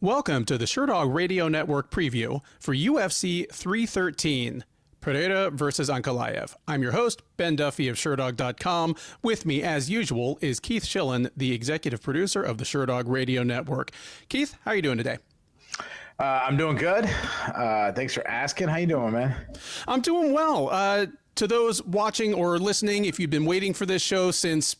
Welcome to the Sherdog Radio Network preview for UFC 313, Ferreira versus Ankalaev. I'm your host, Ben Duffy of Sherdog.com. With me, as usual, is Keith Shillan, the executive producer of the Sherdog Radio Network. Keith, how are you doing today? I'm doing good. Thanks for asking. How you doing, man? I'm doing well. To those watching or listening, if you've been waiting for this show since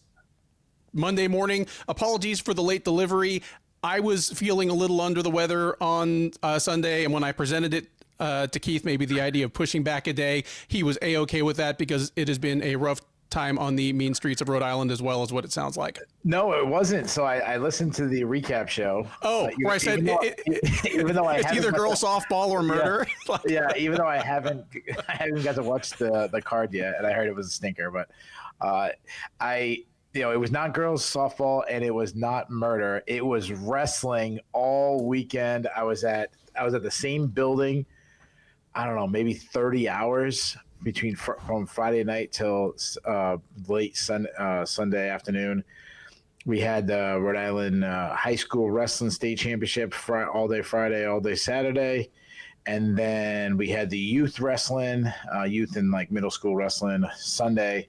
Monday morning, apologies for the late delivery. I was feeling a little under the weather on Sunday, and when I presented it to Keith, maybe the idea of pushing back a day, he was A-okay with that because it has been a rough time on the mean streets of Rhode Island, as well as what it sounds like. No, it wasn't. So I listened to the recap show. Oh, where I said even though it's either girl softball or murder. Yeah, even though I haven't got to watch the card yet, and I heard it was a stinker, but it was not girls softball and it was not murder. It was wrestling all weekend. I was at the same building. I don't know, maybe 30 hours from Friday night till late Sunday afternoon. We had the Rhode Island High School Wrestling State Championship all day Friday, all day Saturday. And then we had the youth wrestling, youth and like middle school wrestling Sunday.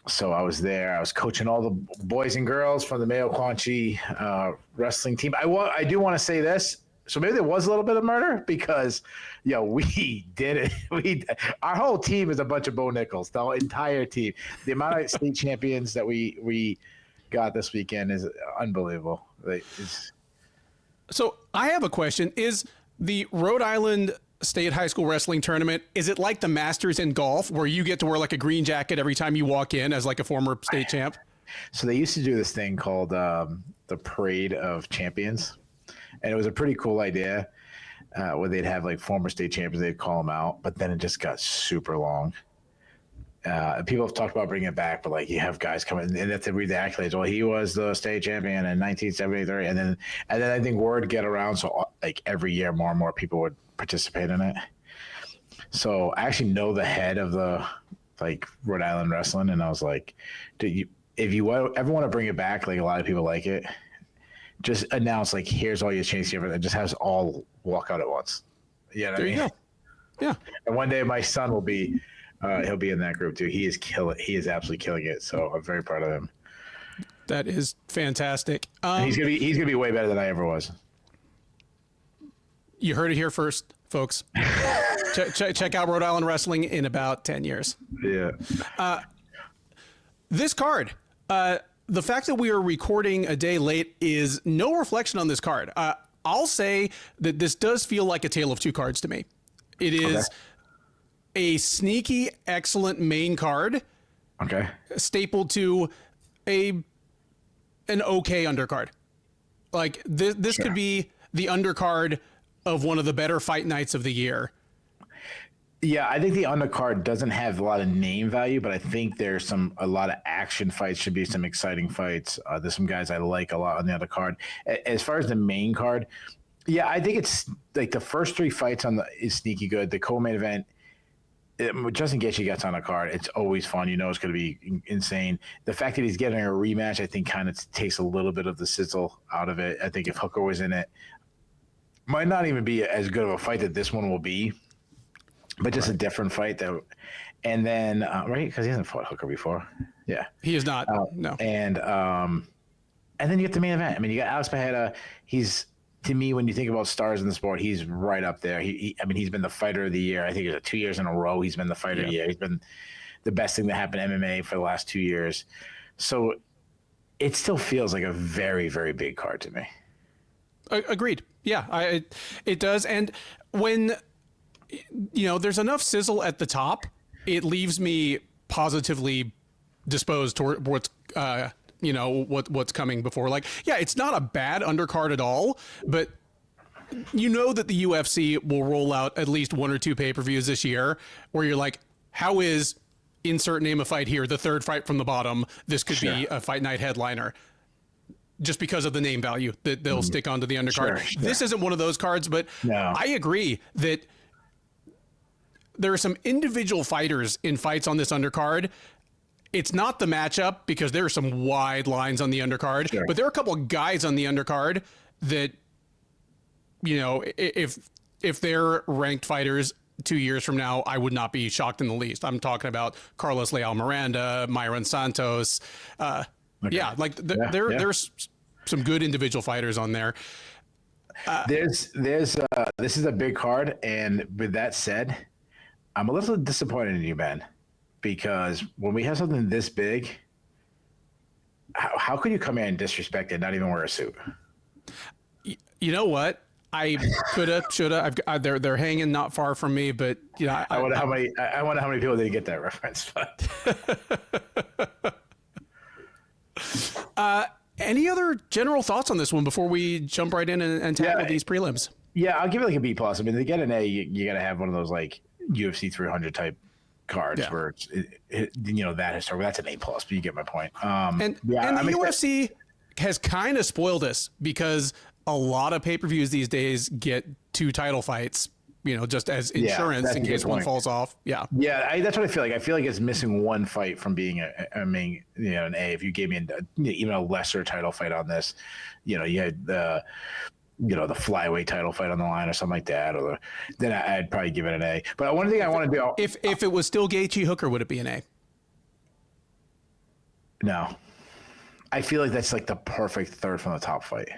So I was there. I was coaching all the boys and girls from the Mayo Quanchi wrestling team. I do want to say this. So maybe there was a little bit of murder because, we did it. Our whole team is a bunch of Bo Nickals, the entire team. The amount of state champions that we got this weekend is unbelievable. So I have a question. Is the Rhode Island State High School Wrestling Tournament, is it like the Masters in golf where you get to wear like a green jacket every time you walk in as like a former state champ? So they used to do this thing called the Parade of Champions, and it was a pretty cool idea where they'd have like former state champions, they'd call them out, but then it just got super long. People have talked about bringing it back, but like you have guys come in and they have to read the accolades. Well, he was the state champion in 1973, and then I think word get around, so like every year more and more people would participate in it. So I actually know the head of the like Rhode Island wrestling, and I was like, if you ever want to bring it back, like a lot of people like it, just announce like here's all your chances here, and just have us all walk out at once. You know what I mean? You go. Yeah. And one day my son will be. He'll be in that group too. He is absolutely killing it. So I'm very proud of him. That is fantastic. He's gonna be way better than I ever was. You heard it here first, folks. check out Rhode Island wrestling in about 10 years. Yeah. This card, the fact that we are recording a day late is no reflection on this card. I'll say that this does feel like a tale of two cards to me. It is. Okay. A sneaky, excellent main card, stapled to an okay undercard. Like this could be the undercard of one of the better fight nights of the year. Yeah, I think the undercard doesn't have a lot of name value, but I think there's a lot of action fights. Should be some exciting fights. There's some guys I like a lot on the undercard. As far as the main card, yeah, I think it's like the first three fights is sneaky good. The co-main event. Just in case he gets on a card, it's always fun. It's going to be insane. The fact that he's getting a rematch, I think, kind of takes a little bit of the sizzle out of it. I think if Hooker was in it, might not even be as good of a fight that this one will be, but just a different fight. And then, right, because he hasn't fought Hooker before. Yeah, he is not. No. And then you get the main event. I mean, you got Alex Pereira. To me, when you think about stars in the sport, he's right up there. He's been the fighter of the year. I think it's 2 years in a row. He's been the fighter of the year. He's been the best thing that happened to MMA for the last 2 years. So it still feels like a very, very big card to me. Agreed. Yeah, it does. And when, there's enough sizzle at the top, it leaves me positively disposed toward what's what's coming before. Like, yeah, it's not a bad undercard at all, but that the UFC will roll out at least one or two pay-per-views this year where you're like, how is insert name a fight here, the third fight from the bottom, this could be a fight night headliner, just because of the name value that they'll stick onto the undercard. Sure. This isn't one of those cards, but I agree that there are some individual fighters in fights on this undercard. It's not the matchup because there are some wide lines on the undercard, but there are a couple of guys on the undercard that if they're ranked fighters 2 years from now, I would not be shocked in the least. I'm talking about Carlos Leal Miranda, Mairon Santos. Yeah, like there's some good individual fighters on there. This is a big card, and with that said, I'm a little disappointed in you, Ben, because when we have something this big, how could you come in and disrespect it, not even wear a suit? You know what? I coulda, shoulda. They're hanging not far from me, but I wonder how many people didn't get that reference. Any other general thoughts on this one before we jump right in and tackle these prelims? Yeah, I'll give it like a B plus. I mean, to get an A, you got to have one of those like UFC 300 type cards where it's that historical. That's an A plus, but you get my point. And the UFC has kind of spoiled us because a lot of pay-per-views these days get 2 title fights, just as insurance in case one falls off. Yeah. Yeah. That's what I feel like. I feel like it's missing one fight from being an A. If you gave me even a lesser title fight on this, you had the flyweight title fight on the line or something like that, then I'd probably give it an A. But one thing I want to do, if it was still Gaethje Hooker, would it be an A? No. I feel like that's like the perfect third from the top fight.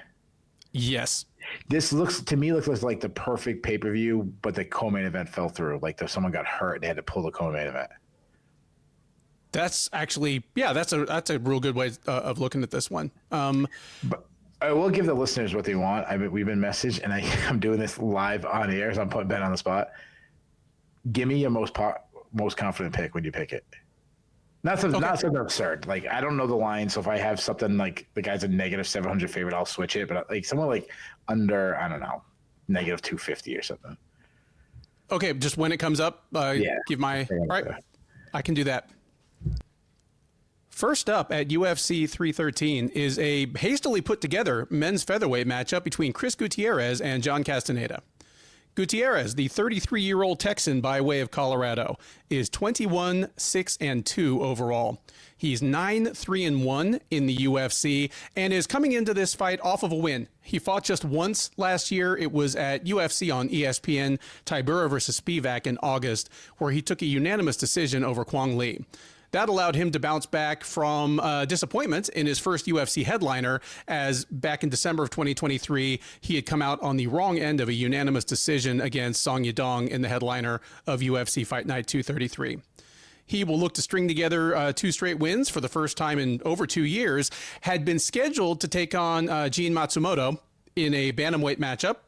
Yes. This looks like the perfect pay-per-view, but the co-main event fell through. Like if someone got hurt, and they had to pull the co-main event. That's actually, that's a real good way of looking at this one. But I will give the listeners what they want. We've been messaged, and I'm doing this live on air, so I'm putting Ben on the spot. Give me your most confident pick when you pick it. Not something absurd. Like, I don't know the line, so if I have something like the guy's a negative 700 favorite, I'll switch it. But like someone like under, I don't know, negative 250 or something. Okay, just when it comes up, give my right. I can do that. First up at UFC 313 is a hastily put together men's featherweight matchup between Chris Gutierrez and John Castaneda. Gutierrez, the 33-year-old Texan by way of Colorado, is 21-6-2 overall. He's 9-3-1 in the UFC and is coming into this fight off of a win. He fought just once last year. It was at UFC on ESPN, Tybura versus Spivak in August, where he took a unanimous decision over Kwang Lee. That allowed him to bounce back from disappointment in his first UFC headliner, as back in December of 2023, he had come out on the wrong end of a unanimous decision against Song Yadong in the headliner of UFC Fight Night 233. He will look to string together 2 straight wins for the first time in over 2 years, had been scheduled to take on Gene Matsumoto in a bantamweight matchup.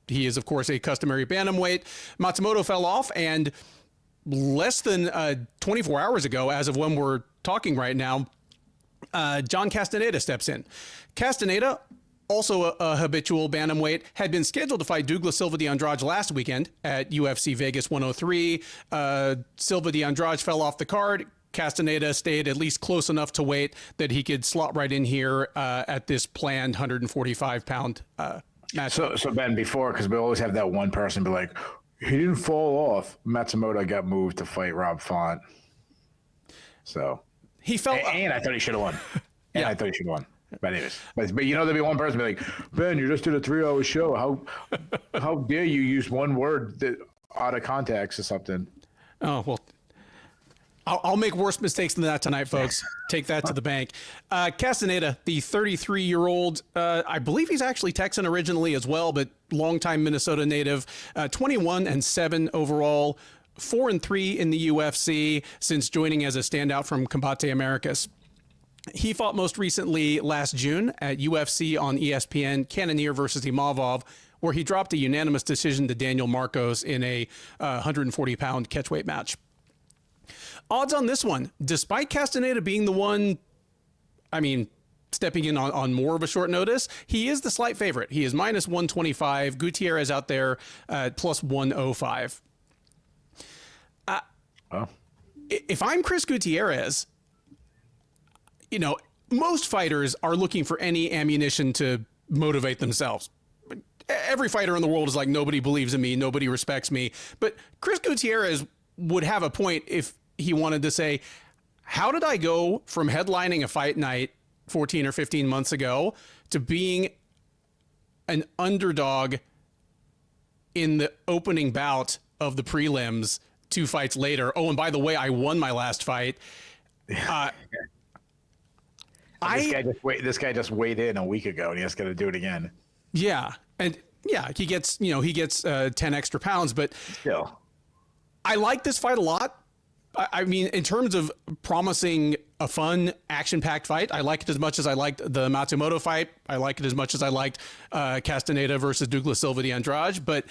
He is, of course, a customary bantamweight. Matsumoto fell off, and less than 24 hours ago, as of when we're talking right now, John Castaneda steps in. Castaneda, also a habitual bantamweight, had been scheduled to fight Douglas Silva de Andrade last weekend at UFC Vegas 103. Silva de Andrade fell off the card. Castaneda stayed at least close enough to weight that he could slot right in here at this planned 145-pound match. So Ben, before, because we always have that one person be like, he didn't fall off. Matsumoto got moved to fight Rob Font. So he fell, and I thought he should have won. I thought he should have won. But anyways, but there'll be one person be like, Ben, you just did a 3-hour show. How dare you use one word that out of context or something? Oh well, I'll make worse mistakes than that tonight, folks. Take that to the bank. Castaneda, the 33-year-old, I believe he's actually Texan originally as well, but longtime Minnesota native, 21-7 overall, 4-3 in the UFC since joining as a standout from Combate Americas. He fought most recently last June at UFC on ESPN, Cannonier versus Imavov, where he dropped a unanimous decision to Daniel Marcos in a 140-pound catchweight match. Odds on this one, despite Castaneda being the one, stepping in on more of a short notice, he is the slight favorite. He is -125. Gutierrez out there at +105. If I'm Chris Gutierrez, most fighters are looking for any ammunition to motivate themselves. Every fighter in the world is like, nobody believes in me, nobody respects me. But Chris Gutierrez would have a point if he wanted to say, how did I go from headlining a fight night 14 or 15 months ago to being an underdog in the opening bout of the prelims 2 fights later. Oh, and by the way, I won my last fight. This guy just weighed in a week ago, and he has got to do it again. Yeah, and yeah, he gets 10 extra pounds, but Still, I like this fight a lot. I mean, in terms of promising a fun, action-packed fight, I like it as much as I liked the Matsumoto fight. I like it as much as I liked Castaneda versus Douglas Silva de Andrade. But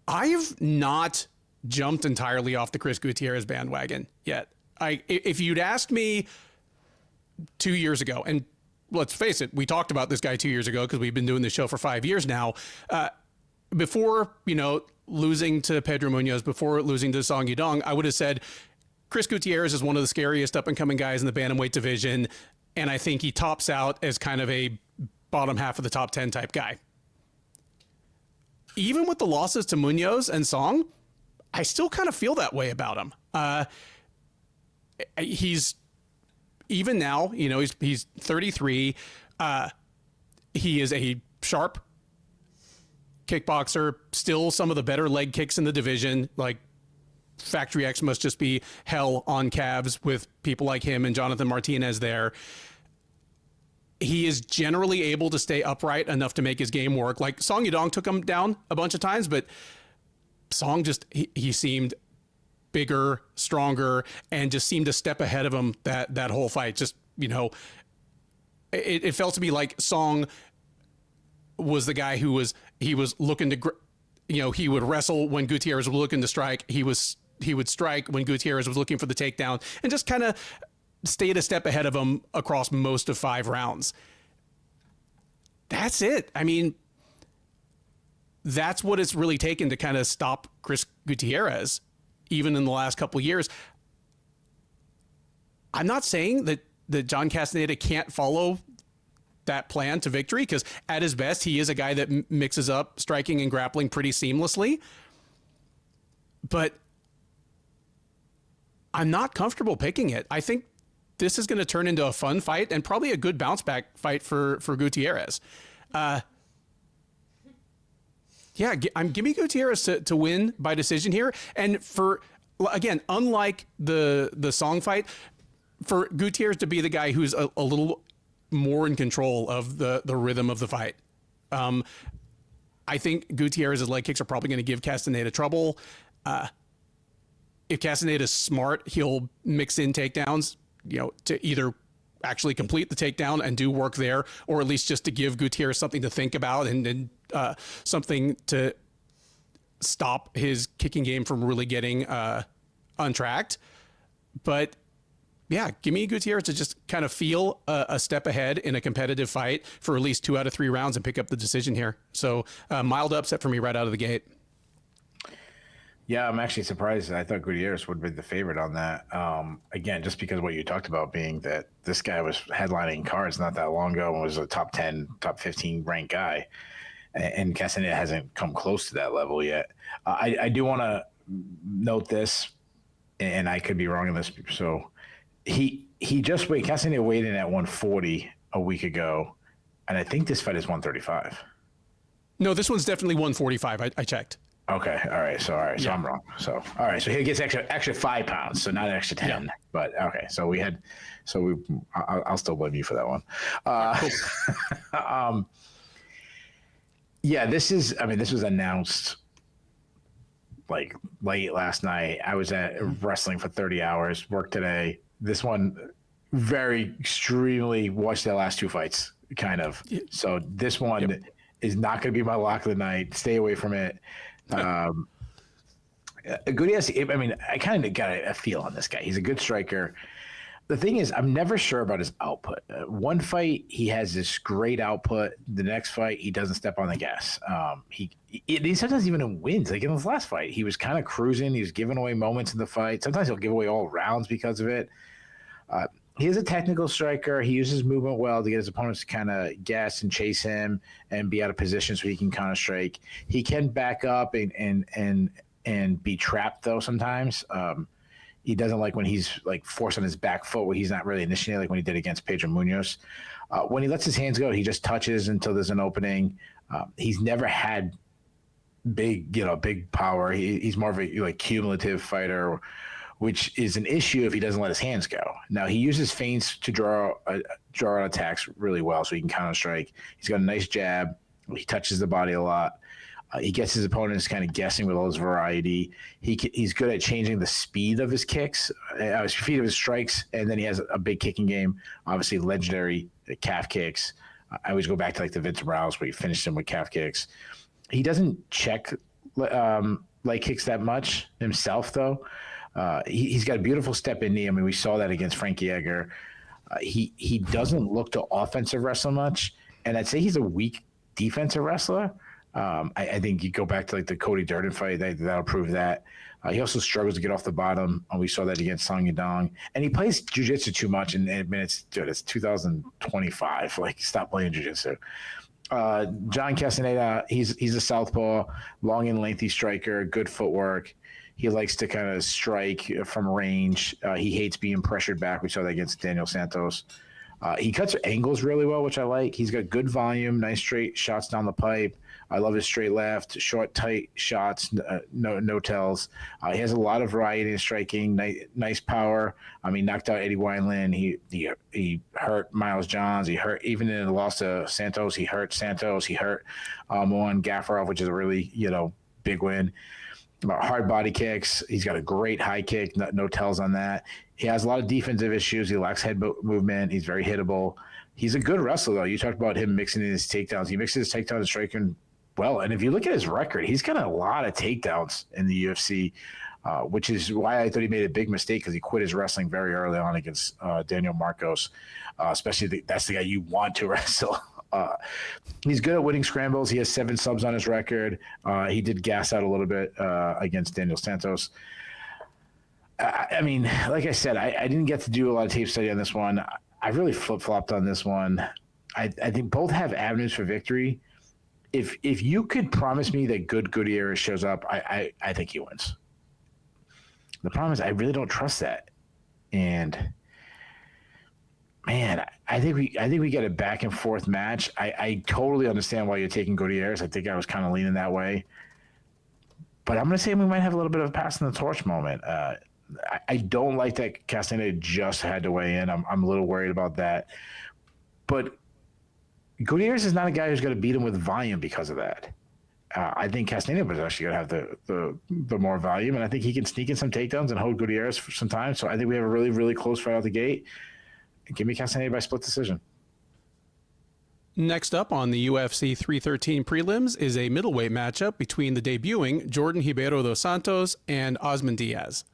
I've not jumped entirely off the Chris Gutierrez bandwagon yet. If you'd asked me 2 years ago, and let's face it, we talked about this guy 2 years ago because we've been doing this show for 5 years now. Before, losing to Pedro Munoz, before losing to Song Yudong, I would have said Chris Gutierrez is one of the scariest up-and-coming guys in the bantamweight division, and I think he tops out as kind of a bottom half of the top 10 type guy. Even with the losses to Munoz and Song, I still kind of feel that way about him. He's even now, he's 33. He is a sharp kickboxer, still some of the better leg kicks in the division. Like Factory X must just be hell on calves with people like him and Jonathan Martinez there. He is generally able to stay upright enough to make his game work. Like Song Yudong took him down a bunch of times, but Song just, he seemed bigger, stronger, and just seemed a step ahead of him that whole fight. Just, it felt to me like Song was the guy he was looking to, he would wrestle when Gutierrez was looking to strike. He would strike when Gutierrez was looking for the takedown, and just kind of stayed a step ahead of him across most of 5 rounds. That's it. I mean, that's what it's really taken to kind of stop Chris Gutierrez, even in the last couple of years. I'm not saying that John Castaneda can't follow that plan to victory, because at his best, he is a guy that mixes up striking and grappling pretty seamlessly. But I'm not comfortable picking it. I think this is going to turn into a fun fight and probably a good bounce back fight for Gutierrez. Give me Gutierrez to win by decision here. And again, unlike the Song fight, for Gutierrez to be the guy who's a little more in control of the rhythm of the fight. I think Gutierrez's leg kicks are probably going to give Castaneda trouble. If Castaneda's smart, he'll mix in takedowns, to either actually complete the takedown and do work there, or at least just to give Gutierrez something to think about and something to stop his kicking game from really getting untracked. But yeah, give me Gutierrez to just kind of feel a step ahead in a competitive fight for at least 2 out of 3 rounds and pick up the decision here. So mild upset for me right out of the gate. Yeah, I'm actually surprised. I thought Gutierrez would be the favorite on that. Again, just because what you talked about being that this guy was headlining cards not that long ago and was a top 10, top 15 ranked guy. And Castaneda hasn't come close to that level yet. I do want to note this, and I could be wrong on this. So Castaneda weighed in at 140 a week ago, and I think this fight is 135. No, this one's definitely 145. I checked. Okay. All right. So I'm wrong. So, all right. So he gets extra 5 pounds. So not an extra 10, but okay. I'll still blame you for that one. Cool. This was announced like late last night. I was at wrestling for 30 hours, work today. This one very extremely watched the last 2 fights kind of. So this one is not going to be my lock of the night. Stay away from it. Gutierrez, I kind of got a feel on this guy. He's a good striker. The thing is, I'm never sure about his output. One fight, he has this great output. The next fight, he doesn't step on the gas. He sometimes even wins. Like in his last fight, he was kind of cruising. He was giving away moments in the fight. Sometimes he'll give away all rounds because of it. He is a technical striker. He uses movement well to get his opponents to kind of guess and chase him and be out of position so he can counter strike. He can back up and be trapped though sometimes. He doesn't like when he's like forced on his back foot where he's not really initiating, like when he did against Pedro Munoz. When he lets his hands go, he just touches until there's an opening. He's never had big power. He's more of a like cumulative fighter, which is an issue if he doesn't let his hands go. Now he uses feints to draw out attacks really well, so he can counter strike. He's got a nice jab. He touches the body a lot. He gets his opponents kind of guessing with all his variety. He's good at changing the speed of his kicks, speed of his strikes, and then he has a big kicking game. Obviously, legendary calf kicks. I always go back to like the Vince Morales where he finished him with calf kicks. He doesn't check leg kicks that much himself, though. He's got a beautiful step in knee. I mean, we saw that against Frankie Edgar. He doesn't look to offensive wrestle much, and I'd say he's a weak defensive wrestler. I think you go back to like the Cody Durden fight, that'll prove that. He also struggles to get off the bottom. We saw that against Song Yadong. And he plays jiu-jitsu too much. And it's 2025. Like, stop playing jiu-jitsu. John Castaneda, he's a southpaw, long and lengthy striker, good footwork. He likes to kind of strike from range. He hates being pressured back. We saw that against Daniel Santos. He cuts angles really well, which I like. He's got good volume, nice straight shots down the pipe. I love his straight left, short, tight shots, no tells. He has a lot of variety in striking, nice power. I mean, knocked out Eddie Wineland. He hurt Miles Johns. He hurt, even in the loss to Santos, he hurt Santos. He hurt Mohan Gafarov, which is a really, big win. Hard body kicks. He's got a great high kick, no tells on that. He has a lot of defensive issues. He lacks head movement. He's very hittable. He's a good wrestler, though. You talked about him mixing in his takedowns. He mixes his takedowns and striking well. And if you look at his record, he's got a lot of takedowns in the UFC, which is why I thought he made a big mistake, because he quit his wrestling very early on against Daniel Marcos, especially that's the guy you want to wrestle. He's good at winning scrambles. He has 7 subs on his record. He did gas out a little bit against Daniel Santos. I mean, like I said, I didn't get to do a lot of tape study on this one. I really flip-flopped on this one. I think both have avenues for victory. If you could promise me that Gutierrez shows up, I think he wins. The problem is I really don't trust that. And man, I think we get a back and forth match. I totally understand why you're taking Gutierrez. I think I was kind of leaning that way. But I'm going to say we might have a little bit of a passing the torch moment. I don't like that Castaneda just had to weigh in. I'm a little worried about that. But Gutierrez is not a guy who's going to beat him with volume because of that. I think Castaneda was actually going to have the more volume, and I think he can sneak in some takedowns and hold Gutierrez for some time. So I think we have a really, really close fight out the gate. Give me Castaneda by split decision. Next up on the UFC 313 prelims is a middleweight matchup between the debuting Djorden Ribeiro dos Santos and Osman Diaz.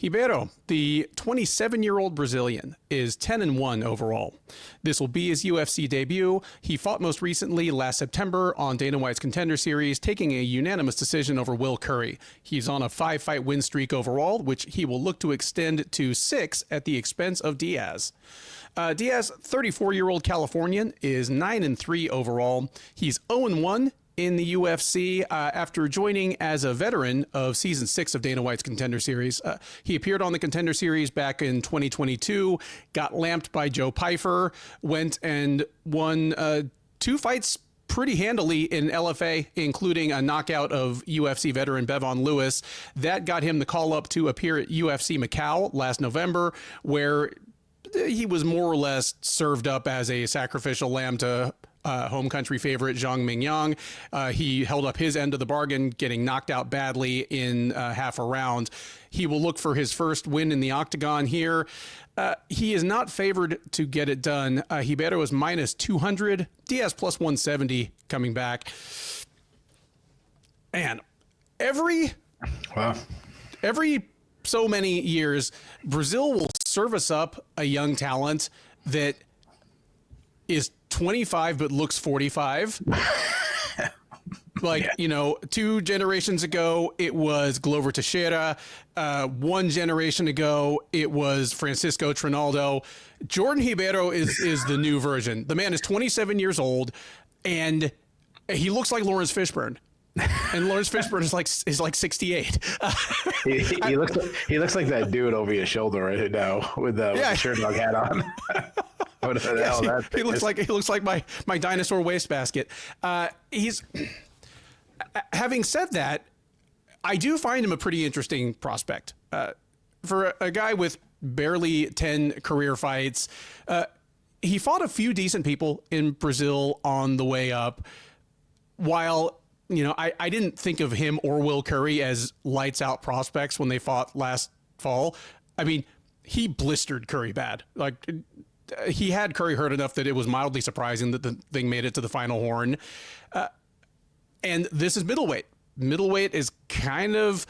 Ribeiro, the 27-year-old Brazilian, is 10-1 overall. This will be his UFC debut. He fought most recently last September on Dana White's Contender Series, taking a unanimous decision over Will Curry. He's on a 5-fight win streak overall, which he will look to extend to 6 at the expense of Diaz. Diaz, 34-year-old Californian, is 9-3 overall. He's 0-1 in the UFC after joining as a veteran of Season 6 of Dana White's Contender Series. He appeared on the Contender Series back in 2022, got lamped by Joe Pyfer, went and won 2 fights pretty handily in LFA, including a knockout of UFC veteran Bevon Lewis. That got him the call up to appear at UFC Macau last November, where he was more or less served up as a sacrificial lamb to home country favorite Zhang Mingyang. He held up his end of the bargain, getting knocked out badly in half a round. He will look for his first win in the octagon here. He is not favored to get it done. Ribeiro is minus 200. Diaz plus 170 coming back. And every so many years, Brazil will service up a young talent that is 25 but looks 45. Like, 2 generations ago, it was Glover Teixeira. 1 generation ago, it was Francisco Trinaldo. Djorden Ribeiro is the new version. The man is 27 years old, and he looks like Laurence Fishburne. And Laurence Fishburne is like 68. He looks like that dude over your shoulder right now with the shirt dog hat on. He looks like my dinosaur wastebasket. Having said that, I do find him a pretty interesting prospect. For a guy with barely 10 career fights, he fought a few decent people in Brazil on the way up. While, I didn't think of him or Will Curry as lights out prospects when they fought last fall. I mean, he blistered Curry bad. Like, he had Curry hurt enough that it was mildly surprising that the thing made it to the final horn. And this is middleweight. Middleweight is kind of,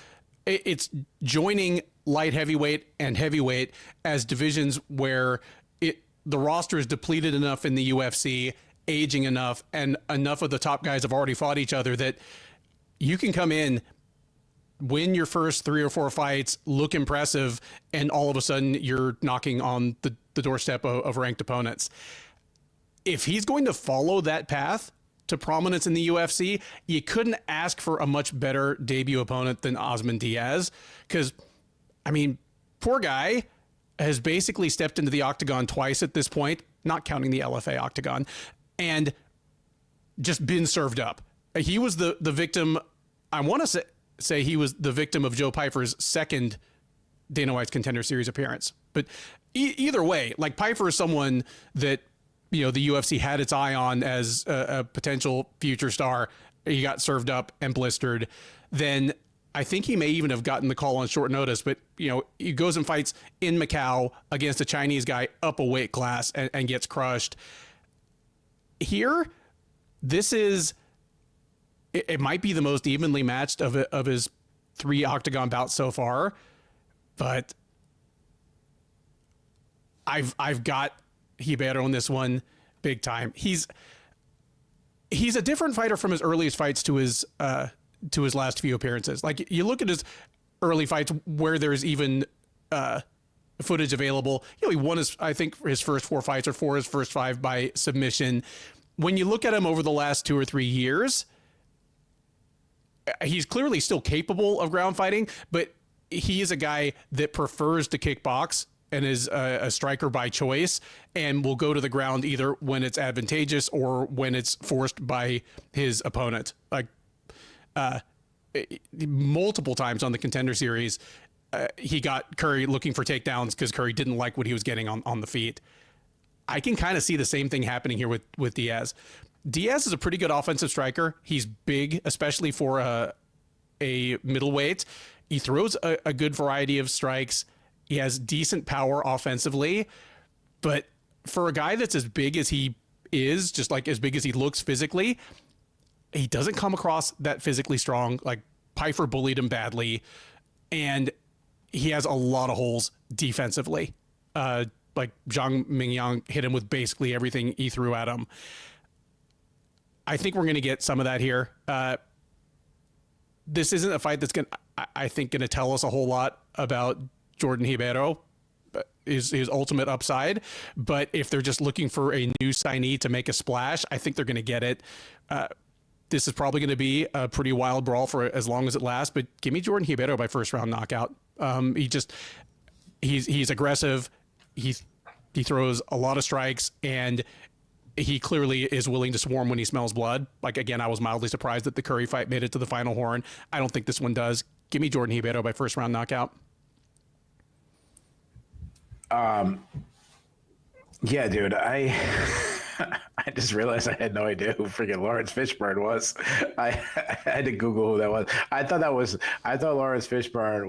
it's joining light heavyweight and heavyweight as divisions where the roster is depleted enough in the UFC, aging enough, and enough of the top guys have already fought each other that you can come in, win your first 3 or 4 fights, look impressive, and all of a sudden you're knocking on the doorstep of ranked opponents. If he's going to follow that path to prominence in the UFC, you couldn't ask for a much better debut opponent than Osman Diaz. Because, I mean, poor guy has basically stepped into the octagon twice at this point, not counting the LFA octagon, and just been served up. He was the victim. I want to say he was the victim of Joe Pyfer's second Dana White's Contender Series appearance. But either way, like, Pyfer is someone that, the UFC had its eye on as a potential future star. He got served up and blistered. Then I think he may even have gotten the call on short notice, but he goes and fights in Macau against a Chinese guy up a weight class and gets crushed. Here, this is, it might be the most evenly matched of his 3 octagon bouts so far, but I've got Ribeiro on this one big time. He's a different fighter from his earliest fights to his last few appearances. Like, you look at his early fights where there's even footage available. He won his first 4 fights or 4 his first 5 by submission. When you look at him over the last 2 or 3 years, he's clearly still capable of ground fighting, but he is a guy that prefers to kickbox and is a striker by choice and will go to the ground either when it's advantageous or when it's forced by his opponent. Like, multiple times on the Contender Series, he got Curry looking for takedowns because Curry didn't like what he was getting on the feet. I can kind of see the same thing happening here with Diaz. Diaz is a pretty good offensive striker. He's big, especially for a middleweight. He throws a good variety of strikes. He has decent power offensively, but for a guy that's as big as he is, just like as big as he looks physically, he doesn't come across that physically strong. Like, Pyfer bullied him badly, and he has a lot of holes defensively. Like, Zhang Mingyang hit him with basically everything he threw at him. I think we're going to get some of that here. This isn't a fight that's going to tell us a whole lot about Djorden Ribeiro, his ultimate upside. But if they're just looking for a new signee to make a splash, I think they're going to get it. This is probably going to be a pretty wild brawl for as long as it lasts, but give me Djorden Ribeiro by first round knockout. He's aggressive. He throws a lot of strikes, and he clearly is willing to swarm when he smells blood. Like, again, I was mildly surprised that the Curry fight made it to the final horn. I don't think this one does. Give me Djorden Ribeiro by first round knockout. Yeah, dude, I just realized I had no idea who freaking Laurence Fishburne was. I had to Google who that was. I thought Laurence Fishburne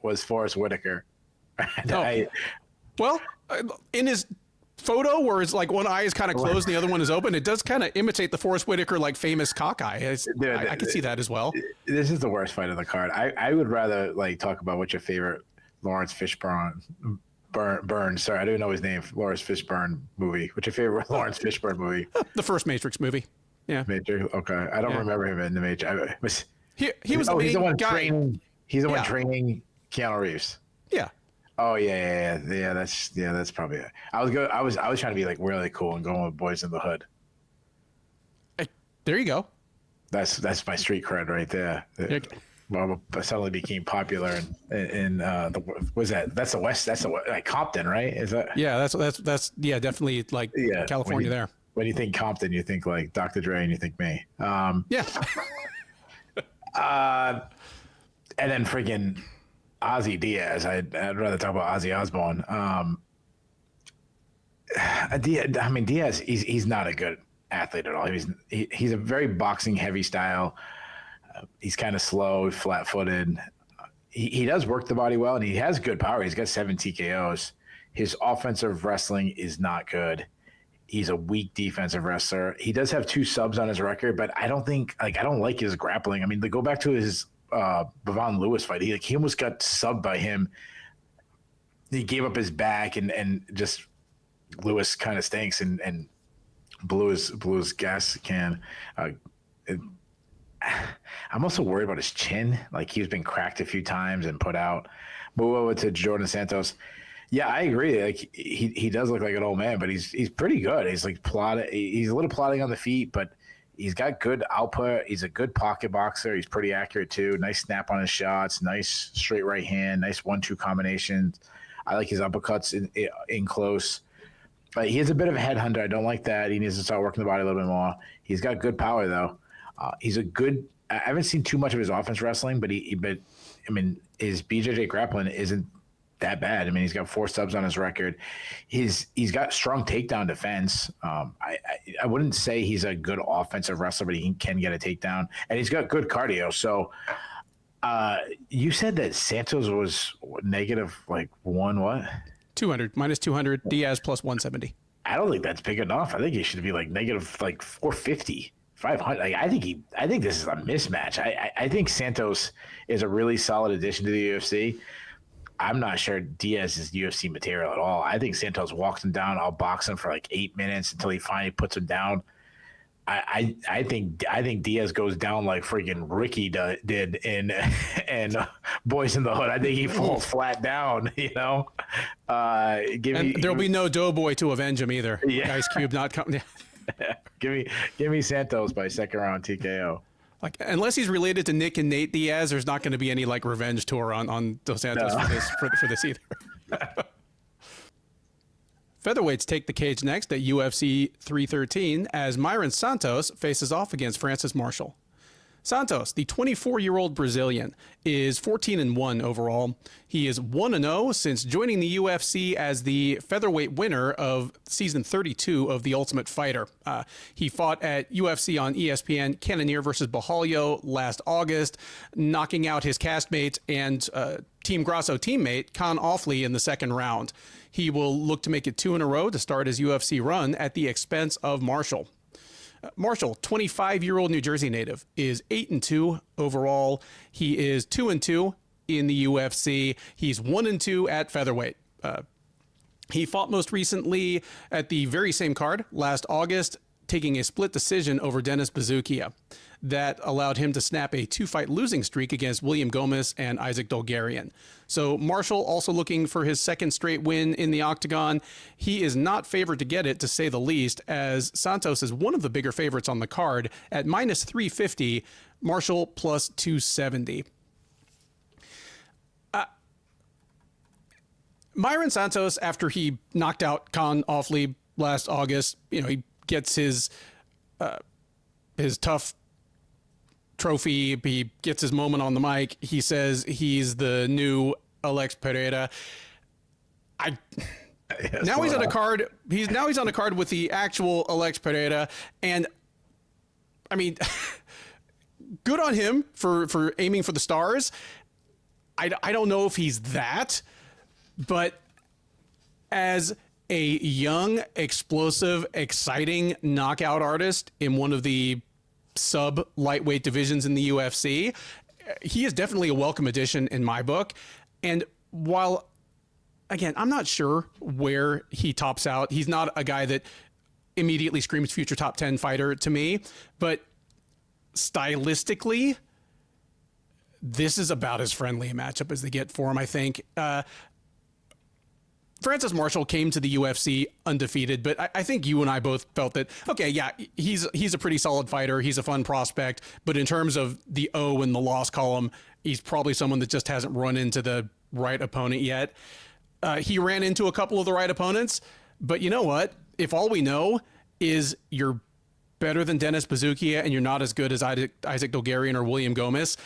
was Forrest Whitaker. Well, in his photo where it's like one eye is kind of closed and the other one is open, it does kind of imitate the Forrest Whitaker like famous cockeye. Dude, I can see that as well. This is the worst fight of the card. I would rather talk about what your favorite Laurence Fishburne Burns. Sorry, I don't know his name. Laurence Fishburne movie. What's your favorite Laurence Fishburne movie? The first Matrix movie. Yeah. Matrix. Okay, I don't remember him in the Matrix. He was the main he's the one guy. training. He's the one training Keanu Reeves. Yeah. Oh yeah. That's probably it. I was trying to be like really cool and going with Boys in the Hood. There you go. That's my street cred right there. Well, I suddenly became popular in that's the West. That's like Compton, right? Is that? Yeah, that's definitely like California there. when you think Compton, you think like Dr. Dre, and you think me. Yeah. And then freaking Ozzy Diaz. I'd rather talk about Ozzy Osbourne. Diaz, he's not a good athlete at all. He's a very boxing heavy style. He's kind of slow, flat footed. He does work the body well, and he has good power. He's got 7 TKOs. His offensive wrestling is not good. He's a weak defensive wrestler. He does have 2 subs on his record, but I don't like his grappling. I mean, to go back to his Bavon Lewis fight, he almost got subbed by him. He gave up his back, and just Lewis kind of stinks and blew his gas can. I'm also worried about his chin. Like, he's been cracked a few times and put out. Move over to Djorden Santos. Yeah, I agree. Like, he does look like an old man, but he's pretty good. He's like plotting. He's a little plotting on the feet, but he's got good output. He's a good pocket boxer. He's pretty accurate too. Nice snap on his shots. Nice straight right hand. Nice 1-2 combinations. I like his uppercuts in close. But he is a bit of a headhunter. I don't like that. He needs to start working the body a little bit more. He's got good power though. He's a good. I haven't seen too much of his offense wrestling, but his BJJ grappling isn't that bad. I mean, he's got 4 subs on his record. He's got strong takedown defense. I wouldn't say he's a good offensive wrestler, but he can get a takedown, and he's got good cardio. So, you said that Santos was negative like 200 minus 200. Diaz plus 170. I don't think that's big enough. I think he should be like negative like 450. 500. Like, I think this is a mismatch. I think Santos is a really solid addition to the UFC. I'm not sure Diaz is UFC material at all. I think Santos walks him down. I'll box him for like 8 minutes until he finally puts him down. I think Diaz goes down like freaking Ricky did in Boys in the Hood. I think he falls flat down. You know, there'll be no Doughboy to avenge him either. Yeah. Ice Cube not coming. Give me Santos by second round TKO. Like, unless he's related to Nick and Nate Diaz, there's not going to be any like revenge tour on Dos Santos for this either. Featherweights take the cage next at UFC 313 as Mairon Santos faces off against Francis Marshall. Santos, the 24-year-old Brazilian, is 14-1 overall. He is 1-0 since joining the UFC as the featherweight winner of season 32 of The Ultimate Fighter. He fought at UFC on ESPN Cannonier versus Bajallo last August, knocking out his castmate and Team Grasso teammate Con Offley in the second round. He will look to make it 2 in a row to start his UFC run at the expense of Marshall. Marshall, 25-year-old New Jersey native, is 8-2 overall. He is 2-2 in the UFC. He's 1-2 at featherweight. He fought most recently at the very same card last August, taking a split decision over Dennis Bazookia. That allowed him to snap a 2-fight losing streak against William Gomez and Isaac Dolgarian. So Marshall also looking for his second straight win in the octagon. He is not favored to get it, to say the least, as Santos is one of the bigger favorites on the card at minus 350, Marshall plus 270. Mairon Santos, after he knocked out Con Offley last August, he gets his tough trophy. He gets his moment on the mic. He says he's the new Alex Pereira. Now he's on a card. He's on a card with the actual Alex Pereira, and I mean, good on him for aiming for the stars. I don't know if he's that, but as a young, explosive, exciting knockout artist in one of the sub-lightweight divisions in the UFC, he is definitely a welcome addition in my book. And while, again, I'm not sure where he tops out, he's not a guy that immediately screams future top 10 fighter to me, but stylistically, this is about as friendly a matchup as they get for him, I think. Francis Marshall came to the UFC undefeated, but I think you and I both felt that, okay, yeah, he's a pretty solid fighter. He's a fun prospect. But in terms of the O in the loss column, he's probably someone that just hasn't run into the right opponent yet. He ran into a couple of the right opponents, but you know what? If all we know is you're better than Dennis Bazookia and you're not as good as Isaac Dolgarian or William Gomez,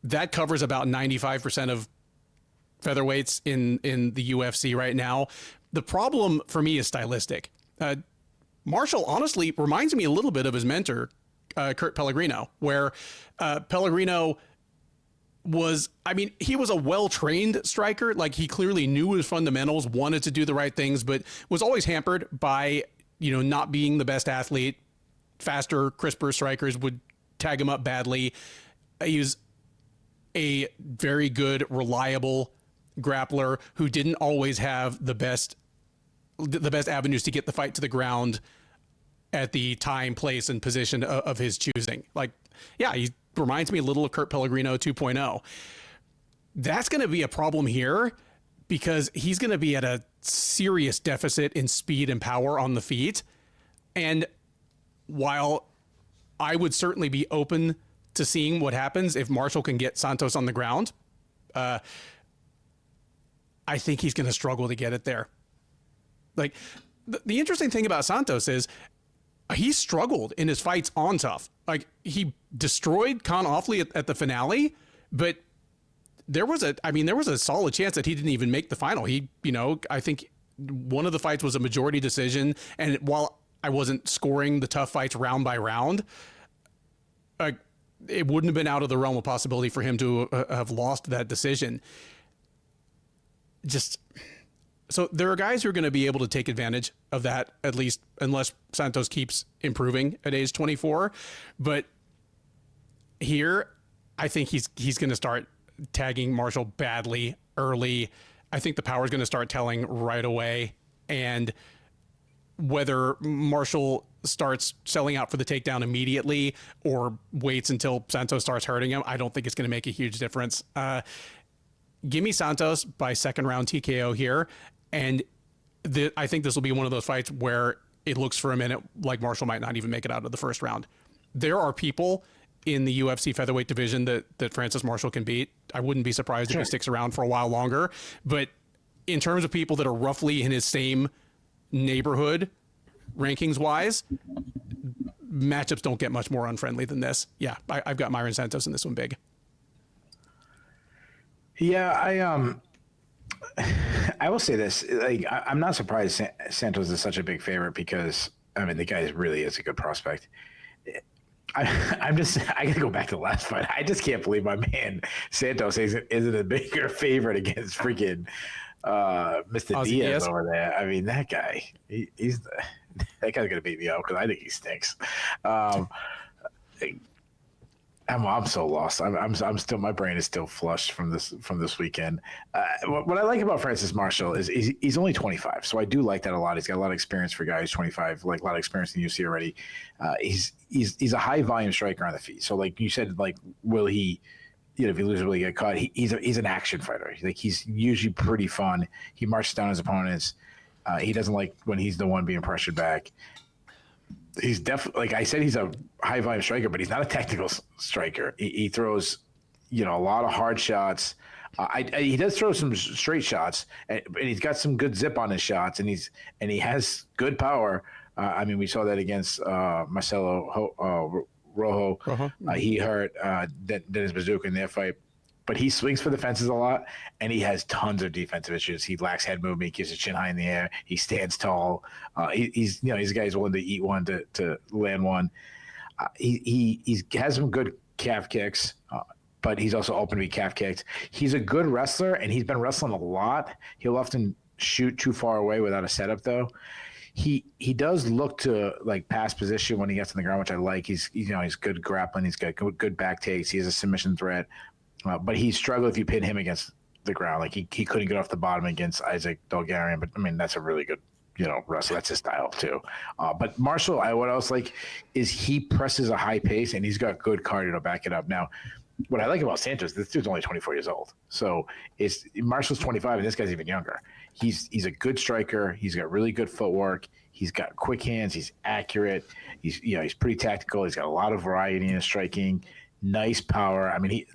that covers about 95% of featherweights in the UFC right now. The problem for me is stylistic. Marshall honestly reminds me a little bit of his mentor, Kurt Pellegrino, where Pellegrino was, I mean, he was a well-trained striker. Like, he clearly knew his fundamentals, wanted to do the right things, but was always hampered by, not being the best athlete. Faster, crisper strikers would tag him up badly. He was a very good, reliable grappler who didn't always have the best avenues to get the fight to the ground at the time, place, and position of his choosing. Like, yeah, he reminds me a little of Kurt Pellegrino 2.0. That's going to be a problem here because he's going to be at a serious deficit in speed and power on the feet. And while I would certainly be open to seeing what happens if Marshall can get Santos on the ground, I think he's going to struggle to get it there. Like, the interesting thing about Santos is he struggled in his fights on tough. Like, he destroyed Khan Offley at the finale, but there was a solid chance that he didn't even make the final. I think one of the fights was a majority decision. And while I wasn't scoring the tough fights round by round, it wouldn't have been out of the realm of possibility for him to have lost that decision. So there are guys who are going to be able to take advantage of that, at least unless Santos keeps improving at age 24. But here, I think he's going to start tagging Marshall badly early. I think the power is going to start telling right away. And whether Marshall starts selling out for the takedown immediately or waits until Santos starts hurting him, I don't think it's going to make a huge difference. Give me Santos by second round TKO here. And I think this will be one of those fights where it looks for a minute like Marshall might not even make it out of the first round. There are people in the UFC featherweight division that Francis Marshall can beat. I wouldn't be surprised if he sticks around for a while longer. But in terms of people that are roughly in his same neighborhood, rankings-wise, matchups don't get much more unfriendly than this. Yeah, I've got Mairon Santos in this one big. Yeah, I will say this. Like, I'm not surprised Santos is such a big favorite because, I mean, the guy really is a good prospect. I got to go back to the last fight. I just can't believe my man Santos isn't a bigger favorite against freaking Mr. Diaz over there. I mean, that guy, that guy's gonna beat me up because I think he stinks. I'm so lost. I'm still, my brain is still flushed from this weekend. What I like about Francis Marshall is he's only 25, so I do like that a lot. He's got a lot of experience for a guy who's 25, like a lot of experience in the UFC already. He's a high volume striker on the feet. So like you said, like, will he? If he loses, will he get caught? He's an action fighter. Like, he's usually pretty fun. He marches down his opponents. He doesn't like when he's the one being pressured back. He's definitely, like I said, he's a high volume striker, but he's not a technical striker. He throws, a lot of hard shots. He does throw some straight shots, and he's got some good zip on his shots, and he has good power. I mean, we saw that against Marcelo Rojo. He hurt Dennis Bazooka in their fight. But he swings for the fences a lot, and he has tons of defensive issues. He lacks head movement. He keeps his chin high in the air. He stands tall. He's a guy who's willing to eat one to land one. He has some good calf kicks, but he's also open to be calf kicked. He's a good wrestler, and he's been wrestling a lot. He'll often shoot too far away without a setup, though. He does look to like pass position when he gets on the ground, which I like. He's good grappling. He's got good back takes. He has a submission threat. But he struggled if you pin him against the ground. Like, he couldn't get off the bottom against Isaac Dolgarian. But, I mean, that's a really good, wrestler. That's his style, too. But Marshall, what else like is he presses a high pace, and he's got good cardio to back it up. Now, what I like about Santos, this dude's only 24 years old. So Marshall's 25, and this guy's even younger. He's a good striker. He's got really good footwork. He's got quick hands. He's accurate. He's pretty tactical. He's got a lot of variety in his striking. Nice power. I mean,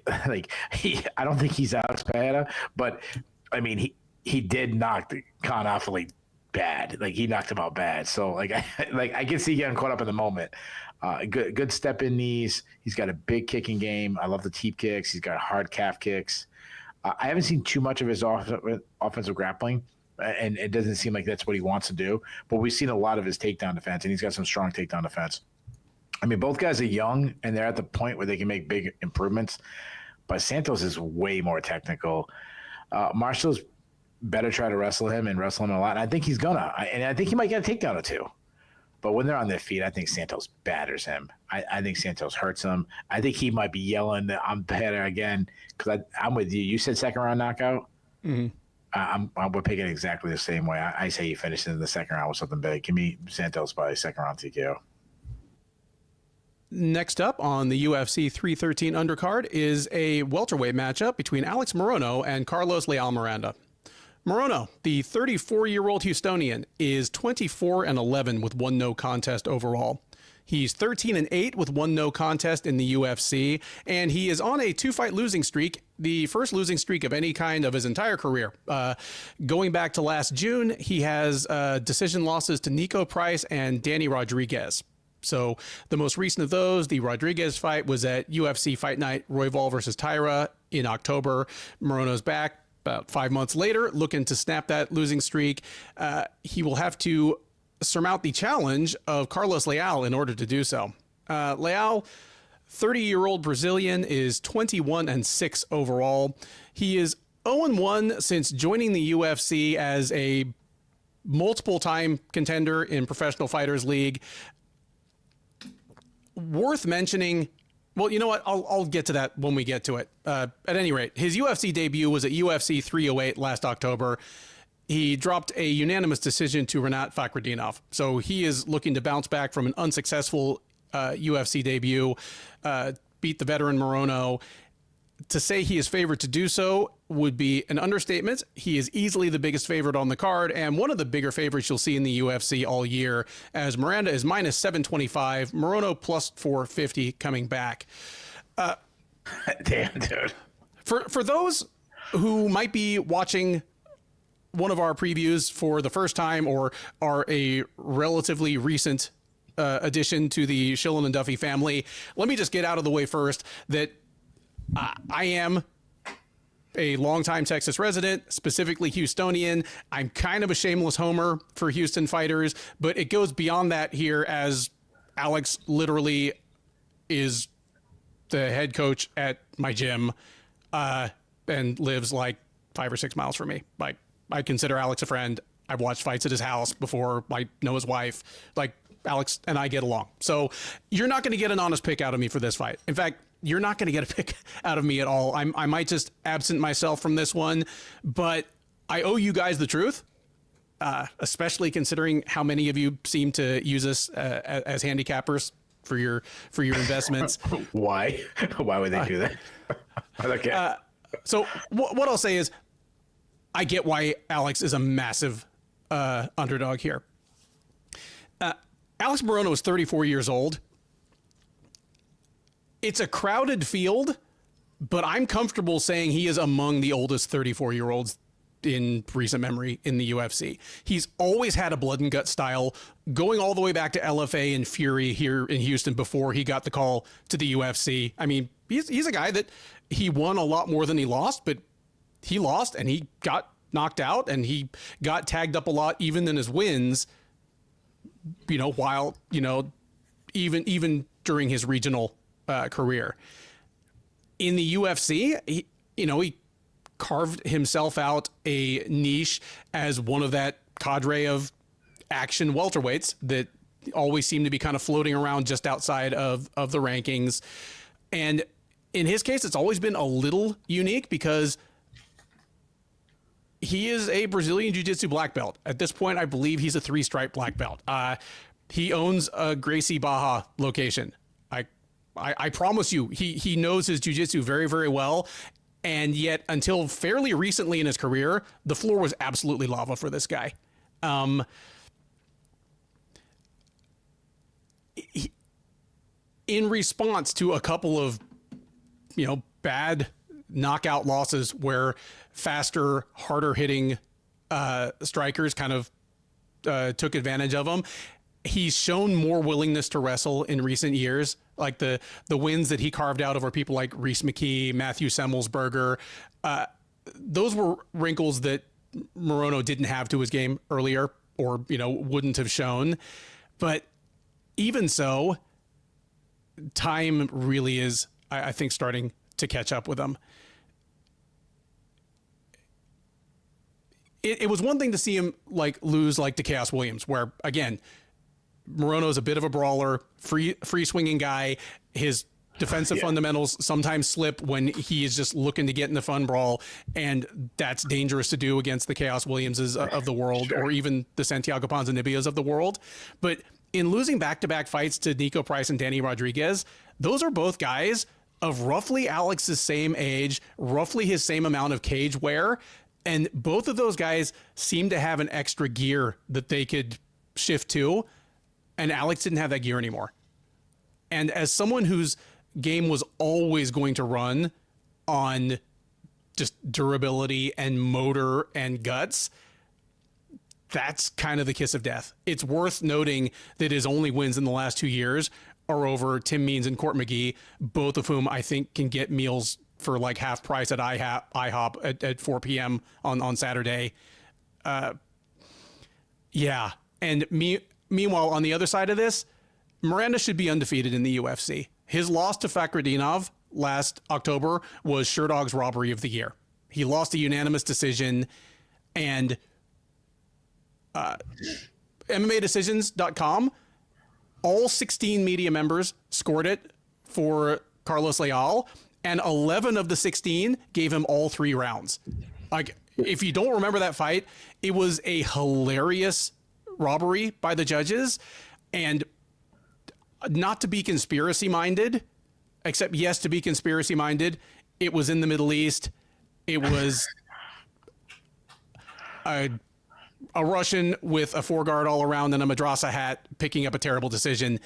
I don't think he's Alex Pereira, but I mean, he did knock Khan Offley bad. Like he knocked him out bad. So like I can see getting caught up in the moment. Good step in knees. He's got a big kicking game. I love the teep kicks. He's got hard calf kicks. I haven't seen too much of his offensive grappling, and it doesn't seem like that's what he wants to do. But we've seen a lot of his takedown defense, and he's got some strong takedown defense. I mean, both guys are young, and they're at the point where they can make big improvements. But Santos is way more technical. Marshall's better try to wrestle him and wrestle him a lot. And I think he's gonna. And I think he might get a takedown or two. But when they're on their feet, I think Santos batters him. I think Santos hurts him. I think he might be yelling that I'm better again, because I'm with you. You said second round knockout. Mm-hmm. We're picking exactly the same way. I say he finishes in the second round with something big. Give me Santos by second round TKO. Next up on the UFC 313 undercard is a welterweight matchup between Alex Morono and Carlos Leal Miranda. Morono, the 34-year-old Houstonian, is 24-11 with one no contest overall. He's 13-8 with one no contest in the UFC, and he is on a two-fight losing streak, the first losing streak of any kind of his entire career. Going back to last June, he has decision losses to Nico Price and Danny Rodriguez. So the most recent of those, the Rodriguez fight, was at UFC Fight Night Royval versus Tyra in October. Morono's back about 5 months later, looking to snap that losing streak. He will have to surmount the challenge of Carlos Leal in order to do so. Leal, 30-year-old Brazilian, is 21-6 overall. He is 0-1 since joining the UFC as a multiple-time contender in Professional Fighters League. Worth mentioning, well, you know what? I'll get to that when we get to it. At any rate, his UFC debut was at UFC 308 last October. He dropped a unanimous decision to Rinat Fakhretdinov. So he is looking to bounce back from an unsuccessful UFC debut, beat the veteran Morono. To say he is favored to do so would be an understatement. He is easily the biggest favorite on the card, and one of the bigger favorites you'll see in the UFC all year, as Miranda is minus 725, Morono plus 450 coming back. Damn, dude. For those who might be watching one of our previews for the first time or are a relatively recent addition to the Shillan and Duffy family, let me just get out of the way first that I am a longtime Texas resident, specifically Houstonian. I'm kind of a shameless homer for Houston fighters, but it goes beyond that here, as Alex literally is the head coach at my gym and lives like 5 or 6 miles from me. Like, I consider Alex a friend. I've watched fights at his house before. I know his wife. Like, Alex and I get along. So you're not going to get an honest pick out of me for this fight. In fact, you're not going to get a pick out of me at all. I might just absent myself from this one, but I owe you guys the truth, especially considering how many of you seem to use us as handicappers for your investments. Why? Why would they do that? Okay. So what I'll say is, I get why Alex is a massive underdog here. Alex Morono is 34 years old. It's a crowded field, but I'm comfortable saying he is among the oldest 34-year-olds in recent memory in the UFC. He's always had a blood and gut style, going all the way back to LFA and Fury here in Houston before he got the call to the UFC. I mean, he's a guy that he won a lot more than he lost, but he lost and he got knocked out and he got tagged up a lot even in his wins, you know, while, you know, even during his regional career. In the UFC, he carved himself out a niche as one of that cadre of action welterweights that always seem to be kind of floating around just outside of the rankings. And in his case, it's always been a little unique because he is a Brazilian Jiu-Jitsu black belt. At this point, I believe he's a 3-stripe black belt. He owns a Gracie Baja location. I promise you, he knows his jiu-jitsu very, very well. And yet, until fairly recently in his career, the floor was absolutely lava for this guy. In response to a couple of, bad knockout losses where faster, harder hitting strikers kind of took advantage of him. He's shown more willingness to wrestle in recent years, like the wins that he carved out over people like Reese McKee, Matthew Semmelsberger. Those were wrinkles that Morono didn't have to his game earlier, or wouldn't have shown. But even so, time really is, I think, starting to catch up with him. It was one thing to see him lose to Chaos Williams, where again, Morono's a bit of a brawler, free swinging guy. His defensive fundamentals sometimes slip when he is just looking to get in the fun brawl, and that's dangerous to do against the Chaos Williamses of the world, or even the Santiago Ponzinibbio's of the world. But in losing back-to-back fights to Nico Price and Danny Rodriguez, those are both guys of roughly Alex's same age, roughly his same amount of cage wear, and both of those guys seem to have an extra gear that they could shift to. And Alex didn't have that gear anymore. And as someone whose game was always going to run on just durability and motor and guts, that's kind of the kiss of death. It's worth noting that his only wins in the last 2 years are over Tim Means and Court McGee, both of whom I think can get meals for half price at IHOP at 4 p.m. on Saturday. Yeah. And meanwhile, on the other side of this, Miranda should be undefeated in the UFC. His loss to Fakhretdinov last October was Sherdog's robbery of the year. He lost a unanimous decision, and MMAdecisions.com, all 16 media members scored it for Carlos Leal, and 11 of the 16 gave him all 3 rounds. If you don't remember that fight, it was a hilarious robbery by the judges, and not to be conspiracy minded, except yes, to be conspiracy minded. It was in the Middle East. It was a Russian with a 4-guard all around and a madrasa hat picking up a terrible decision.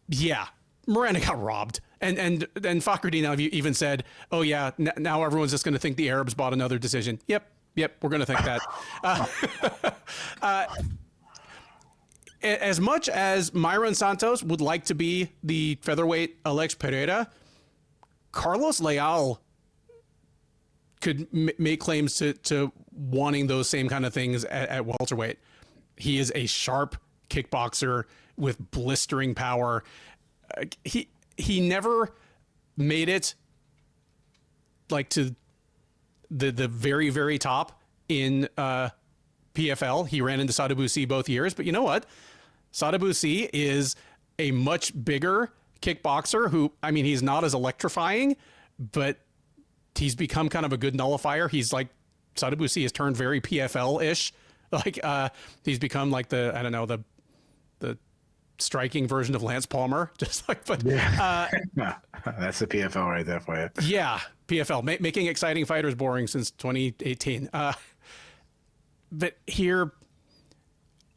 Yeah, Miranda got robbed. And Fakhretdinov even said, oh yeah, now everyone's just going to think the Arabs bought another decision. Yep, we're going to think that. As much as Mairon Santos would like to be the featherweight Alex Pereira, Carlos Leal could make claims to wanting those same kind of things at welterweight. He is a sharp kickboxer with blistering power. He never made it to the very, very top in PFL. He ran into Sadabusi both years, but you know what? Sadabusi is a much bigger kickboxer who, he's not as electrifying, but he's become kind of a good nullifier. He's Sadabusi has turned very PFL-ish. He's become the striking version of Lance Palmer. That's the PFL right there for you. Yeah, PFL, making exciting fighters boring since 2018. But here,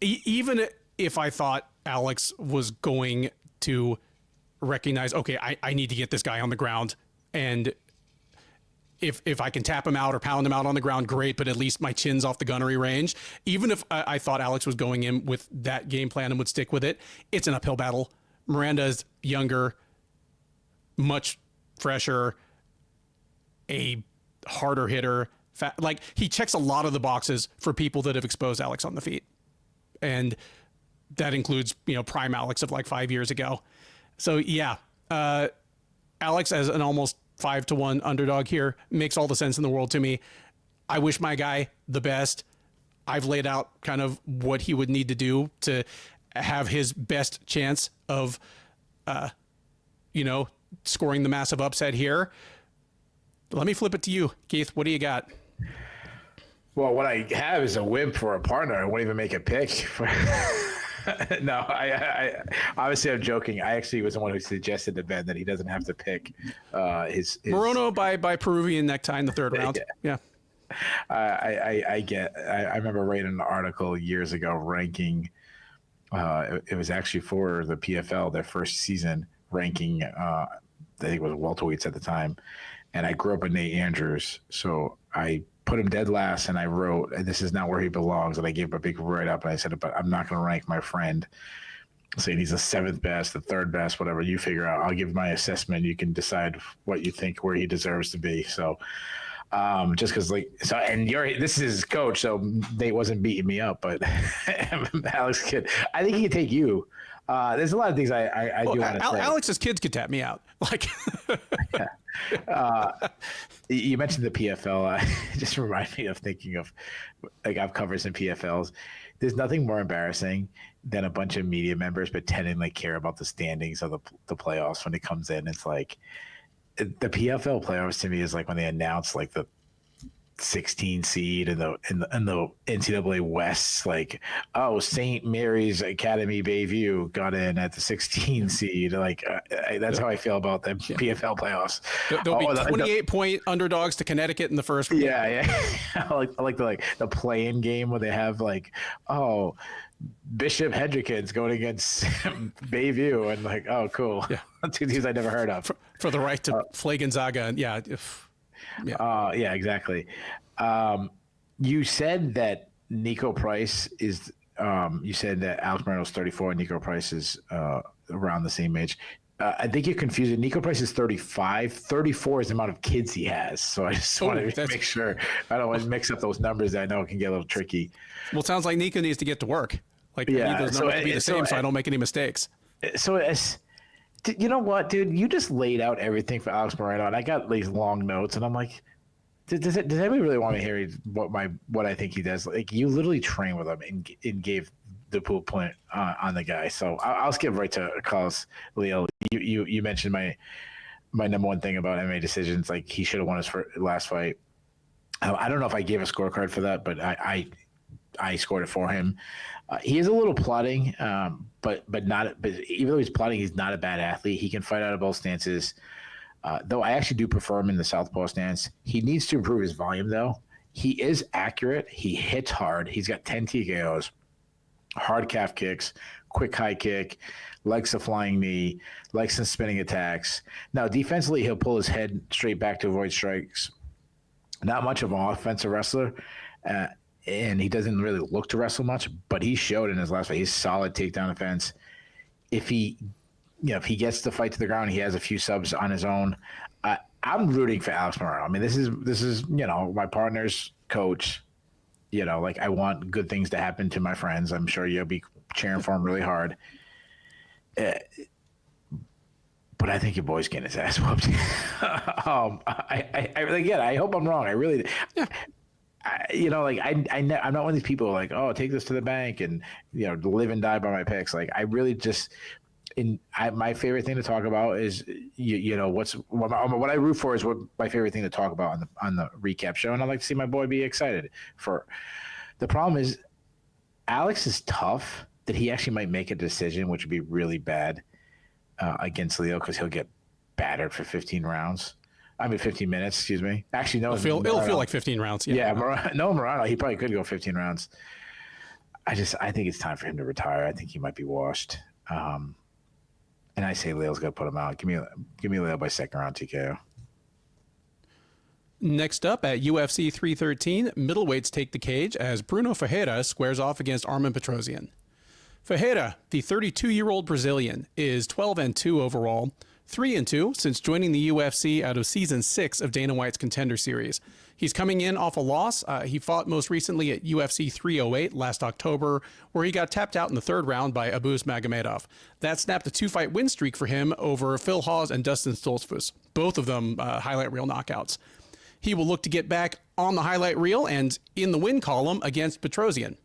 even if I thought Alex was going to recognize, okay, I need to get this guy on the ground, and if I can tap him out or pound him out on the ground, great, but at least my chin's off the gunnery range. Even if I thought Alex was going in with that game plan and would stick with it, it's an uphill battle. Miranda's younger, much fresher, a harder hitter. He checks a lot of the boxes for people that have exposed Alex on the feet. And that includes, prime Alex of 5 years ago. So yeah, Alex as an almost 5-1 underdog here makes all the sense in the world to me. I wish my guy the best. I've laid out kind of what he would need to do to have his best chance of, scoring the massive upset here. Let me flip it to you, Keith. What do you got? Well, what I have is a whip for a partner. I won't even make a pick. No, I obviously I'm joking. I actually was the one who suggested to Ben that he doesn't have to pick his Morono by Peruvian necktie in the 3rd round. Yeah. I remember writing an article years ago ranking. It was actually for the PFL, their first season, ranking. I think it was welterweights at the time, and I grew up with Nate Andrews, so I put him dead last, and I wrote, "This is not where he belongs." And I gave him a big write up, and I said, "But I'm not going to rank my friend, saying he's the 7th best, the 3rd best, whatever. You figure out. I'll give my assessment. You can decide what you think where he deserves to be." So, just because and this is his coach, so Nate wasn't beating me up, but Alex could. I think he could take you. There's a lot of things I do want to say. Alex's kids could tap me out. You mentioned the PFL. It just reminded me of thinking of, I've covered some PFLs. There's nothing more embarrassing than a bunch of media members pretending they care about the standings of the playoffs when it comes in. It's like the PFL playoffs to me is like when they announce like the 16 seed in the NCAA West, like, oh, St. Mary's Academy Bayview got in at the 16 seed. Like that's how I feel about the PFL playoffs. There'll be 28-point underdogs to Connecticut in the first round. Yeah. I like the play-in game where they have like, oh, Bishop Hendrickens going against Bayview, and like, oh, cool. Yeah. Two teams I never heard of for the right to play Gonzaga. And yeah, exactly. You said that Nico Price is. You said that Alex Morono's 34 and Nico Price is around the same age. I think you're confusing. Nico Price is 35. 34 is the amount of kids he has. So I just want to make sure I don't want to mix up those numbers. I know it can get a little tricky. Well, it sounds like Nico needs to get to work. Like, I need those numbers to be the same so I don't make any mistakes. So you know what, dude? You just laid out everything for Alex Morono, and I got these long notes, and I'm like, does anybody really want to hear what I think he does? Like, you literally train with him and gave the pool point on the guy. So I'll skip right to Carlos Leal. You mentioned my number one thing about MMA decisions. Like, he should have won his last fight. I don't know if I gave a scorecard for that, but I scored it for him. He is a little plotting, but even though he's plotting, he's not a bad athlete. He can fight out of both stances. Though I actually do prefer him in the southpaw stance. He needs to improve his volume, though. He is accurate. He hits hard. He's got 10 TKOs, hard calf kicks, quick high kick, likes a flying knee, likes some spinning attacks. Now, defensively, he'll pull his head straight back to avoid strikes. Not much of an offensive wrestler. And he doesn't really look to wrestle much, but he showed in his last fight. He's solid takedown defense. If he gets the fight to the ground, he has a few subs on his own. I'm rooting for Alex Morono. I mean, this is my partner's coach. Like, I want good things to happen to my friends. I'm sure you'll be cheering for him really hard. But I think your boy's getting his ass whooped. I hope I'm wrong. I really. Yeah. I'm not one of these people like, oh, take this to the bank and live and die by my picks. Like, I really just my favorite thing to talk about is what I root for is what my favorite thing to talk about on the recap show, and I like to see my boy be excited for. The problem is Alex is tough that he actually might make a decision which would be really bad against Leo because he'll get battered for 15 rounds. 15 minutes, excuse me. Actually, no. It'll feel like 15 rounds. Yeah, Morono, he probably could go 15 rounds. I think it's time for him to retire. I think he might be washed. And I say Leal's going to put him out. Give me Leal by second round TKO. Next up at UFC 313, middleweights take the cage as Bruno Ferreira squares off against Armen Petrosyan. Ferreira, the 32-year-old Brazilian, is 12-2 overall. 3-2 since joining the UFC out of season 6 of Dana White's Contender Series. He's coming in off a loss. He fought most recently at UFC 308 last October, where he got tapped out in the third round by Abus Magomedov. That snapped a 2-fight win streak for him over Phil Hawes and Dustin Stoltzfus, both of them highlight reel knockouts. He will look to get back on the highlight reel and in the win column against Petrosyan.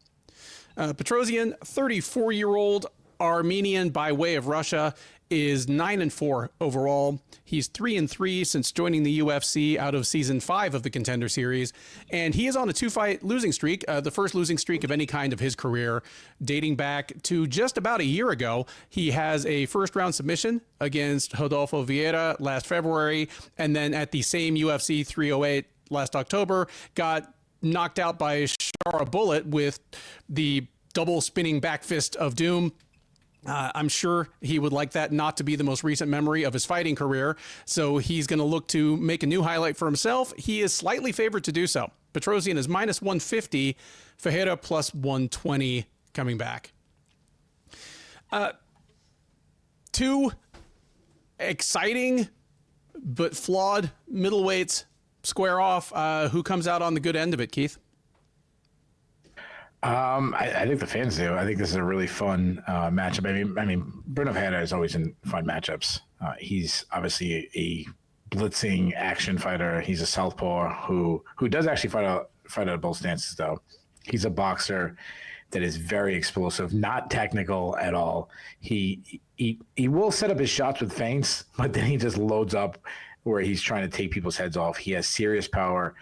Petrosyan, 34-year-old Armenian by way of Russia, is 9-4 overall. He's 3-3 since joining the UFC out of season 5 of the Contender Series, and he is on a 2-fight losing streak, the first losing streak of any kind of his career, dating back to just about a year ago. He has a first-round submission against Rodolfo Vieira last February, and then at the same UFC 308 last October, got knocked out by Shara Bullet with the double spinning back fist of doom. I'm sure he would like that not to be the most recent memory of his fighting career, so he's going to look to make a new highlight for himself. He is slightly favored to do so. Petrosyan is minus 150. Ferreira plus 120 coming back. Two exciting but flawed middleweights square off. Who comes out on the good end of it, Keith? I think the fans do. I think this is a really fun matchup. I mean, Brunno Ferreira is always in fun matchups. He's obviously a blitzing action fighter. He's a southpaw who does actually fight out of both stances, though. He's a boxer that is very explosive, not technical at all. He will set up his shots with feints, but then he just loads up where he's trying to take people's heads off. He has serious power.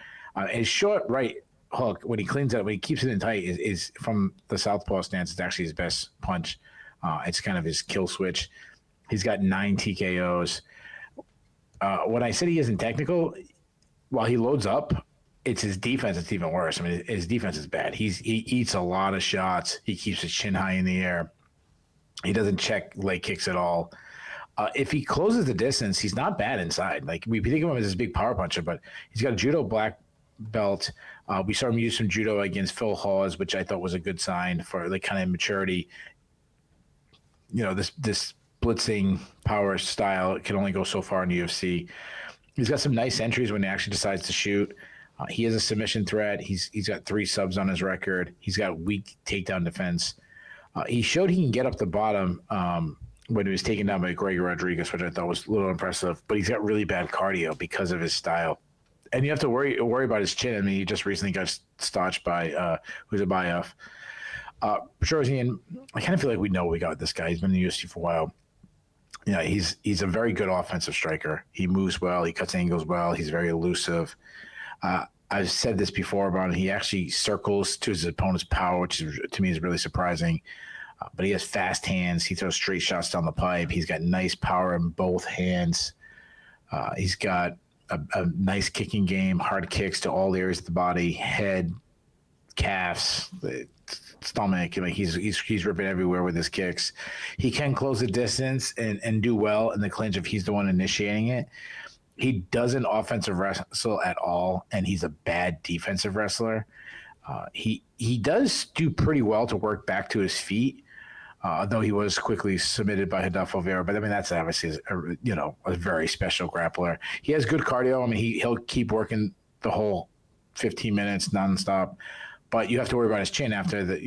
His short right hook, when he cleans it up, when he keeps it in tight, is from the southpaw stance. It's actually his best punch. It's kind of his kill switch. He's got 9 TKOs. When I said he isn't technical, while he loads up, it's his defense that's even worse. I mean, his defense is bad. He eats a lot of shots. He keeps his chin high in the air. He doesn't check leg kicks at all. If he closes the distance, he's not bad inside. Like, we think of him as this big power puncher, but he's got a judo black belt. We saw him use some judo against Phil Hawes, which I thought was a good sign for like kind of maturity. You know, this blitzing power style can only go so far in UFC. He's got some nice entries when he actually decides to shoot. He is a submission threat. He's got 3 subs on his record. He's got weak takedown defense. He showed he can get up the bottom when he was taken down by Gregor Rodriguez, which I thought was a little impressive. But he's got really bad cardio because of his style. And you have to worry about his chin. I mean, he just recently got stotched by Huzabayev. Petrosyan, I kind of feel like we know what we got with this guy. He's been in the UFC for a while. Yeah, he's a very good offensive striker. He moves well. He cuts angles well. He's very elusive. I've said this before about him. He actually circles to his opponent's power, which to me is really surprising. But he has fast hands. He throws straight shots down the pipe. He's got nice power in both hands. He's got a nice kicking game, hard kicks to all areas of the body, head, calves, stomach. Like he's ripping everywhere with his kicks. He can close the distance and do well in the clinch if he's the one initiating it. He doesn't offensive wrestle at all, and he's a bad defensive wrestler. He does do pretty well to work back to his feet, though he was quickly submitted by Hidalgo Vera. But I mean, that's obviously a very special grappler. He has good cardio. I mean, he'll keep working the whole 15 minutes nonstop. But you have to worry about his chin after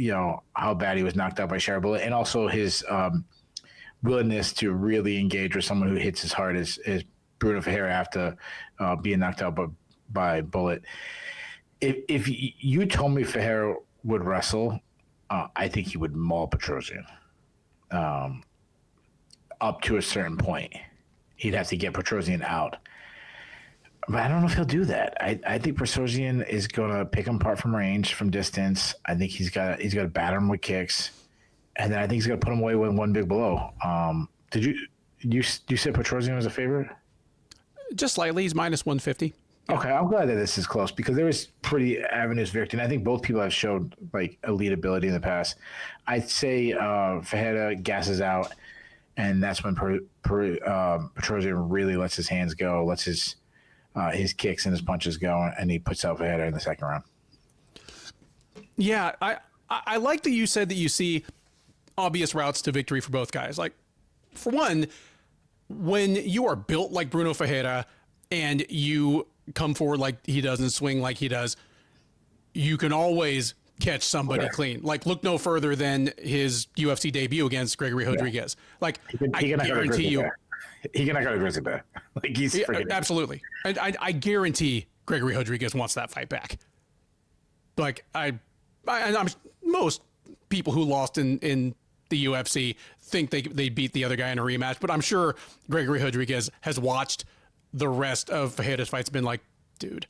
how bad he was knocked out by Sharabullet, and also his willingness to really engage with someone who hits as hard as Brunno Ferreira after being knocked out by Bullet. If you told me Ferreira would wrestle, I think he would maul Petrosyan up to a certain point. He'd have to get Petrosyan out. But I don't know if he'll do that. I think Petrosyan is going to pick him apart from range, from distance. I think he's got to batter him with kicks, and then I think he's going to put him away with one big blow. Did you say Petrosyan was a favorite? Just slightly. He's minus 150. Okay, I'm glad that this is close because there was pretty avenues for victory. And I think both people have showed like elite ability in the past. I'd say Ferreira gasses out, and that's when Petrosyan really lets his hands go, lets his kicks and his punches go, and he puts out Ferreira in the second round. Yeah, I like that you said that you see obvious routes to victory for both guys. Like, for one, when you are built like Brunno Ferreira and you come forward like he does and swing like he does, you can always catch somebody clean. Like, look no further than his UFC debut against Gregory Rodriguez. Like, I guarantee you, he cannot go to Grizzly Bear. Like, he's freaking absolutely. I guarantee Gregory Rodriguez wants that fight back. Like, I'm most people who lost in the UFC think they beat the other guy in a rematch, but I'm sure Gregory Rodriguez has watched the rest of Ferreira's fights and been like, dude.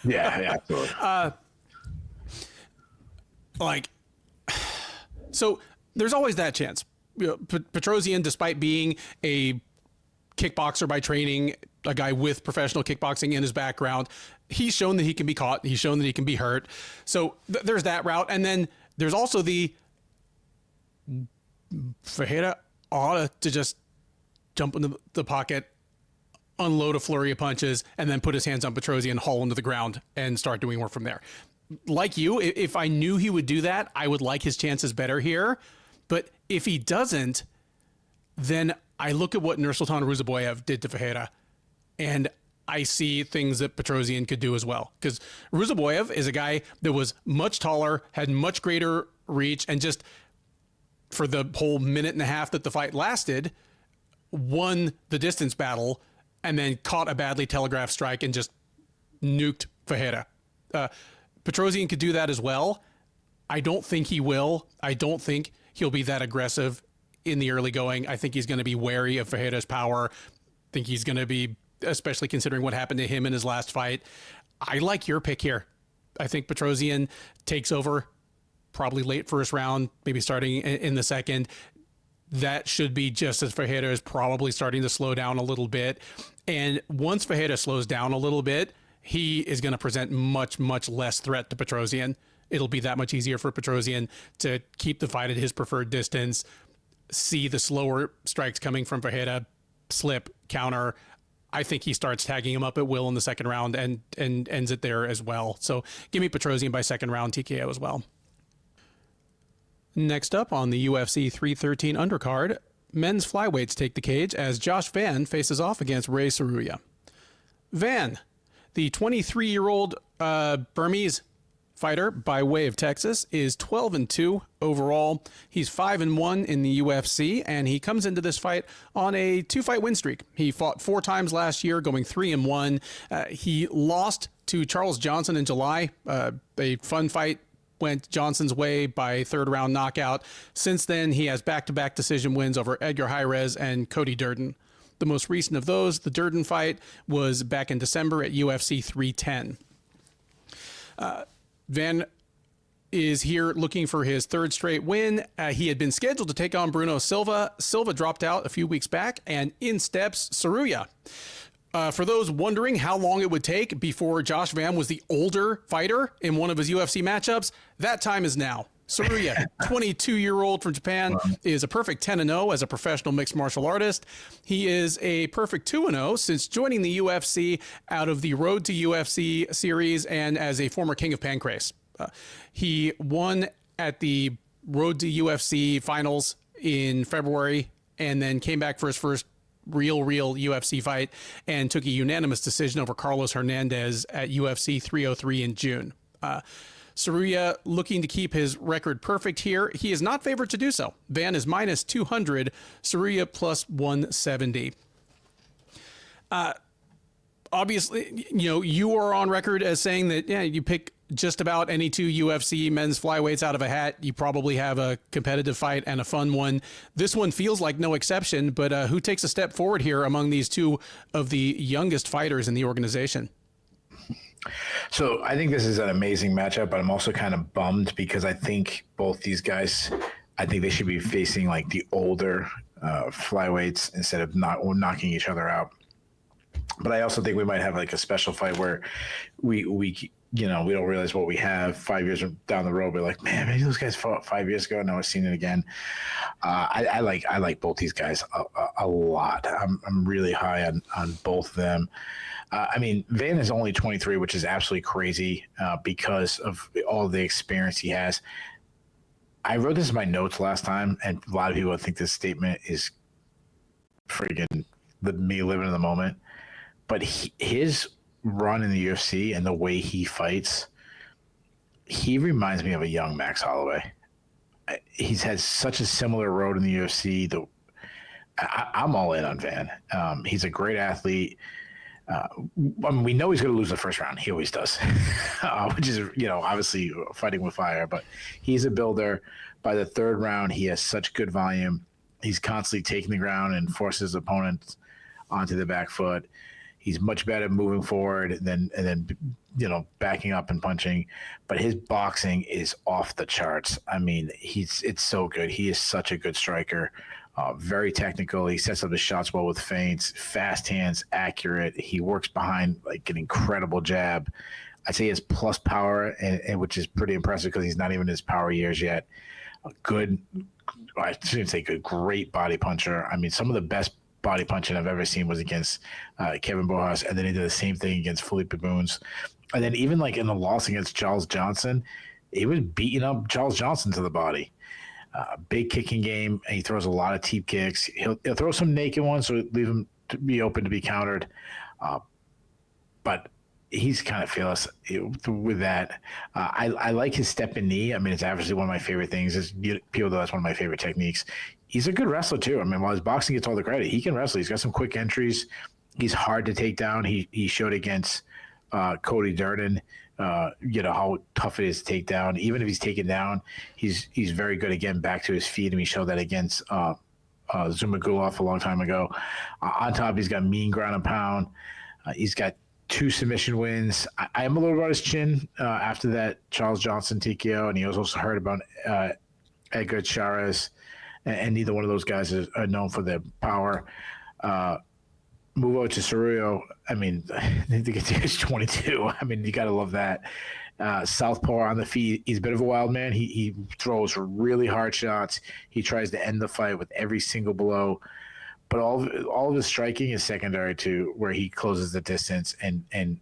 yeah, absolutely. So there's always that chance. Petrosyan, despite being a kickboxer by training, a guy with professional kickboxing in his background, he's shown that he can be caught. He's shown that he can be hurt. So there's that route. And then there's also the Ferreira ought to just jump into the pocket unload a flurry of punches, and then put his hands on Petrosyan, haul him to the ground, and start doing work from there. Like you, if I knew he would do that, I would like his chances better here. But if he doesn't, then I look at what Nursultan Ruziboyev did to Ferreira, and I see things that Petrosyan could do as well. Because Ruziboyev is a guy that was much taller, had much greater reach, and just for the whole minute and a half that the fight lasted, won the distance battle, and then caught a badly telegraphed strike and just nuked Ferreira. Petrosyan could do that as well. I don't think he will. I don't think he'll be that aggressive in the early going. I think he's going to be wary of Ferreira's power. I think he's going to be, especially considering what happened to him in his last fight. I like your pick here. I think Petrosyan takes over probably late first round, maybe starting in the second. That should be just as Ferreira is probably starting to slow down a little bit. And once Ferreira slows down a little bit, he is going to present much, much less threat to Petrosyan. It'll be that much easier for Petrosyan to keep the fight at his preferred distance, see the slower strikes coming from Ferreira, slip, counter. I think he starts tagging him up at will in the second round and ends it there as well. So give me Petrosyan by second round TKO as well. Next up on the UFC 313 undercard, men's flyweights take the cage as Josh Van faces off against Rei Tsuruya. Van, the 23-year-old Burmese fighter by way of Texas, is 12-2 overall. He's 5-1 in the UFC, and he comes into this fight on a 2-fight win streak. He fought 4 times last year, going 3-1. He lost to Charles Johnson in July. A fun fight went Johnson's way by third round knockout. Since then, he has back-to-back decision wins over Edgar Jairez and Cody Djorden. The most recent of those, the Djorden fight, was back in December at UFC 310. Van is here looking for his third straight win. He had been scheduled to take on Bruno Silva. Silva dropped out a few weeks back, and in steps Tsuruya. For those wondering how long it would take before Josh Van was the older fighter in one of his UFC matchups, that time is now. Tsuruya, 22-year-old from Japan, is a perfect 10-0 as a professional mixed martial artist. He is a perfect 2-0 since joining the UFC out of the Road to UFC series and as a former King of Pancrase. He won at the Road to UFC finals in February and then came back for his first real UFC fight and took a unanimous decision over Carlos Hernandez at UFC 303 in June. Tsuruya looking to keep his record perfect here. He is not favored to do so. Van is minus 200, Tsuruya plus 170. Obviously, you are on record as saying that, you pick just about any 2 UFC men's flyweights out of a hat, you probably have a competitive fight and a fun one. This one feels like no exception, but who takes a step forward here among these 2 of the youngest fighters in the organization? So I think this is an amazing matchup, but I'm also kind of bummed because I think both these guys, I think they should be facing like the older flyweights instead of knocking each other out. But I also think we might have like a special fight where we don't realize what we have 5 years down the road. We're like, man, maybe those guys fought 5 years ago. Now I've seen it again. I like both these guys a lot. I'm really high on both of them. Van is only 23, which is absolutely crazy because of all the experience he has. I wrote this in my notes last time, and a lot of people think this statement is friggin' me living in the moment. But his run in the UFC and the way he fights, he reminds me of a young Max Holloway. He's had such a similar road in the UFC. I'm all in on Van. He's a great athlete. We know he's going to lose the first round. He always does, which is, obviously fighting with fire. But he's a builder. By the third round, he has such good volume. He's constantly taking the ground and forces his opponent onto the back foot. He's much better moving forward than backing up and punching. But his boxing is off the charts. It's so good. He is such a good striker. Very technical. He sets up his shots well with feints, fast hands, accurate. He works behind like an incredible jab. I'd say he has plus power, and which is pretty impressive because he's not even in his power years yet. I shouldn't say good, great body puncher. Some of the best body punching I've ever seen was against Kevin Bojas, and then he did the same thing against Felipe Boons. And then even like in the loss against Charles Johnson, he was beating up Charles Johnson to the body. Big kicking game, and he throws a lot of teep kicks. He'll throw some naked ones, so leave him to be open to be countered. But he's kind of fearless with that. I like his step and knee. I mean, it's obviously one of my favorite things. People know that's one of my favorite techniques. He's a good wrestler too. I mean, while his boxing gets all the credit, he can wrestle. He's got some quick entries. He's hard to take down. He showed against Cody Djorden, how tough it is to take down. Even if he's taken down, he's very good at getting back to his feet, and he showed that against Zumagulov a long time ago. On top, he's got mean ground and pound. He's got 2 submission wins. I am a little about his chin after that Charles Johnson TKO, and he was also heard about Edgar Chairez, and neither one of those guys are known for their power. Move over to Tsuruya. I mean, to get to age 22. I mean, you got to love that. Southpaw on the feet. He's a bit of a wild man. He throws really hard shots. He tries to end the fight with every single blow. But all of his striking is secondary to where he closes the distance and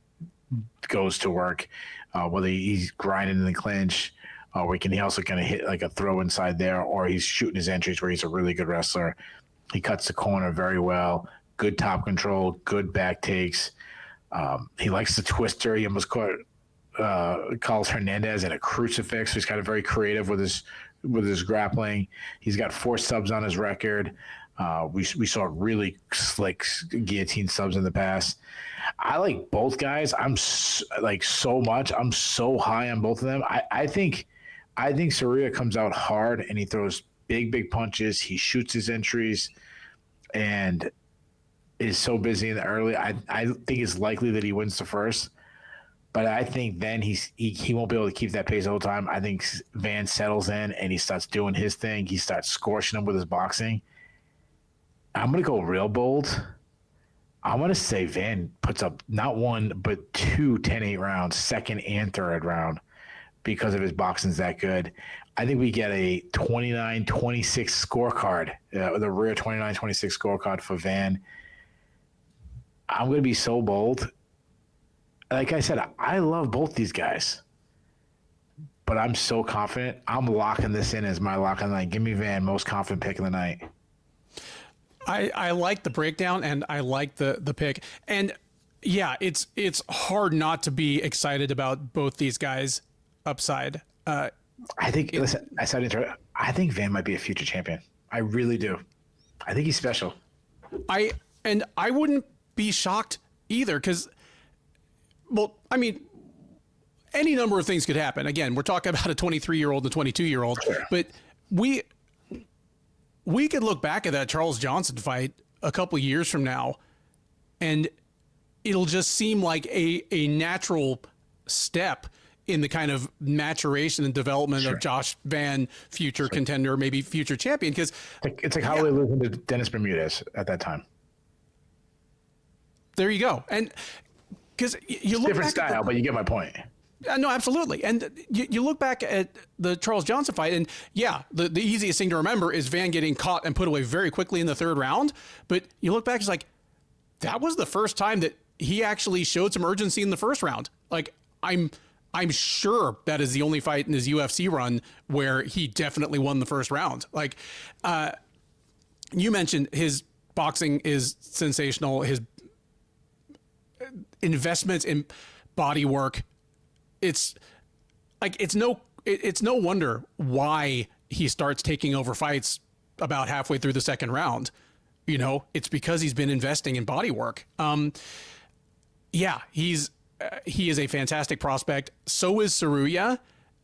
goes to work. Whether he's grinding in the clinch, or he also kind of hit like a throw inside there, or he's shooting his entries where he's a really good wrestler. He cuts the corner very well. Good top control, good back takes. He likes the twister. He almost calls Hernandez in a crucifix. He's kind of very creative with his grappling. He's got 4 subs on his record. We saw really slick guillotine subs in the past. I like both guys. I'm so high on both of them. I think Tsuruya comes out hard and he throws big punches. He shoots his entries and is so busy in the early. I think it's likely that he wins the first, but I think then he won't be able to keep that pace the whole time. I think Van settles in and he starts doing his thing. He starts scorching him with his boxing. I'm going to go real bold. I'm going to say Van puts up not 1, but 2 10-8 rounds, second and third round, because of his boxing's that good. I think we get a 29-26 scorecard, the rare 29-26 scorecard for Van. I'm going to be so bold. Like I said, I love both these guys, but I'm so confident. I'm locking this in as my lock of the night. Give me Van, most confident pick of the night. I like the breakdown and I like the pick. And yeah, it's hard not to be excited about both these guys' upside. I think Van might be a future champion. I really do. I think he's special. I wouldn't be shocked either because, well, I mean, any number of things could happen. Again, we're talking about a 23-year-old and a 22-year-old, sure. But we could look back at that Charles Johnson fight a couple years from now, and it'll just seem like a natural step in the kind of maturation and development sure. of Josh Van, future contender, maybe future champion. Because it's like how we listened to Dennis Bermudez at that time. There you go. And because you look different style, but you get my point. No, absolutely. And you look back at the Charles Johnson fight, and yeah, the easiest thing to remember is Van getting caught and put away very quickly in the third round. But you look back, it's like, that was the first time that he actually showed some urgency in the first round. Like, I'm sure that is the only fight in his UFC run where he definitely won the first round. Like, you mentioned his boxing is sensational. His investments in body work. It's no wonder why he starts taking over fights about halfway through the second round. You know, it's because he's been investing in body work. Yeah, he is a fantastic prospect. So is Tsuruya.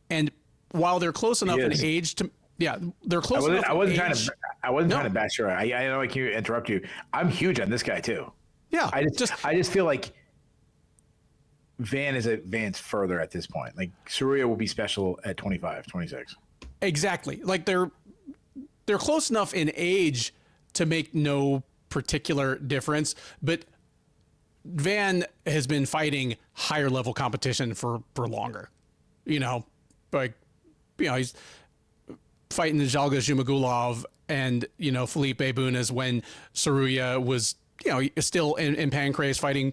And while they're close enough in age to, they're close enough. I wasn't trying to bash her. I know I can interrupt you. I'm huge on this guy too. Yeah. I just feel like Van is advanced further at this point. Like Tsuruya will be special at 25, 26. Exactly. Like they're close enough in age to make no particular difference, but Van has been fighting higher level competition for longer. You know, like, you know, he's fighting Jalga Zhumagulov and, Felipe Bunes when Tsuruya was, still in Pancrase fighting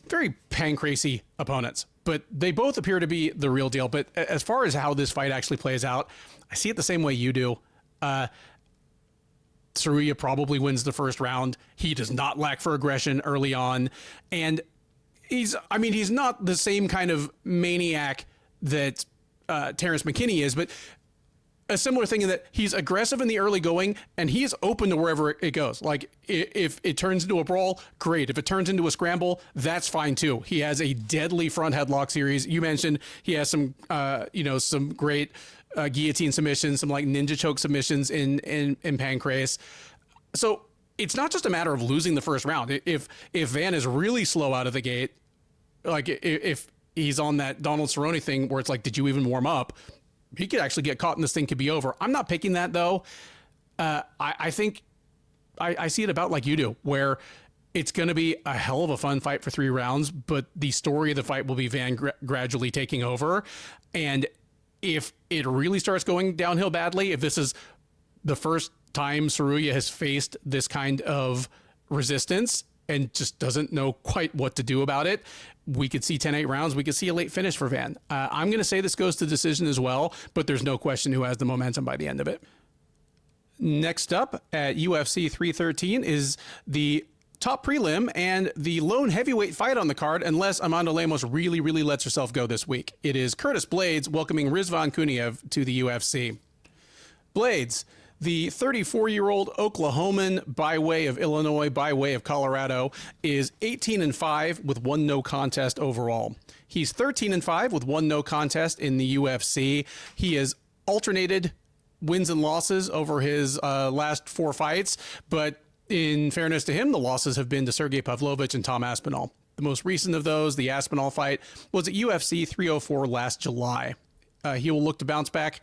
very Pancrasey opponents. But they both appear to be the real deal. But as far as how this fight actually plays out, I see it the same way you do. Tsuruya probably wins the first round. He does not lack for aggression early on. And he's not the same kind of maniac that Terrence McKinney is, but a similar thing in that he's aggressive in the early going and he is open to wherever it goes. Like if it turns into a brawl, great. If it turns into a scramble, that's fine too. He has a deadly front headlock series. You mentioned he has some, some great guillotine submissions, some like ninja choke submissions in Pancrase. So it's not just a matter of losing the first round. If Van is really slow out of the gate, like if he's on that Donald Cerrone thing where it's like, did you even warm up? He could actually get caught and this thing could be over. I'm not picking that though. I think I see it about like you do, where it's going to be a hell of a fun fight for 3 rounds, but the story of the fight will be Van gradually taking over. And if it really starts going downhill badly, if this is the first time Tsuruya has faced this kind of resistance and just doesn't know quite what to do about it, we could see 10-8 rounds. We could see a late finish for Van. I'm going to say this goes to decision as well, but there's no question who has the momentum by the end of it. Next up at UFC 313 is the top prelim and the lone heavyweight fight on the card, unless Amanda Lemos really, really lets herself go this week. It is Curtis Blaydes welcoming Rizvan Kuniev to the UFC. Blaydes, the 34-year-old Oklahoman by way of Illinois, by way of Colorado, is 18-5 with 1 no contest overall. He's 13-5 with 1 no contest in the UFC. He has alternated wins and losses over his last 4 fights, but in fairness to him, the losses have been to Sergey Pavlovich and Tom Aspinall. The most recent of those, the Aspinall fight, was at UFC 304 last July. He will look to bounce back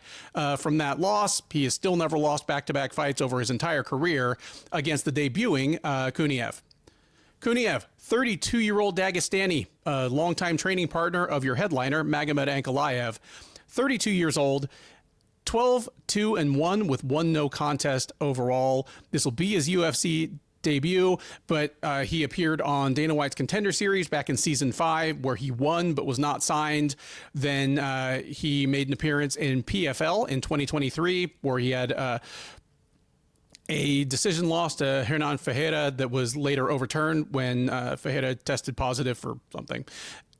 from that loss. He has still never lost back-to-back fights over his entire career against the debuting Kuniev. Kuniev, 32-year-old Dagestani, longtime training partner of your headliner, Magomed Ankalaev, 32 years old, 12-2-1 with 1 no contest overall. This will be his UFC debut, but he appeared on Dana White's Contender Series back in season 5, where he won but was not signed. Then he made an appearance in PFL in 2023, where he had a decision loss to Hernan Ferreira that was later overturned when Ferreira tested positive for something.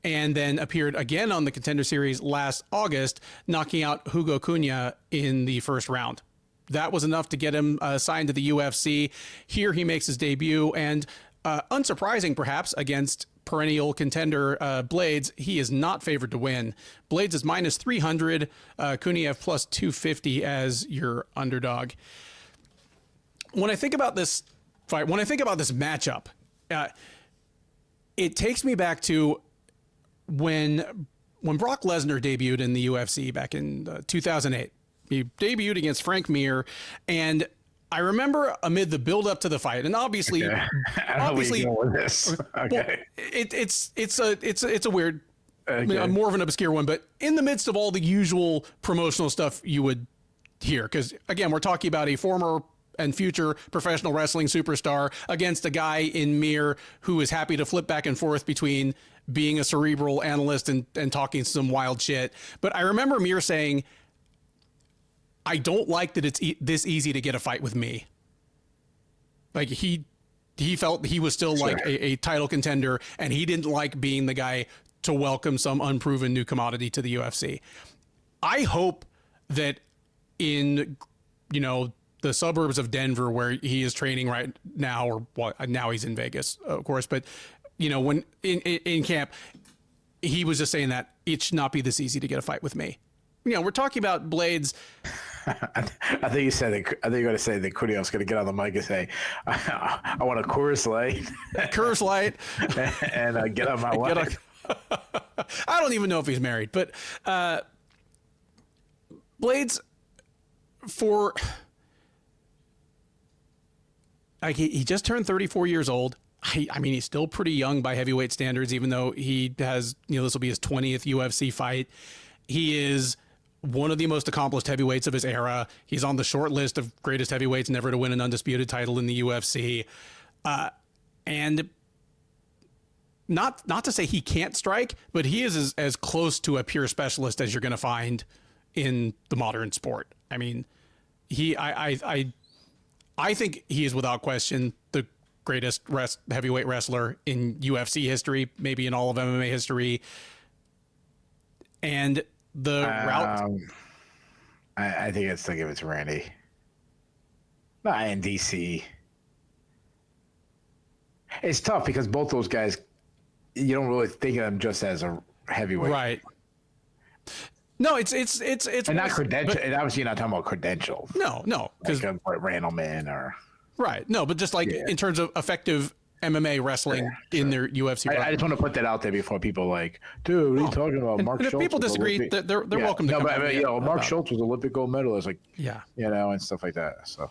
And then appeared again on the Contender Series last August, knocking out Hugo Cunha in the first round. That was enough to get him signed to the UFC. Here he makes his debut, and unsurprising perhaps against perennial contender Blaydes, he is not favored to win. Blaydes is minus 300, Kuniev plus 250 as your underdog. When I think about this fight, when I think about this matchup, it takes me back to when Brock Lesnar debuted in the UFC back in 2008. He debuted against Frank Mir, and I remember amid the build up to the fight, and obviously, Okay. obviously, with this. Okay. Well, it's a weird, more of an obscure one, but in the midst of all the usual promotional stuff you would hear, because again, we're talking about a former and future professional wrestling superstar against a guy in Mir who is happy to flip back and forth between being a cerebral analyst and talking some wild shit. But I remember Mir saying, I don't like that it's this easy to get a fight with me. Like he felt he was still like a title contender, and he didn't like being the guy to welcome some unproven new commodity to the UFC. I hope that in, the suburbs of Denver where he is training right now, or now he's in Vegas, of course, but when in camp, he was just saying that it should not be this easy to get a fight with me. We're talking about Blaydes. I think you said that. I think you're going to say that Kuniev's going to get on the mic and say, "I want a Coors Light, Coors Light, and get on my wife." I don't even know if he's married, but Blaydes, he just turned 34 years old. I mean, he's still pretty young by heavyweight standards, even though he has, this will be his 20th UFC fight. He is one of the most accomplished heavyweights of his era. He's on the short list of greatest heavyweights never to win an undisputed title in the UFC. And not to say he can't strike, but he is as close to a pure specialist as you're going to find in the modern sport. I mean, I think he is without question the greatest heavyweight wrestler in UFC history, maybe in all of MMA history. And the route, I think I'd still give it to Randy. Not in DC. It's tough because both those guys, you don't really think of them just as a heavyweight, right? No, it's and not credential. And obviously, you're not talking about credentials. No, because like Randleman or right. No, but just like in terms of effective MMA wrestling in their UFC. I just want to put that out there before people like, dude, what are you talking about? Mark and Schultz. If people disagree, they're welcome to come out. Mark Schultz was Olympic gold medalist, like, and stuff like that. So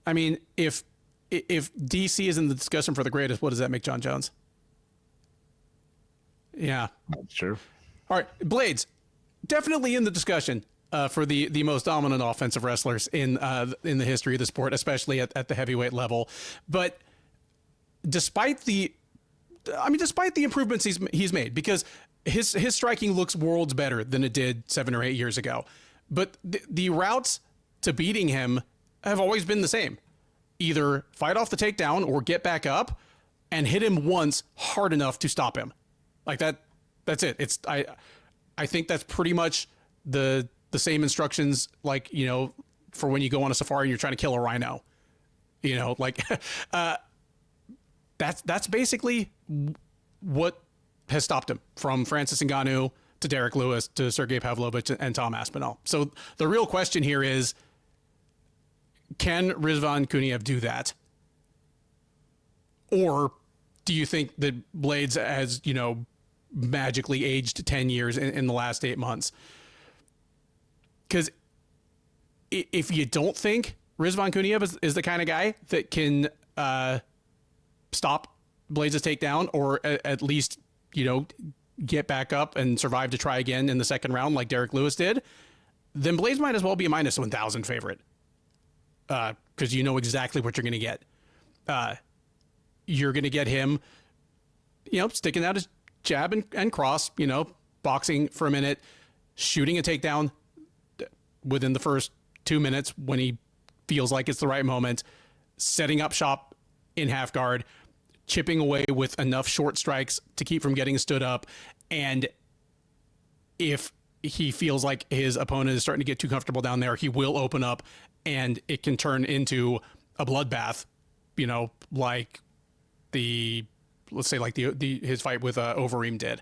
I mean, if DC is in the discussion for the greatest, what does that make John Jones? Yeah, that's true. All right, Blaydes, definitely in the discussion for the most dominant offensive wrestlers in the history of the sport, especially at the heavyweight level. But despite the improvements he's made, because his striking looks worlds better than it did 7 or 8 years ago. But the routes to beating him have always been the same: either fight off the takedown or get back up and hit him once hard enough to stop him. Like that. That's it. I think that's pretty much the same instructions, like, you know, for when you go on a safari and you're trying to kill a rhino, you know, like that's basically what has stopped him, from Francis Ngannou to Derek Lewis to Sergey Pavlovich and Tom Aspinall. So the real question here is, can Rizvan Kuniev do that? Or do you think that Blaydes has, you know, magically aged 10 years in the last 8 months? Because if you don't think Rizvan Kuniev is the kind of guy that can stop Blaydes' takedown, or at least, you know, get back up and survive to try again in the second round like Derek Lewis did, then Blaydes might as well be a minus 1,000 favorite, because you know exactly what you're going to get. You're going to get him, you know, sticking out his jab and cross, you know, boxing for a minute, shooting a takedown within the first 2 minutes when he feels like it's the right moment, setting up shop in half guard, chipping away with enough short strikes to keep from getting stood up. And if he feels like his opponent is starting to get too comfortable down there, he will open up and it can turn into a bloodbath, you know, like let's say his fight with Overeem did.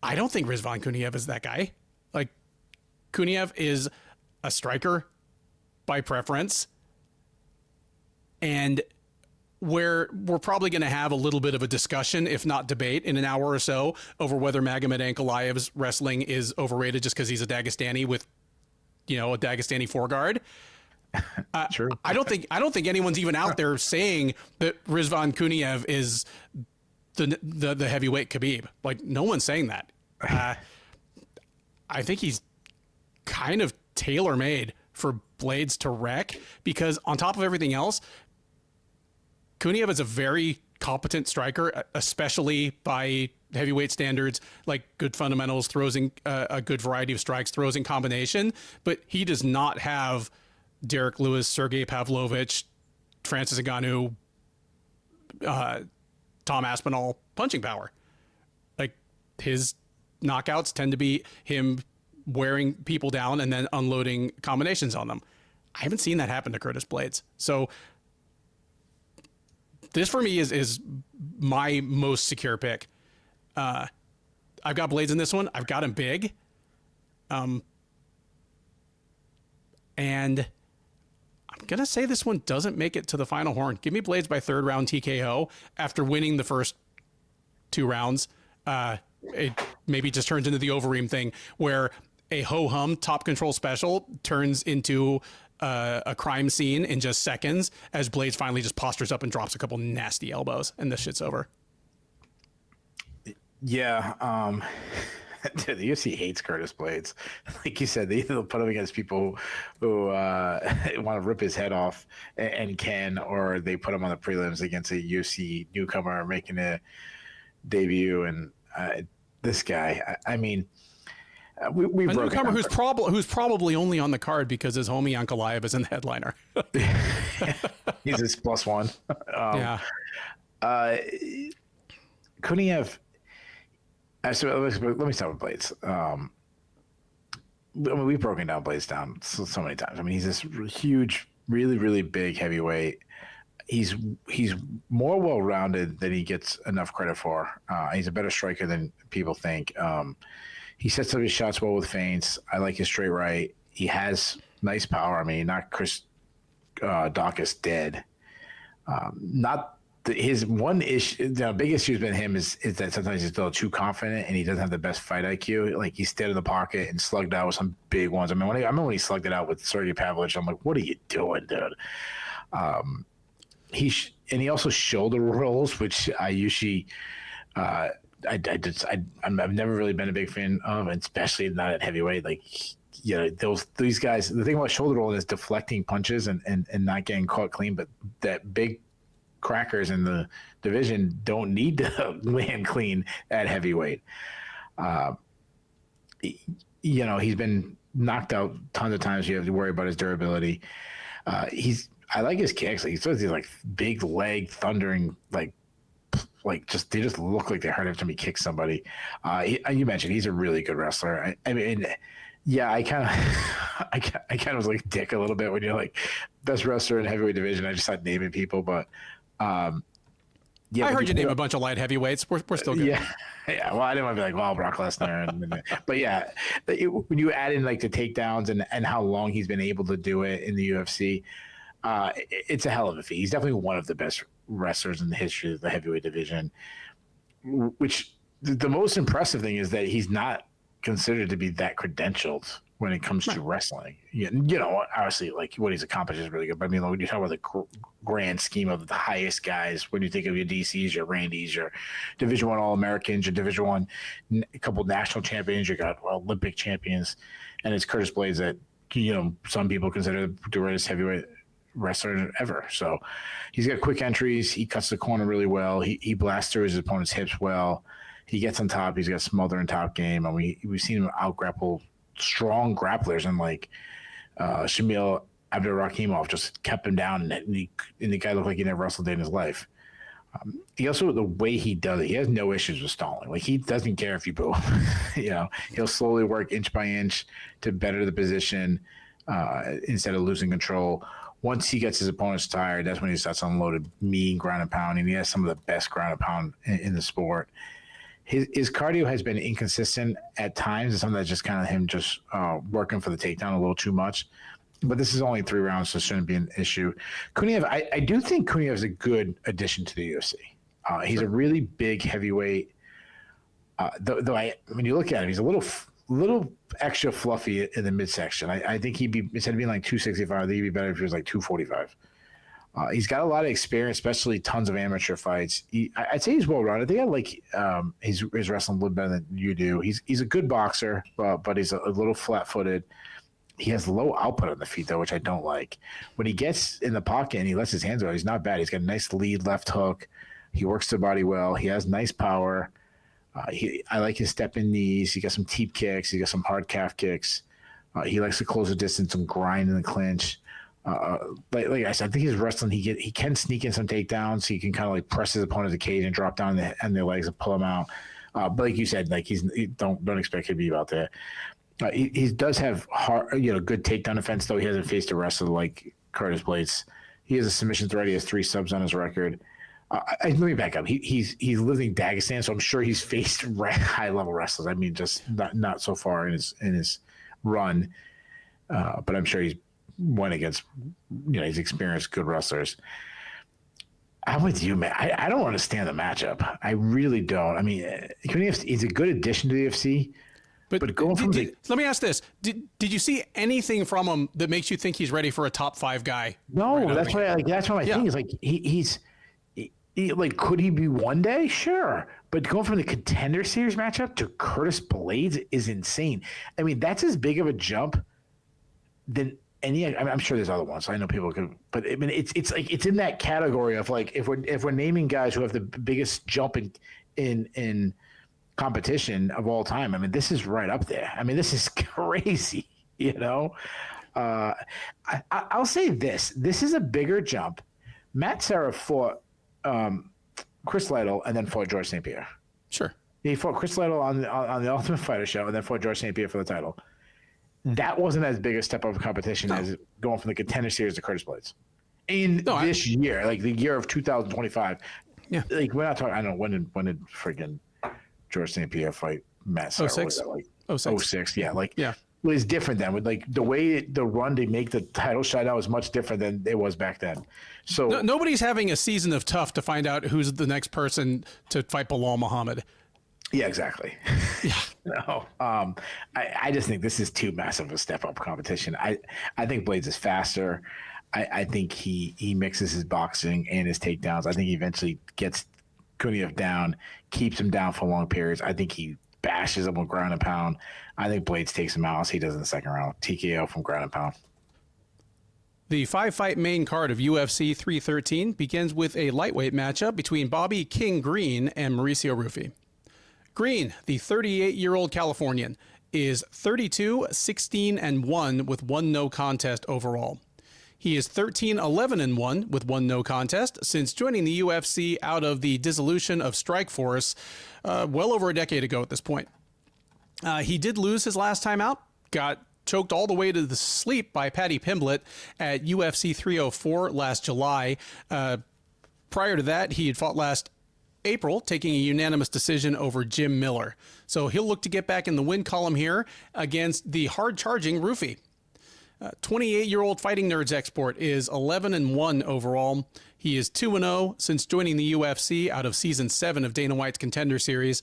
I don't think Rizvan Kuniev is that guy. Like, Kuniev is a striker by preference, and we're probably going to have a little bit of a discussion, if not debate, in an hour or so over whether Magomed Ankalaev's wrestling is overrated just because he's a Dagestani with, you know, a Dagestani foreguard. True. I don't think anyone's even out there saying that Rizvan Kuniev is the heavyweight Khabib. Like, no one's saying that. I think he's kind of tailor-made for Blaydes to wreck, because on top of everything else, Kuniev is a very competent striker, especially by heavyweight standards, like good fundamentals, throws in a good variety of strikes, throws in combination, but he does not have Derek Lewis, Sergey Pavlovich, Francis Ngannou, Tom Aspinall punching power. Like, his knockouts tend to be him wearing people down and then unloading combinations on them. I haven't seen that happen to Curtis Blaydes. So this for me is my most secure pick. I've got Blaydes in this one. I've got him big. And I'm going to say this one doesn't make it to the final horn. Give me Blaydes by third round TKO after winning the first 2 rounds. It maybe just turns into the Overeem thing, where a ho-hum top control special turns into a crime scene in just seconds as Blaydes finally just postures up and drops a couple nasty elbows, and this shit's over. Yeah. Dude, the UFC hates Curtis Blaydes. Like you said, they either put him against people who want to rip his head off and can, or they put him on the prelims against a UFC newcomer making a debut. And this guy, I mean, we a newcomer who's probably only on the card because his homie Ankalaev is in the headliner. He's his +1. Yeah. Kuniev. So let me start with Blaydes. I mean, we've broken down Blaydes down so many times. I mean, he's this huge, really, really big heavyweight. He's more well-rounded than he gets enough credit for. He's a better striker than people think. He sets up his shots well with feints. I like his straight right. He has nice power. I mean, he knocked Chris Daukaus dead. His one issue, the big issue has been him is that sometimes he's still too confident and he doesn't have the best fight IQ. Like he stayed in the pocket and slugged out with some big ones. I mean, I remember when he slugged it out with Sergey Pavlovich. I'm like, what are you doing, dude? He also shoulder rolls, which I usually, I've never really been a big fan of, and especially not at heavyweight. Like, you know, these guys. The thing about shoulder rolling is deflecting punches and not getting caught clean. But that big crackers in the division don't need to land clean at heavyweight. You know, he's been knocked out tons of times. You have to worry about his durability. I like his kicks. Like, he says these like big leg thundering, like just they just look like they hurt every time he kicks somebody. You mentioned he's a really good wrestler. I mean, yeah, I kind of was like dick a little bit when you're like best wrestler in heavyweight division. I just started naming people, but yeah, I heard you name a bunch of light heavyweights. We're still good. Yeah. Well, I didn't want to be like, well, Brock Lesnar, but yeah, when you add in like the takedowns and how long he's been able to do it in the UFC, it's a hell of a feat. He's definitely one of the best wrestlers in the history of the heavyweight division. Which the most impressive thing is that he's not considered to be that credentialed when it comes to wrestling. You know, obviously, like what he's accomplished is really good. But I mean, like, when you talk about the grand scheme of the highest guys, when you think of your DCs, your Randys, your Division I All-Americans, your Division I, a couple national champions, you got Olympic champions, and it's Curtis Blaydes that, you know, some people consider the greatest heavyweight wrestler ever. So he's got quick entries. He cuts the corner really well. He blasts through his opponent's hips well. He gets on top. He's got smothering top game. And we've seen him out-grapple strong grapplers, and like Shamil Abdurakhimov just kept him down, and the guy looked like he never wrestled in his life. He also, the way he does it, he has no issues with stalling. Like, he doesn't care if you boo. You know, he'll slowly work inch by inch to better the position instead of losing control. Once he gets his opponents tired, that's when he starts unloaded mean ground and pound, and he has some of the best ground and pound in the sport. His cardio has been inconsistent at times. It's something that's just kind of him just working for the takedown a little too much. But this is only 3 rounds, so it shouldn't be an issue. Kuniev, I do think Kuniev is a good addition to the UFC. He's a really big heavyweight. Though when you look at him, he's a little extra fluffy in the midsection. I think he'd be, instead of being like 265, I think he'd be better if he was like 245. He's got a lot of experience, especially tons of amateur fights. I'd say he's well-rounded. I think I like his wrestling a little better than you do. He's a good boxer, but he's a little flat-footed. He has low output on the feet, though, which I don't like. When he gets in the pocket and he lets his hands go, he's not bad. He's got a nice lead left hook. He works the body well. He has nice power. I like his step-in knees. He got some teep kicks. He got some hard calf kicks. He likes to close the distance and grind in the clinch. Like I said, I think his wrestling, he can sneak in some takedowns. He can kind of like press his opponent to the cage and drop down on their legs and pull them out. But like you said, like don't expect him to be about that. He does have good takedown defense, though. He hasn't faced a wrestler like Curtis Blaydes. He has a submission threat. He has 3 subs on his record. Let me back up. He's living in Dagestan, so I'm sure he's faced high level wrestlers. I mean, just not so far in his run, but I'm sure he's went against he's experienced good wrestlers. I'm with you, man. I don't understand the matchup. I really don't. I mean, he's a good addition to the UFC. But going from let me ask this: Did you see anything from him that makes you think he's ready for a top 5 guy? No, that's why. That's what my thing is. Like Like, could he be one day? Sure. But going from the Contender Series matchup to Curtis Blaydes is insane. I mean, that's as big of a jump than any. I mean, I'm sure there's other ones. I know people could, but I mean, it's like it's in that category of like if we're naming guys who have the biggest jump in competition of all time. I mean, this is right up there. I mean, this is crazy. You know, I'll say this: this is a bigger jump. Matt Serra fought Chris Lytle and then fought George St. Pierre. Sure. He fought Chris Lytle on the Ultimate Fighter show and then fought George St. Pierre for the title. That wasn't as big a step of competition as going from the Contender Series to Curtis Blaydes this year, like the year of 2025. Yeah. Like we're not talking. I don't know when did freaking George St. Pierre fight Matt Serra? 06. Like 06. 06. Yeah. Like yeah. It was different then. With like the way the run to make the title shot out was much different than it was back then. So nobody's having a season of tough to find out who's the next person to fight Bilal Muhammad. Yeah, exactly. Yeah. No. I just think this is too massive a step up competition. I think Blaydes is faster. I think he mixes his boxing and his takedowns. I think he eventually gets Kuniev down, keeps him down for long periods. I think he bashes him with ground and pound. I think Blaydes takes him out as he does in the second round. TKO from ground and pound. The 5-fight main card of UFC 313 begins with a lightweight matchup between Bobby King Green and Mauricio Ruffy. Green, the 38-year-old Californian, is 32-16-1 with one no contest overall. He is 13-11-1 with one no contest since joining the UFC out of the dissolution of Strikeforce well over a decade ago at this point. He did lose his last time out, got choked all the way to the sleep by Paddy Pimblett at UFC 304 last July. Prior to that, he had fought last April, taking a unanimous decision over Jim Miller. So he'll look to get back in the win column here against the hard-charging Ruffy. 28-year-old Fighting Nerds export is 11-1 overall. He is 2-0 since joining the UFC out of Season 7 of Dana White's Contender Series.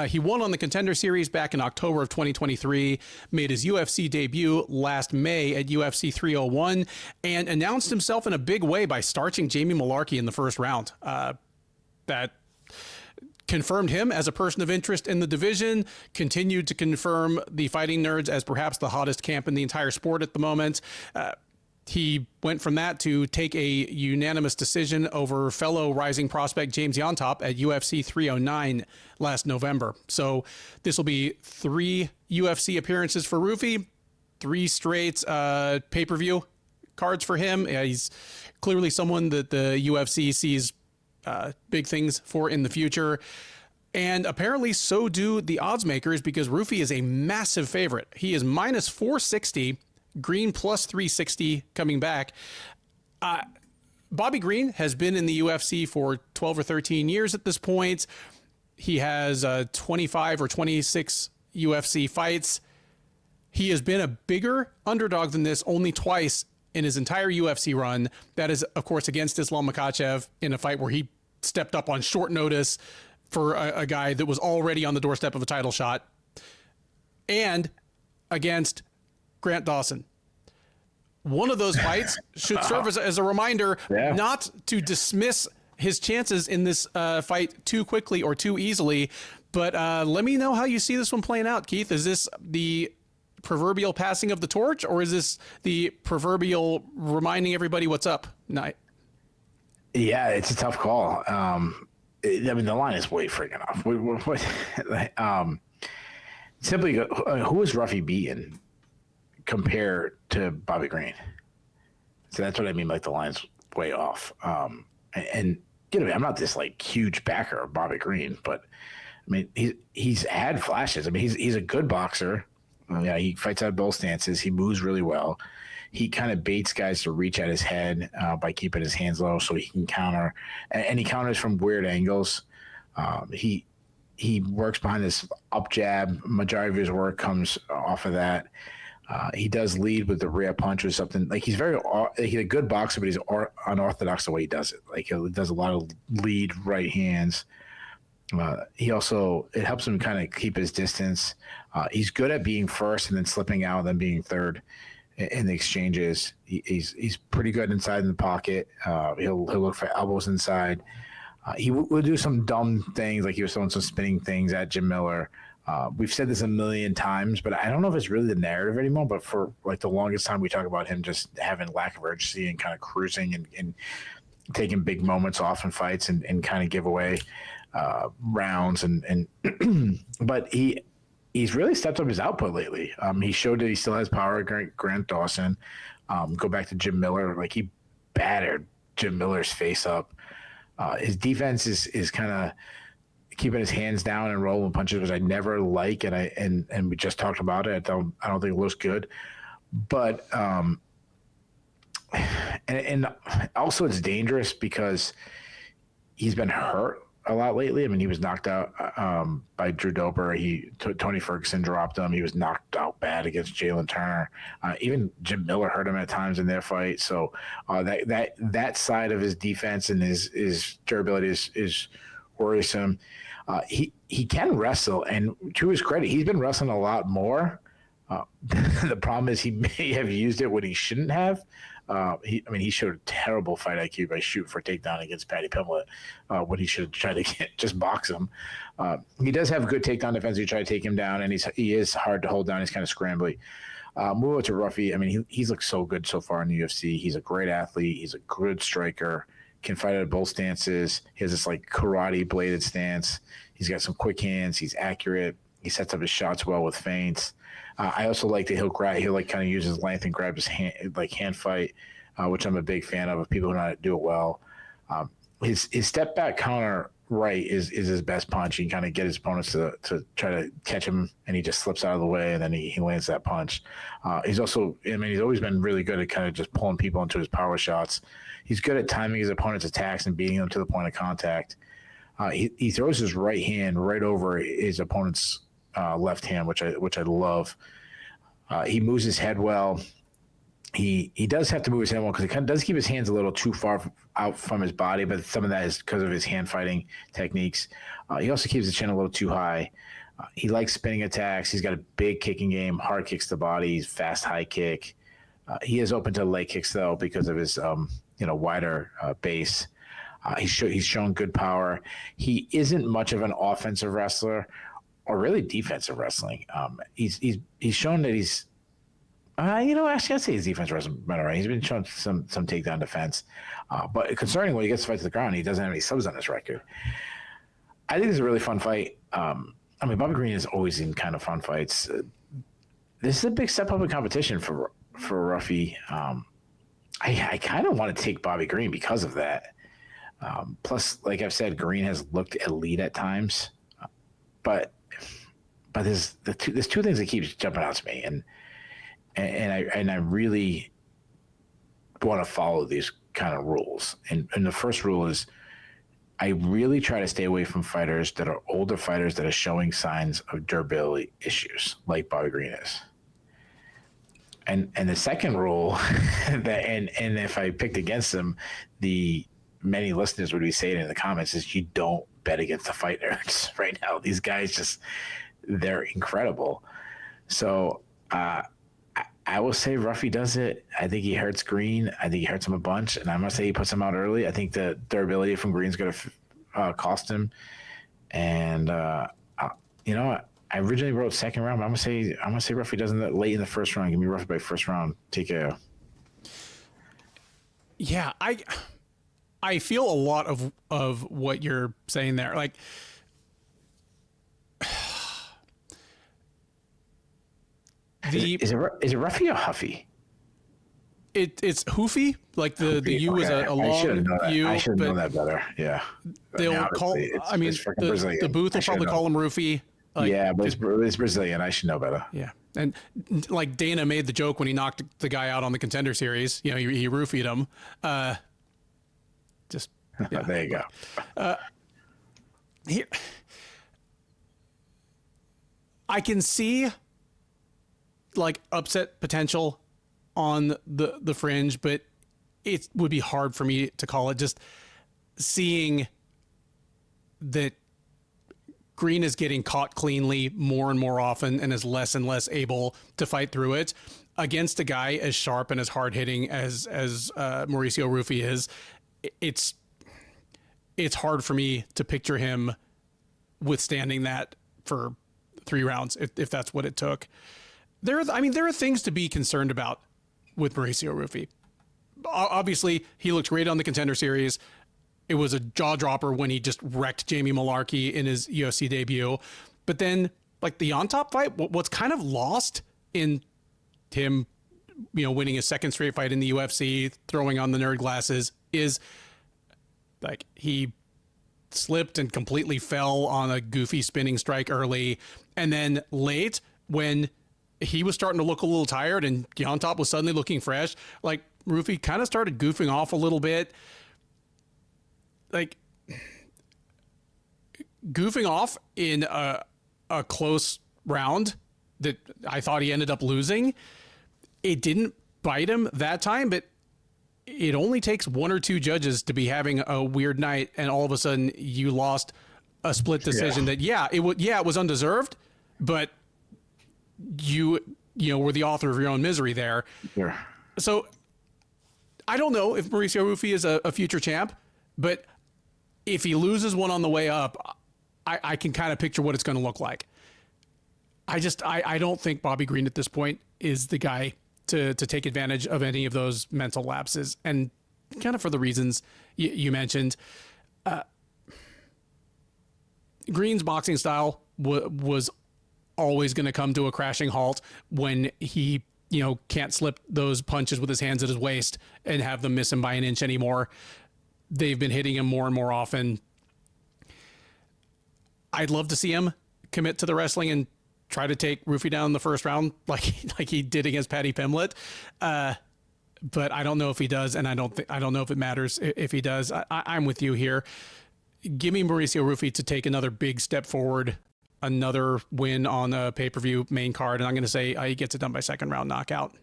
He won on the Contender Series back in October of 2023, made his UFC debut last May at UFC 301, and announced himself in a big way by starching Jamie Malarkey in the first round. That confirmed him as a person of interest in the division, continued to confirm the Fighting Nerds as perhaps the hottest camp in the entire sport at the moment. He went from that to take a unanimous decision over fellow rising prospect James Yontop at UFC 309 last November. So this will be 3 UFC appearances for Ruffy, 3 straight pay-per-view cards for him. He's clearly someone that the UFC sees big things for in the future. And apparently so do the odds makers, because Ruffy is a massive favorite. He is minus 460, Green plus 360 coming back. Bobby Green has been in the UFC for 12 or 13 years at this point. He has 25 or 26 UFC fights. He has been a bigger underdog than this only twice in his entire UFC run. That is, of course, against Islam Makhachev in a fight where he stepped up on short notice for a guy that was already on the doorstep of a title shot, and against Grant Dawson. One of those fights should serve as a reminder not to dismiss his chances in this fight too quickly or too easily. But let me know how you see this one playing out, Keith. Is this the proverbial passing of the torch, or is this the proverbial reminding everybody what's up night? Yeah, it's a tough call. I mean, the line is way freaking off. Simply, who is Ruffy beaten compared to Bobby Green? So that's what I mean. Like, the line's way off. And you know, I'm not this like huge backer of Bobby Green, but I mean, he's had flashes. I mean, he's a good boxer. Yeah, he fights out of both stances. He moves really well. He kind of baits guys to reach at his head by keeping his hands low so he can counter. And he counters from weird angles. He works behind this up jab. Majority of his work comes off of that. He does lead with the rear punch or something. Like, he's a good boxer, but he's unorthodox the way he does it. Like, he does a lot of lead right hands. He also, it helps him kind of keep his distance. He's good at being first and then slipping out and then being third in the exchanges. He's pretty good inside in the pocket. He'll look for elbows inside. He would do some dumb things, like he was throwing some spinning things at Jim Miller. We've said this a million times, but I don't know if it's really the narrative anymore. But for like the longest time, we talk about him just having lack of urgency and kind of cruising and taking big moments off in fights and kind of give away rounds. And but he's really stepped up his output lately. He showed that he still has power. Grant Dawson. Go back to Jim Miller, like he battered Jim Miller's face up. His defense is kind of keeping his hands down and rolling punches, which I never like, and we just talked about it. I don't think it looks good, but and also it's dangerous because he's been hurt a lot lately. I mean, he was knocked out by Drew Dober. Tony Ferguson dropped him. He was knocked out bad against Jalen Turner. Even Jim Miller hurt him at times in their fight. So that side of his defense and his durability is worrisome. He can wrestle, and to his credit, he's been wrestling a lot more. The problem is he may have used it when he shouldn't have. He showed a terrible fight IQ by shooting for takedown against Paddy Pimblett when he should have tried to just box him. He does have good takedown defense. You try to take him down, and he is hard to hold down. He's kind of scrambly. Move over to Ruffy. I mean, he's looked so good so far in the UFC. He's a great athlete. He's a good striker. Can fight out of both stances. He has this like karate bladed stance. He's got some quick hands. He's accurate. He sets up his shots well with feints. I also like that he'll like kind of use his length and grab his hand fight, which I'm a big fan of people who know how to do it well. His step back counter right is his best punch. He can kind of get his opponents to try to catch him, and he just slips out of the way, and then he lands that punch. He's also, he's always been really good at kind of just pulling people into his power shots. He's good at timing his opponent's attacks and beating them to the point of contact. He throws his right hand right over his opponent's left hand, which I love. He moves his head well. He does have to move his hand well because he kind of does keep his hands a little too far out from his body, but some of that is because of his hand fighting techniques. He also keeps his chin a little too high. He likes spinning attacks. He's got a big kicking game, hard kicks to the body, he's fast high kick. He is open to leg kicks though because of his wider base. He's shown good power. He isn't much of an offensive wrestler or really defensive wrestling. He's shown that he's actually I'd say his defense wrestling better. He's been shown some takedown defense, but concerning when he gets to fight to the ground, he doesn't have any subs on his record. I think it's a really fun fight. Bobby Green is always in kind of fun fights. This is a big step up in competition for Ruffy. I kind of want to take Bobby Green because of that. Plus, like I've said, Green has looked elite at times, but there's two things that keeps jumping out to me, and I really want to follow these kind of rules. And the first rule is I really try to stay away from fighters that are older fighters that are showing signs of durability issues, like Bobby Green is. And the second rule that and if I picked against them, the many listeners would be saying in the comments is you don't bet against the fight nerds right now. These guys they're incredible. So I will say Ruffy does it. I think he hurts Green. I think he hurts him a bunch, and I'm gonna say he puts him out early. I think the durability from Green's gonna cost him. And I originally wrote second round, but I'm gonna say Ruffy does it late in the first round. Give me Ruffy by first round. Take KO. Yeah, I feel a lot of what you're saying there. Like, is it Ruffy or Huffy? It's Hoofy. Like the U is a long U. I should know that better. Yeah. They'll call. The booth will probably call him Roofy. Like, yeah, but it's Brazilian. I should know better. Yeah, and like Dana made the joke when he knocked the guy out on the Contender Series. He roofied him. There you go. Here, I can see like upset potential on the fringe, but it would be hard for me to call it. Just seeing that Green is getting caught cleanly more and more often and is less and less able to fight through it against a guy as sharp and as hard hitting as Mauricio Ruffy is. It's it's hard for me to picture him withstanding that for 3 rounds, if that's what it took. There are things to be concerned about with Mauricio Ruffy. Obviously, he looked great on the Contender Series. It was a jaw dropper when he just wrecked Jamie Malarkey in his UFC debut. But then, like the on top fight, what's kind of lost in him, winning his 2nd straight fight in the UFC, throwing on the nerd glasses, is like he slipped and completely fell on a goofy spinning strike early. And then late, when he was starting to look a little tired and on top was suddenly looking fresh, like Ruffy kind of started goofing off a little bit. Like goofing off in a close round that I thought he ended up losing. It didn't bite him that time, but it only takes 1 or 2 judges to be having a weird night, and all of a sudden you lost a split decision that, it was undeserved, but you were the author of your own misery there. Sure. So I don't know if Mauricio Ruffy is a future champ, but if he loses one on the way up, I can kind of picture what it's going to look like. I don't think Bobby Green at this point is the guy to take advantage of any of those mental lapses. And kind of for the reasons you mentioned, Green's boxing style was always going to come to a crashing halt when he, can't slip those punches with his hands at his waist and have them miss him by an inch anymore. They've been hitting him more and more often. I'd love to see him commit to the wrestling and try to take Ruffy down in the first round like he did against Paddy Pimblett. But I don't know if he does, and I don't know if it matters if he does. I'm with you here. Give me Mauricio Ruffy to take another big step forward, another win on a pay-per-view main card, and I'm going to say he gets it done by 2nd round knockout.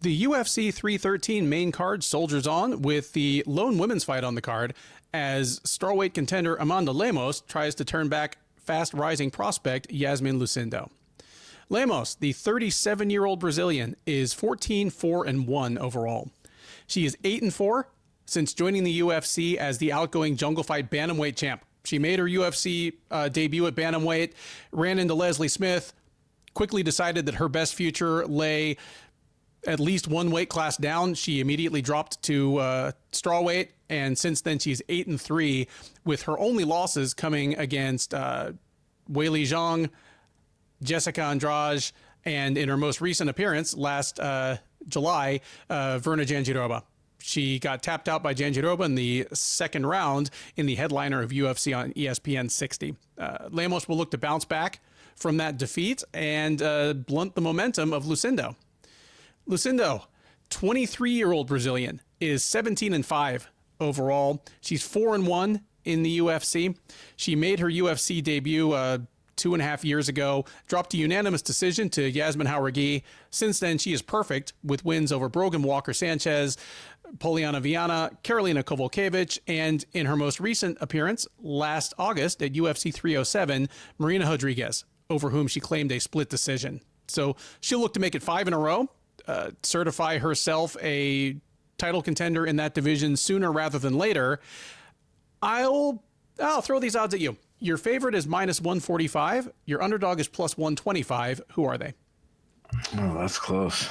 The UFC 313 main card soldiers on with the lone women's fight on the card as strawweight contender Amanda Lemos tries to turn back fast-rising prospect Yasmin Lucindo. Lemos, the 37-year-old Brazilian, is 14-4-1 overall. She is 8-4 since joining the UFC as the outgoing Jungle Fight bantamweight champ. She made her UFC debut at bantamweight, ran into Leslie Smith, quickly decided that her best future lay at least 1 weight class down. She immediately dropped to strawweight, and since then she's 8-3, with her only losses coming against Weili Zhang, Jessica Andrade, and in her most recent appearance last July, Verna Jandiroba. She got tapped out by Jandiroba in the 2nd round in the headliner of UFC on ESPN 60. Lemos will look to bounce back from that defeat and blunt the momentum of Lucindo. Lucindo, 23-year-old Brazilian, is 17-5 overall. She's 4-1 in the UFC. She made her UFC debut 2.5 years ago, dropped a unanimous decision to Yasmin Jauregui. Since then, she is perfect with wins over Brogan Walker-Sanchez, Poliana Viana, Karolina Kowalkiewicz, and in her most recent appearance last August at UFC 307, Marina Rodriguez, over whom she claimed a split decision. So she'll look to make it 5 in a row, certify herself a title contender in that division sooner rather than later. I'll throw these odds at you. Your favorite is -145. Your underdog is +125. Who are they? Oh, that's close.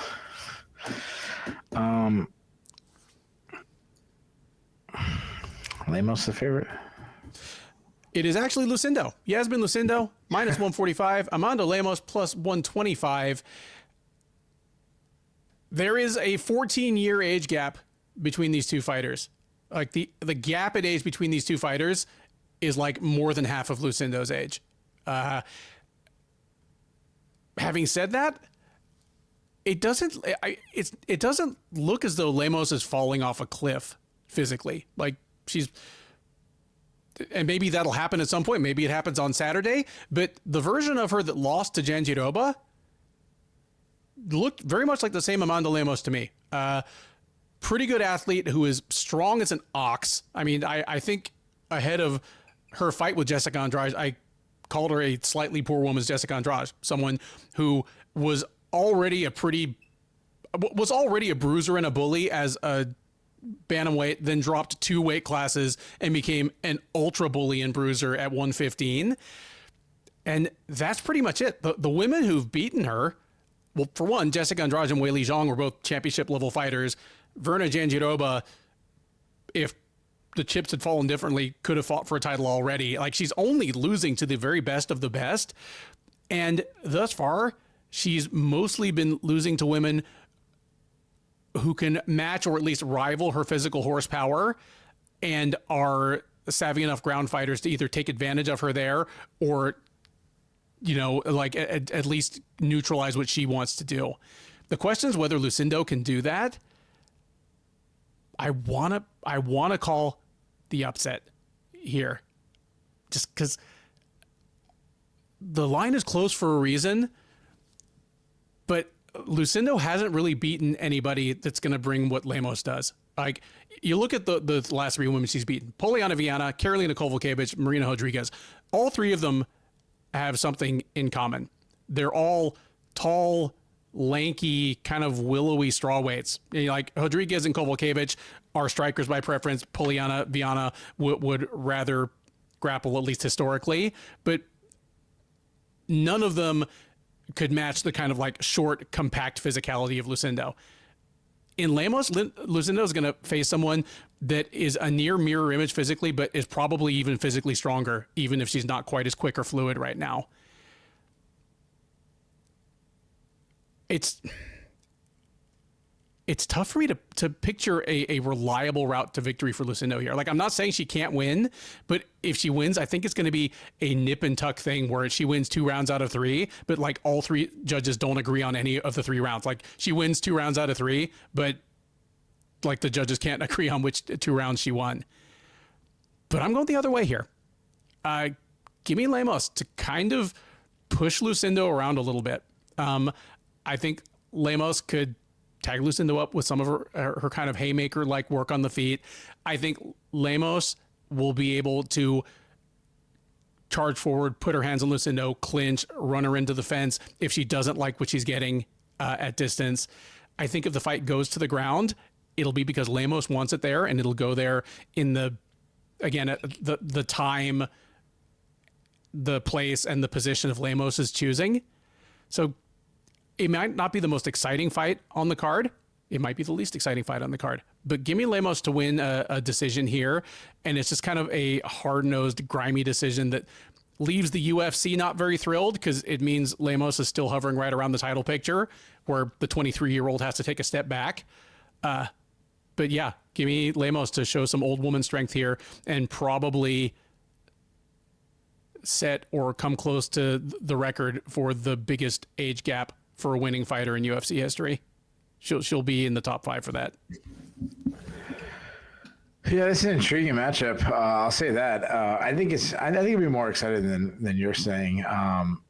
Lemos the favorite? It is actually Lucindo. Yasmin Lucindo, -145. Amanda Lemos, +125. There is a 14-year age gap between these two fighters. Like the gap in age between these two fighters is like more than half of Lucindo's age. Having said that, it doesn't look as though Lemos is falling off a cliff physically. Like and maybe that'll happen at some point. Maybe it happens on Saturday, but the version of her that lost to Jandiroba looked very much like the same Amanda Lemos to me. Pretty good athlete who is strong as an ox. I mean, I think ahead of her fight with Jessica Andrade, I called her a slightly poor woman's Jessica Andrade, someone who was already a bruiser and a bully as a bantamweight, then dropped 2 weight classes and became an ultra bully and bruiser at 115. And that's pretty much it. The women who've beaten her, well, for one, Jessica Andrade and Weili Zhang were both championship level fighters. Verna Jandiroba, if the chips had fallen differently, could have fought for a title already. Like, she's only losing to the very best of the best. And thus far, she's mostly been losing to women who can match or at least rival her physical horsepower and are savvy enough ground fighters to either take advantage of her there or, you know, like at least neutralize what she wants to do. The question is whether Lucindo can do that. I want to call the upset here just because the line is close for a reason, but Lucindo hasn't really beaten anybody that's going to bring what Lemos does. Like, you look at the last 3 women she's beaten: Poliana Viana, Karolina Kowalkiewicz, Marina Rodriguez. All 3 of them have something in common. They're all tall, lanky, kind of willowy strawweights. You know, like Rodriguez and Kowalkiewicz are strikers by preference. Poliana Viana would rather grapple, at least historically, but none of them could match the kind of like short, compact physicality of Lucindo. In Lemos, Lucindo is going to face someone that is a near mirror image physically, but is probably even physically stronger, even if she's not quite as quick or fluid right now. It's tough for me to picture a reliable route to victory for Lucindo here. Like, I'm not saying she can't win, but if she wins, I think it's going to be a nip and tuck thing where she wins 2 rounds out of 3, but like all 3 judges don't agree on any of the 3 rounds. Like, she wins 2 rounds out of 3, but like the judges can't agree on which 2 rounds she won. But I'm going the other way here. Give me Lemos to kind of push Lucindo around a little bit. I think Lemos could tag Lucindo up with some of her kind of haymaker-like work on the feet. I think Lemos will be able to charge forward, put her hands on Lucindo, clinch, run her into the fence if she doesn't like what she's getting at distance. I think if the fight goes to the ground, it'll be because Lemos wants it there, and it'll go there in the time, the place, and the position of Lemos' choosing. So it might not be the most exciting fight on the card. It might be the least exciting fight on the card. But give me Lemos to win a decision here. And it's just kind of a hard-nosed, grimy decision that leaves the UFC not very thrilled because it means Lemos is still hovering right around the title picture where the 23-year-old has to take a step back. But yeah, give me Lemos to show some old woman strength here and probably set or come close to the record for the biggest age gap for a winning fighter in UFC history. She'll be in the top 5 for that. Yeah, this is an intriguing matchup. I'll say that. I think it'll be more exciting than you're saying. I'm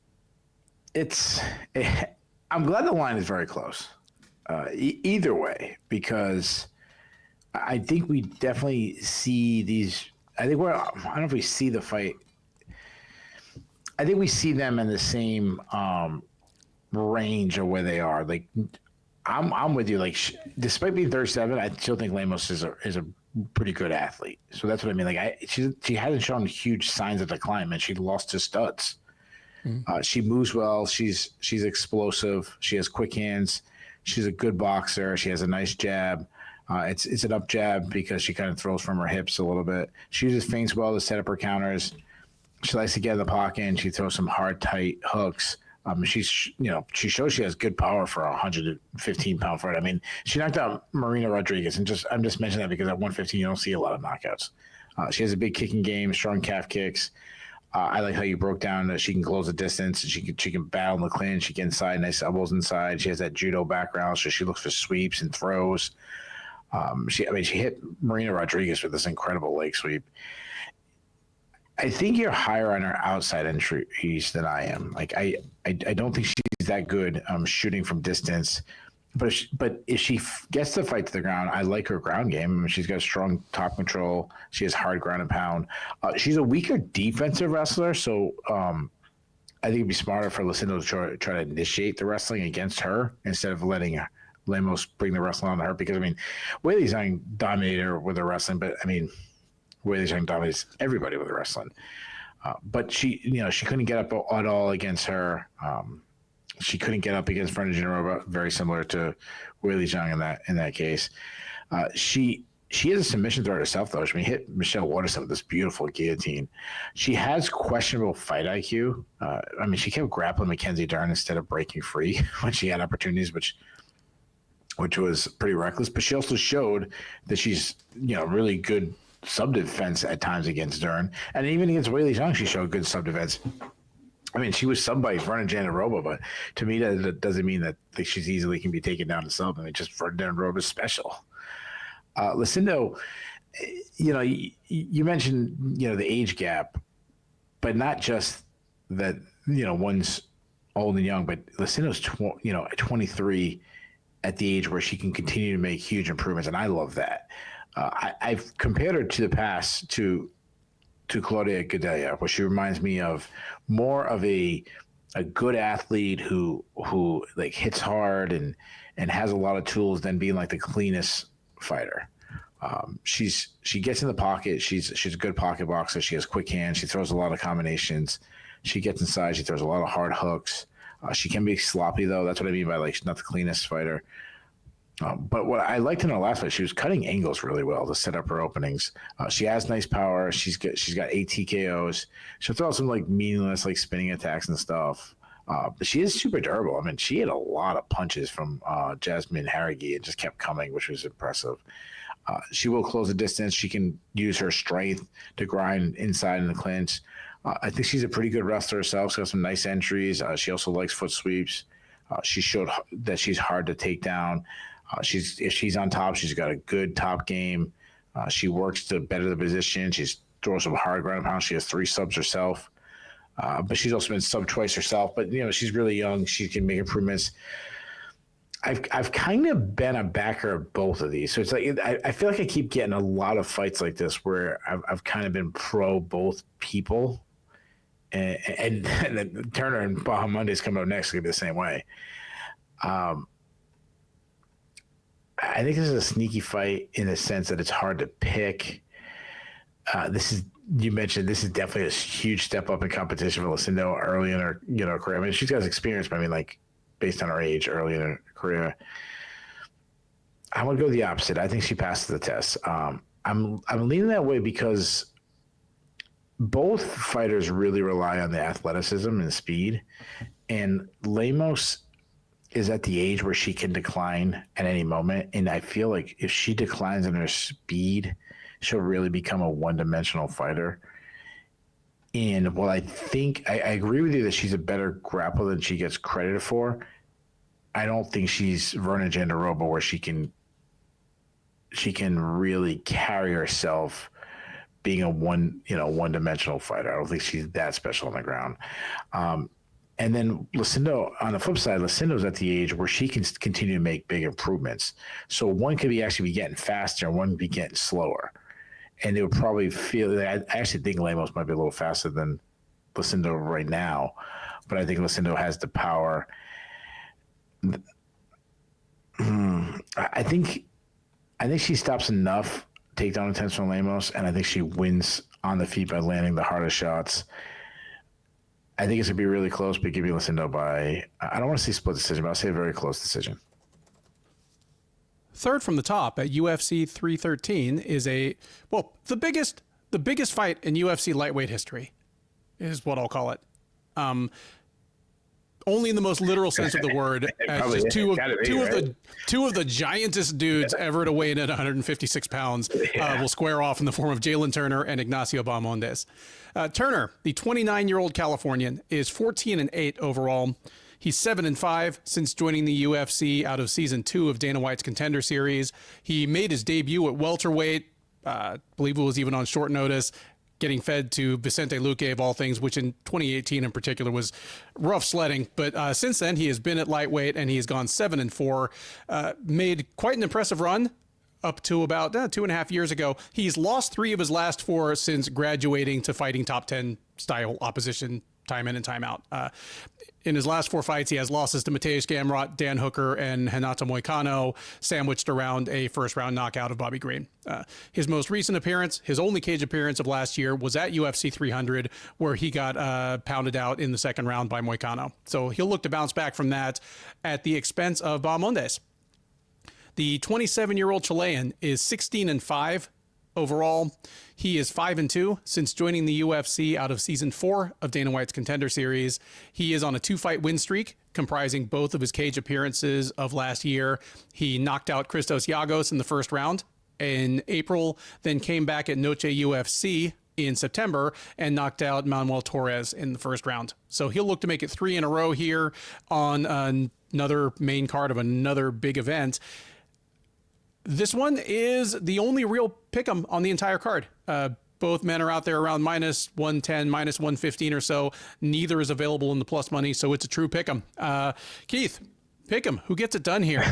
glad the line is very close. Either way, because I think we definitely see these. I don't know if we see the fight. I think we see them in the same range of where they are. Like, I'm with you. Like, despite being 37, I still think Lemos is a pretty good athlete. So that's what I mean. Like, she hasn't shown huge signs of decline, and she lost to studs. Mm-hmm. She moves well. She's explosive. She has quick hands. She's a good boxer. She has a nice jab. It's an up jab because she kind of throws from her hips a little bit. She uses feints well to set up her counters. She likes to get in the pocket, and she throws some hard, tight hooks. She shows she has good power for a 115-pound fighter. I mean, she knocked out Marina Rodriguez, and I'm just mentioning that because at 115 you don't see a lot of knockouts. She has a big kicking game, strong calf kicks. I like how you broke down that she can close the distance. She can battle in the clinch. She can inside, nice elbows inside. She has that judo background, so she looks for sweeps and throws. She hit Marina Rodriguez with this incredible leg sweep. I think you're higher on her outside entries than I am. Like, I don't think she's that good shooting from distance. But if she gets the fight to the ground, I like her ground game. I mean, she's got strong top control. She has hard ground and pound. She's a weaker defensive wrestler, so I think it'd be smarter for Lucindo to try to initiate the wrestling against her instead of letting Lemos bring the wrestling on her, because I mean, Weili Zhang dominated her with the wrestling, but I mean, Weili Zhang dominates everybody with the wrestling. But she couldn't get up at all against her. She couldn't get up against Fernanda Genova, very similar to Weili Zhang in that case. She has a submission threat herself, though. She hit Michelle Waterson with this beautiful guillotine. She has questionable fight IQ. I mean, she kept grappling Mackenzie Dern instead of breaking free when she had opportunities, which was pretty reckless. But she also showed that she's, really good sub-defense at times against Dern. And even against Weili Zhang, she showed good sub-defense. I mean, she was subbed by Fernanda Genova, but to me, that doesn't mean that she's easily can be taken down to sub. I mean, just Fernanda Genova is special. Lucindo, you mentioned, the age gap, but not just that, one's old and young, but Lucindo's 23 at the age where she can continue to make huge improvements. And I love that. I've compared her to the past to Claudia Gadelha, where she reminds me of more of a good athlete who like hits hard and has a lot of tools than being like the cleanest fighter. She gets in the pocket. She's a good pocket boxer. She has quick hands. She throws a lot of combinations. She gets inside. She throws a lot of hard hooks. She can be sloppy, though. That's what I mean by like she's not the cleanest fighter. But what I liked in her last fight, she was cutting angles really well to set up her openings. She has nice power. She's got 8 TKOs. She'll throw some like meaningless like spinning attacks and stuff. But she is super durable. I mean, she had a lot of punches from Jasmine Harrigan and just kept coming, which was impressive. She will close the distance. She can use her strength to grind inside in the clinch. I think she's a pretty good wrestler herself. She's got some nice entries. She also likes foot sweeps. She showed that she's hard to take down. If she's on top, she's got a good top game. She works to better the position. She throws some hard ground pounds. She has 3 subs herself. But she's also been sub twice herself. But, she's really young. She can make improvements. I've kind of been a backer of both of these. So it's like I feel like I keep getting a lot of fights like this where I've kind of been pro both people. And then Turner and Bahamondes coming up next going to be the same way. I think this is a sneaky fight in the sense that it's hard to pick. You mentioned this is definitely a huge step up in competition for Lucindo early in her career. I mean, she's got experience, but I mean, like based on her age early in her career, I would go the opposite. I think she passes the test. I'm leaning that way because both fighters really rely on the athleticism and speed, and Lemos is at the age where she can decline at any moment. And I feel like if she declines in her speed, she'll really become a one-dimensional fighter. And while I think I agree with you that she's a better grappler than she gets credited for, I don't think she's Verna Jandaroba where she can really carry herself being a one-dimensional fighter. I don't think she's that special on the ground. And then Lucindo, on the flip side, Lucindo's at the age where she can continue to make big improvements. So one could actually be getting faster and one could be getting slower. And it would probably feel – I actually think Lemos might be a little faster than Lucindo right now, but I think Lucindo has the power. I think she stops enough takedown attempts from Lemos, and I think she wins on the feet by landing the hardest shots. I think it's going to be really close, but give me Lucindo by – I don't want to say split decision, but I'll say a very close decision. Third from the top at UFC 313 is the biggest fight in UFC lightweight history is what I'll call it. Only in the most literal sense of the word, as just two of the giantest dudes ever to weigh in at 156 pounds will square off in the form of Jalen Turner and Ignacio Bahamondes. Turner, the 29-year-old Californian, is 14-8 overall. He's 7-5 since joining the UFC out of season 2 of Dana White's Contender Series. He made his debut at welterweight. I believe it was even on short notice, getting fed to Vicente Luque of all things, which in 2018 in particular was rough sledding. But since then, he has been at lightweight and he has gone 7-4. Made quite an impressive run up to about 2.5 years ago. He's lost 3 of his last 4 since graduating to fighting top 10 style opposition time in and time out. In his last 4 fights, he has losses to Mateusz Gamrot, Dan Hooker, and Renato Moicano, sandwiched around a first-round knockout of Bobby Green. His most recent appearance, his only cage appearance of last year, was at UFC 300, where he got pounded out in the second round by Moicano. So he'll look to bounce back from that at the expense of Bahamondes. The 27-year-old Chilean is 16-5 overall. He is 5-2 since joining the UFC out of season 4 of Dana White's Contender Series. He is on a 2-fight win streak, comprising both of his cage appearances of last year. He knocked out Christos Giagos in the first round in April, then came back at Noche UFC in September and knocked out Manuel Torres in the first round. So he'll look to make it 3 in a row here on another main card of another big event. This one is the only real pick'em on the entire card. Both men are out there around minus 110, minus 115 or so. Neither is available in the plus money, so it's a true pick'em. Keith, pick'em. Who gets it done here?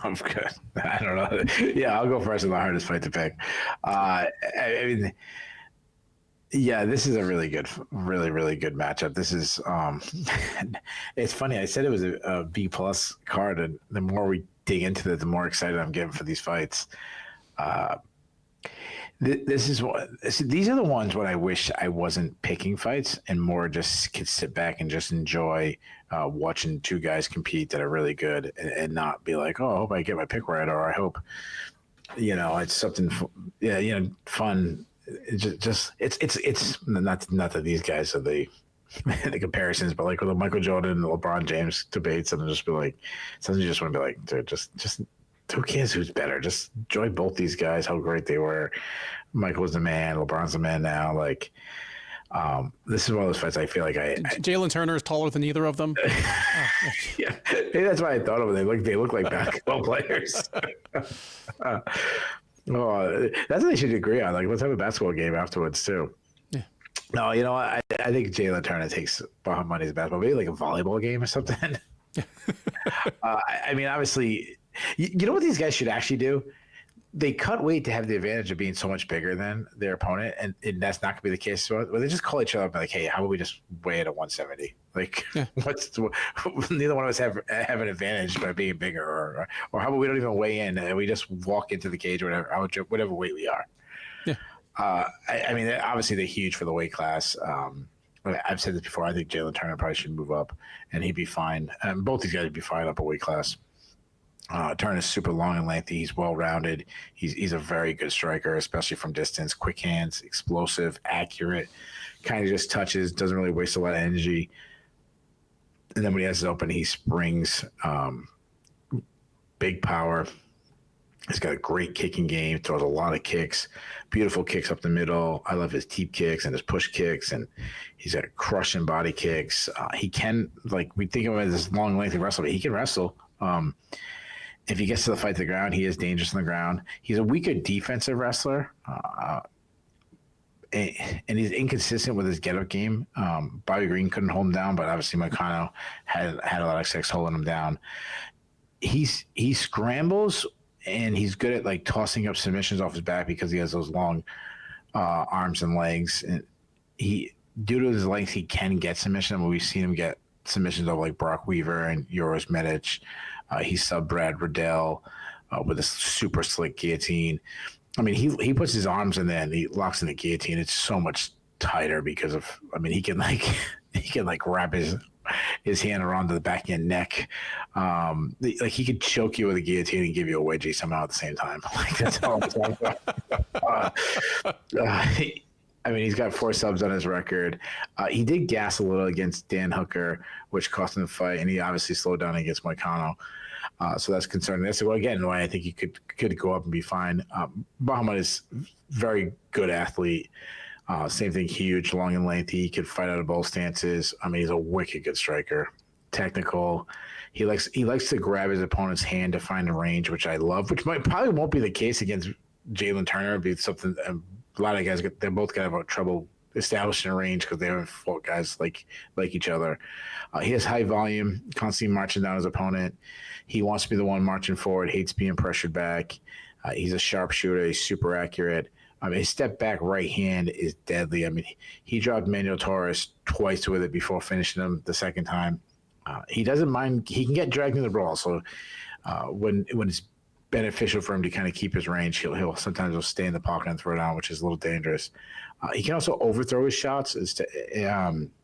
I'm good. I don't know. Yeah, I'll go first in the hardest fight to pick. I mean, yeah, this is a really good matchup. This is, it's funny. I said it was a B plus card, and the more we dig into it, the more excited I'm getting for these fights. These are the ones when I wish I wasn't picking fights and more just could sit back and just enjoy watching two guys compete that are really good and not be like, oh, I hope I get my pick right, or I hope, it's something, fun. It's not that these guys are the comparisons, but like with the Michael Jordan and LeBron James debates, and just be like, sometimes you just want to be like, dude, just who cares who's better? Just enjoy both these guys, how great they were. Michael was the man, LeBron's the man now. Like, this is one of those fights I feel like Jalen Turner is taller than either of them. Yeah, maybe that's why I thought of it. They look like basketball players. That's what they should agree on. Like, let's have a basketball game afterwards too. No, I think Jalen Turner takes Bahamondes basketball, maybe like a volleyball game or something. I mean, obviously, you know what these guys should actually do? They cut weight to have the advantage of being so much bigger than their opponent, and that's not going to be the case. So they just call each other up and like, hey, how about we just weigh it at 170? Like, neither one of us have an advantage by being bigger, or how about we don't even weigh in and we just walk into the cage or whatever weight we are. Yeah. I mean, obviously they're huge for the weight class. I've said this before. I think Jalen Turner probably should move up, and he'd be fine. Both these guys would be fine up a weight class. Turner's super long and lengthy. He's well-rounded. He's a very good striker, especially from distance. Quick hands, explosive, accurate. Kind of just touches. Doesn't really waste a lot of energy. And then when he has it open, he springs. Big power. He's got a great kicking game. Throws a lot of kicks. Beautiful kicks up the middle. I love his teep kicks and his push kicks, and he's got crushing body kicks. He can, we think of him as this long, lengthy wrestler, but he can wrestle. If he gets to the fight to the ground, he is dangerous on the ground. He's a weaker defensive wrestler, and he's inconsistent with his get-up game. Bobby Green couldn't hold him down, but obviously Moicano had a lot of success holding him down. He scrambles, and he's good at tossing up submissions off his back because he has those long arms and legs. And due to his length, he can get submission. I mean, we've seen him get submissions of Brock Weaver and Joris Medic. He subbed Brad Riddell with a super slick guillotine. I mean, he puts his arms in there and he locks in the guillotine. It's so much tighter because of, he can wrap his hand around the back of your neck. He could choke you with a guillotine and give you a wedgie somehow at the same time. That's all I'm talking about. He's got 4 subs on his record. He did gas a little against Dan Hooker, which cost him the fight, and he obviously slowed down against Moicano. So that's concerning. That's again why I think he could go up and be fine. Bahamut is very good athlete. Same thing, huge, long and lengthy. He could fight out of both stances. He's a wicked good striker. Technical. He likes to grab his opponent's hand to find a range, which I love. Which probably won't be the case against Jalen Turner. It'd be something. A lot of guys, they're both going to have trouble establishing a range because they haven't fought guys like each other. He has high volume, constantly marching down his opponent. He wants to be the one marching forward, hates being pressured back. He's a sharpshooter. He's super accurate. I mean, his step back right hand is deadly. I mean, he dropped Manuel Torres twice with it before finishing him the second time. He doesn't mind. He can get dragged in the brawl. So when it's beneficial for him to kind of keep his range, he'll sometimes stay in the pocket and throw down, which is a little dangerous. He can also overthrow his shots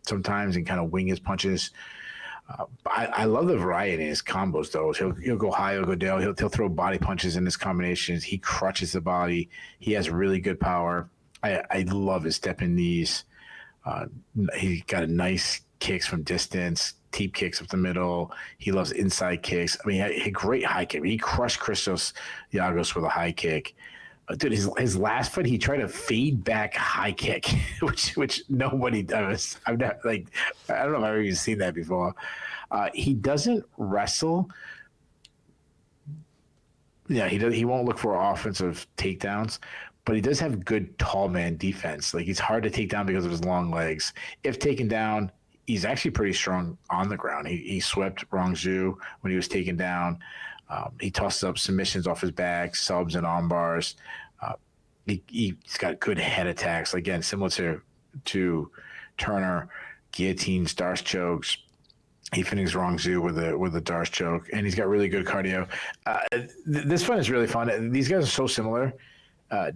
sometimes and kind of wing his punches. I love the variety in his combos, though. He'll go high, he'll go down, he'll throw body punches in his combinations. He crutches the body. He has really good power. I love his stepping knees. He got a nice kicks from distance, teep kicks up the middle. He loves inside kicks. I mean, he had a great high kick. He crushed Christos Giagos with a high kick. Dude, his last fight, he tried a fade back high kick, which nobody does. I don't know if I've ever even seen that before. He doesn't wrestle. Yeah, he won't look for offensive takedowns, but he does have good tall man defense. Like, he's hard to take down because of his long legs. If taken down, he's actually pretty strong on the ground. He swept Rongzhu when he was taken down. He tosses up submissions off his back, subs and arm bars. He's got good head attacks. Again, similar to Turner, guillotines, Darce chokes. He finishes Rongzhu with a Darce choke, and he's got really good cardio. This fight is really fun. These guys are so similar.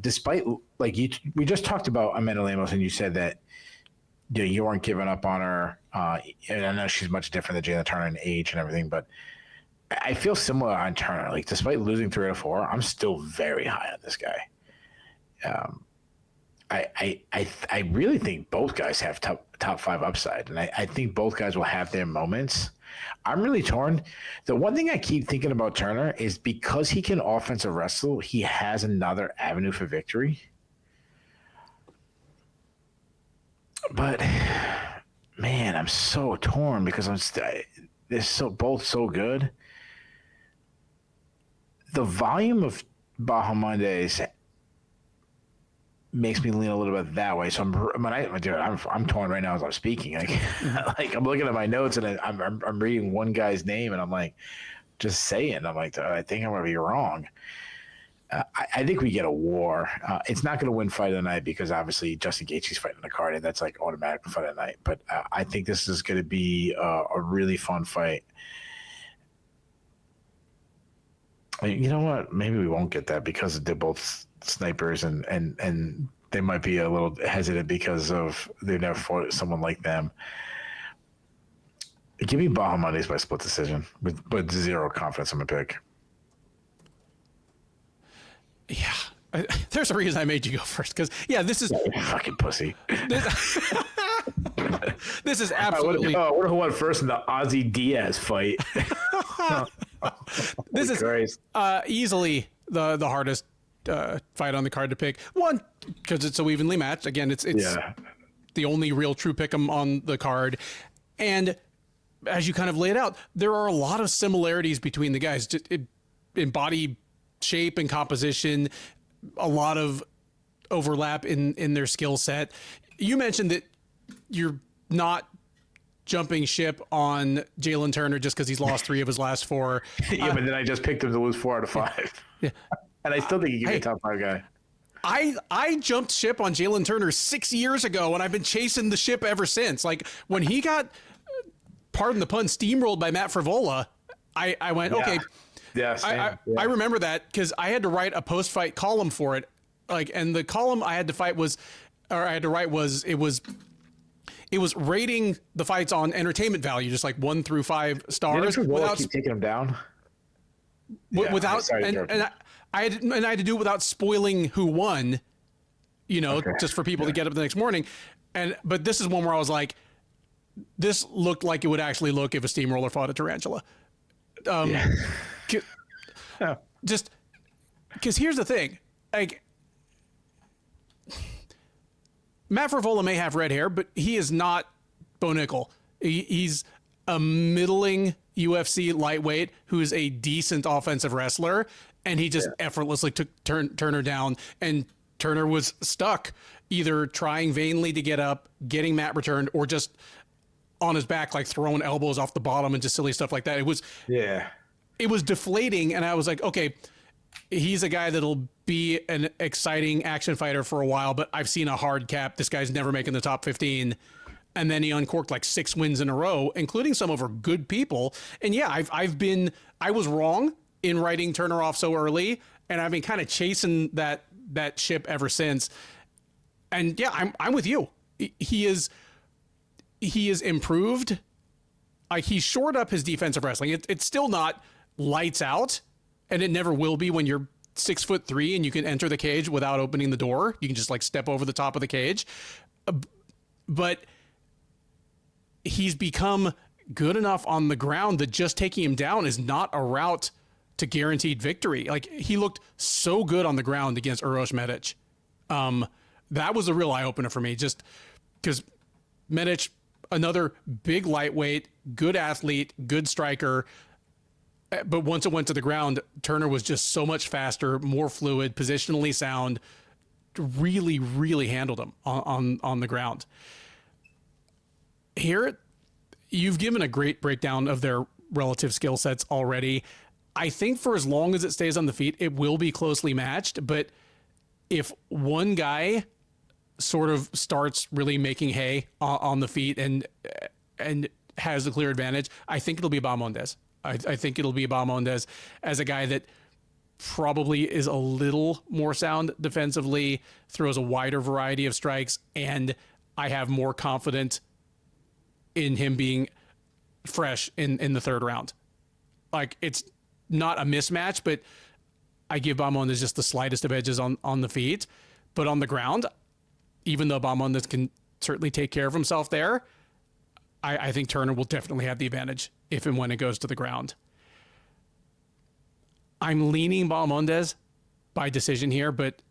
Despite, we just talked about Amanda Lemos, and you said that you weren't giving up on her. And I know she's much different than Jalen Turner in age and everything, but I feel similar on Turner. Like, despite losing 3 out of 4, I'm still very high on this guy. I really think both guys have top 5 upside, and I think both guys will have their moments. I'm really torn. The one thing I keep thinking about Turner is because he can offensive wrestle, he has another avenue for victory. But man, I'm so torn because they're both so good. The volume of Bahamondes makes me lean a little bit that way. So I'm torn right now as I'm speaking. Like I'm looking at my notes and I'm reading one guy's name and I'm like, just saying. I'm like, I think I'm gonna be wrong. I think we get a war. It's not going to win fight of the night because obviously Justin Gaethje's fighting the card, and that's like automatic fight of the night. But I think this is going to be a really fun fight. You know what? Maybe we won't get that because they're both snipers, and they might be a little hesitant because of they've never fought someone like them. Give me Bahamondes by split decision with zero confidence in my pick. Yeah, there's a reason I made you go first because this is fucking pussy. This is absolutely. I would have won first in the Ozzy Diaz fight. This is easily the hardest fight on the card to pick. One, because it's so evenly matched. Again, it's the only real true pick'em on the card, and as you kind of laid out, there are a lot of similarities between the guys, just in body shape and composition, a lot of overlap in their skill set. You mentioned that you're not jumping ship on Jalen Turner just because he's lost 3 of his last 4. But then I just picked him to lose 4 out of 5. Yeah. And I still think he can be a top 5 guy. I jumped ship on Jalen Turner 6 years ago, and I've been chasing the ship ever since. Like, when he got, pardon the pun, steamrolled by Matt Frivola, I went, okay. Yeah, I remember that because I had to write a post-fight column for it. And the column I had to write was it was rating the fights on entertainment value, just like 1 through 5 stars. Without keep taking them down. Without I had to do it without spoiling who won. Just for people to get up the next morning. But this is one where I was like, this looked like it would actually look if a steamroller fought a tarantula. Just because here's the thing, like, Matt Frivola may have red hair, but he is not Bo Nickal. He's a middling UFC lightweight who is a decent offensive wrestler, and he just effortlessly took Turner down, and Turner was stuck either trying vainly to get up, getting Matt returned, or just on his back, like throwing elbows off the bottom and just silly stuff like that. It was deflating, and I was like, okay, he's a guy that'll be an exciting action fighter for a while, but I've seen a hard cap. This guy's never making the top 15. And then he uncorked like 6 wins in a row, including some over good people. And yeah, I was wrong in writing Turner off so early, and I've been kind of chasing that ship ever since. And yeah, I'm with you. He is improved. He's shored up his defensive wrestling. It's still not lights out, and it never will be when you're 6'3" and you can enter the cage without opening the door. You can just like step over the top of the cage. But he's become good enough on the ground that just taking him down is not a route to guaranteed victory. Like, he looked so good on the ground against Uroš Medic. That was a real eye opener for me, just because Medic, another big lightweight, good athlete, good striker. But once it went to the ground, Turner was just so much faster, more fluid, positionally sound, really, really handled him on the ground. Here, you've given a great breakdown of their relative skill sets already. I think for as long as it stays on the feet, it will be closely matched. But if one guy sort of starts really making hay on the feet and has a clear advantage, I think it'll be Bahamondes. I think it'll be Bahamondes as a guy that probably is a little more sound defensively, throws a wider variety of strikes, and I have more confidence in him being fresh in the third round. Like, it's not a mismatch, but I give Bahamondes just the slightest of edges on the feet. But on the ground, even though Bahamondes can certainly take care of himself there, I think Turner will definitely have the advantage if and when it goes to the ground. I'm leaning Bahamondes by decision here, but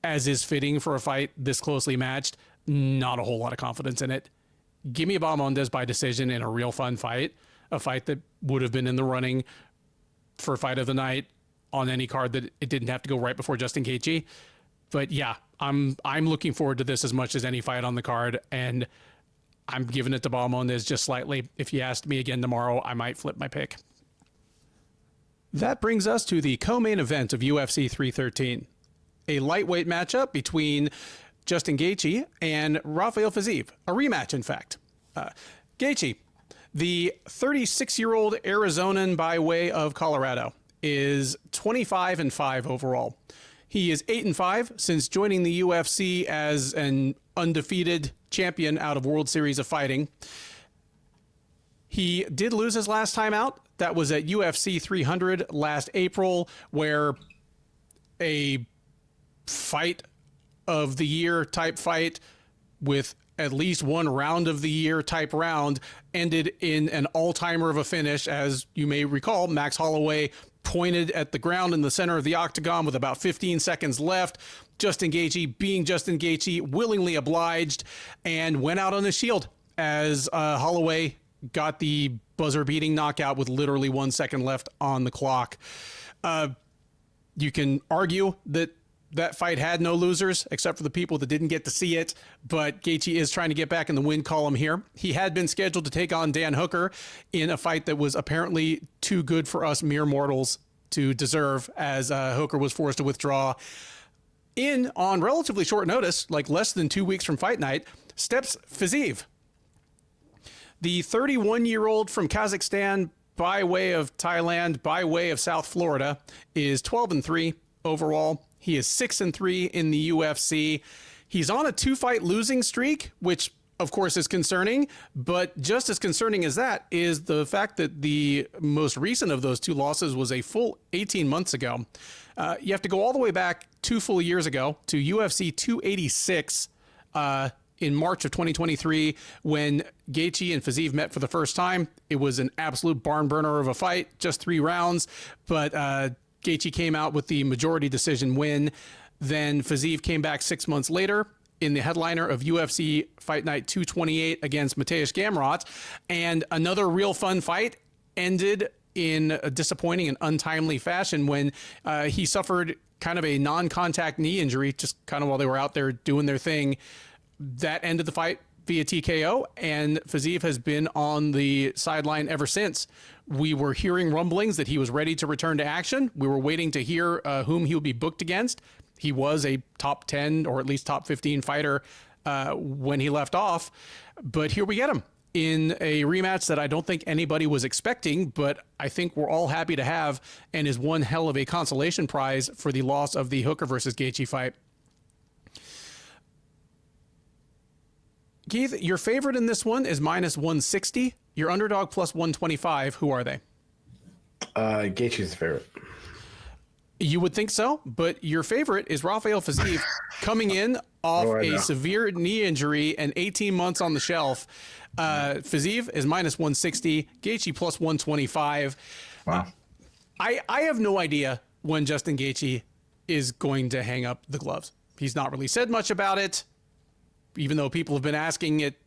as is fitting for a fight this closely matched, not a whole lot of confidence in it. Give me Bahamondes by decision in a real fun fight, a fight that would have been in the running for fight of the night on any card that it didn't have to go right before Justin Gaethje. But yeah, I'm looking forward to this as much as any fight on the card, and I'm giving it to Bahamondes just slightly. If you asked me again tomorrow, I might flip my pick. That brings us to the co-main event of UFC 313, a lightweight matchup between Justin Gaethje and Rafael Fiziev, a rematch, in fact. Gaethje, the 36-year-old Arizonan by way of Colorado, is 25-5 overall. He is 8-5 since joining the UFC as an undefeated champion out of World Series of Fighting. He did lose his last time out. That was at UFC 300 last April, where a fight of the year type fight with at least one round of the year type round ended in an all-timer of a finish. As you may recall, Max Holloway pointed at the ground in the center of the octagon with about 15 seconds left. Justin Gaethje, being Justin Gaethje, willingly obliged and went out on his shield as Holloway got the buzzer-beating knockout with literally 1 second left on the clock. You can argue that fight had no losers except for the people that didn't get to see it, but Gaethje is trying to get back in the win column here. He had been scheduled to take on Dan Hooker in a fight that was apparently too good for us mere mortals to deserve, as Hooker was forced to withdraw. On relatively short notice, like less than 2 weeks from fight night, steps Fiziev. The 31-year-old from Kazakhstan, by way of Thailand, by way of South Florida, is 12-3 overall. He is 6-3 in the UFC. He's on a 2-fight losing streak, which of course is concerning, but just as concerning as that is the fact that the most recent of those 2 losses was a full 18 months ago. You have to go all the way back 2 full years ago to UFC 286 in March of 2023 when Gaethje and Fiziev met for the first time. It was an absolute barn burner of a fight, just 3 rounds, but Gaethje came out with the majority decision win. Then Fiziev came back 6 months later in the headliner of UFC Fight Night 228 against Mateusz Gamrot, and another real fun fight ended in a disappointing and untimely fashion when he suffered kind of a non-contact knee injury just kind of while they were out there doing their thing. That ended the fight via TKO, and Fiziev has been on the sideline ever since. We were hearing rumblings that he was ready to return to action. We were waiting to hear whom he would be booked against. He was a top 10 or at least top 15 fighter when he left off, but here we get him in a rematch that I don't think anybody was expecting, but I think we're all happy to have, and is one hell of a consolation prize for the loss of the Hooker versus Gaethje fight. Keith, your favorite in this one is minus 160. Your underdog plus 125. Who are they? Gaethje's the favorite. You would think so, but your favorite is Rafael Fiziev coming in off a severe knee injury and 18 months on the shelf. Fiziev is minus 160, Gaethje plus 125. Wow. I have no idea when Justin Gaethje is going to hang up the gloves. He's not really said much about it, even though people have been asking it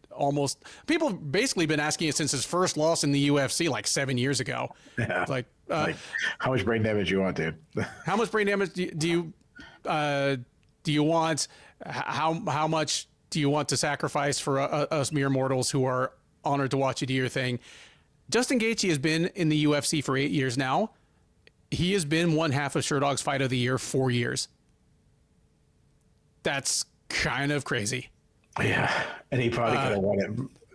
people have basically been asking it since his first loss in the UFC like 7 years ago. Yeah. Like, how much brain damage you want, dude? How much brain damage do you want? How much do you want to sacrifice for us mere mortals who are honored to watch you do your thing? Justin Gaethje has been in the UFC for 8 years now. He has been one half of Sherdog's Fight of the Year 4 years. That's kind of crazy. Yeah, and he probably could have won it.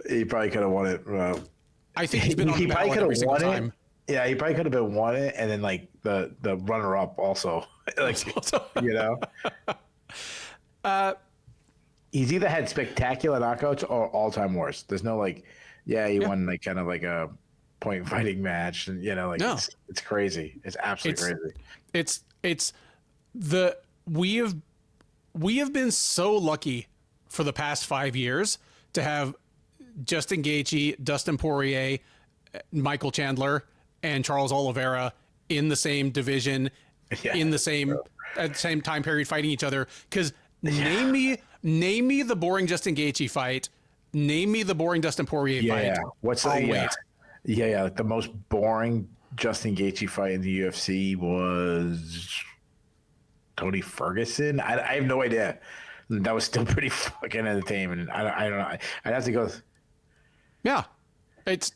He probably could have won it. I think he's been on the ballot every single time. Yeah, he probably could have been won it, and then like the runner up also, like you know. He's either had spectacular knockouts or all time worst. There's no like, he won like kind of like a point fighting match, and you know, like it's crazy. It's absolutely crazy. We have been so lucky for the past 5 years to have Justin Gaethje, Dustin Poirier, Michael Chandler, and Charles Oliveira in the same division, in the same at the same time period fighting each other. Because name me the boring Justin Gaethje fight. Name me the boring Dustin Poirier fight. What's I'll wait. Like the most boring Justin Gaethje fight in the UFC was Tony Ferguson. I have no idea. That was still pretty fucking entertaining. I don't know. I'd have to go. Yeah, it's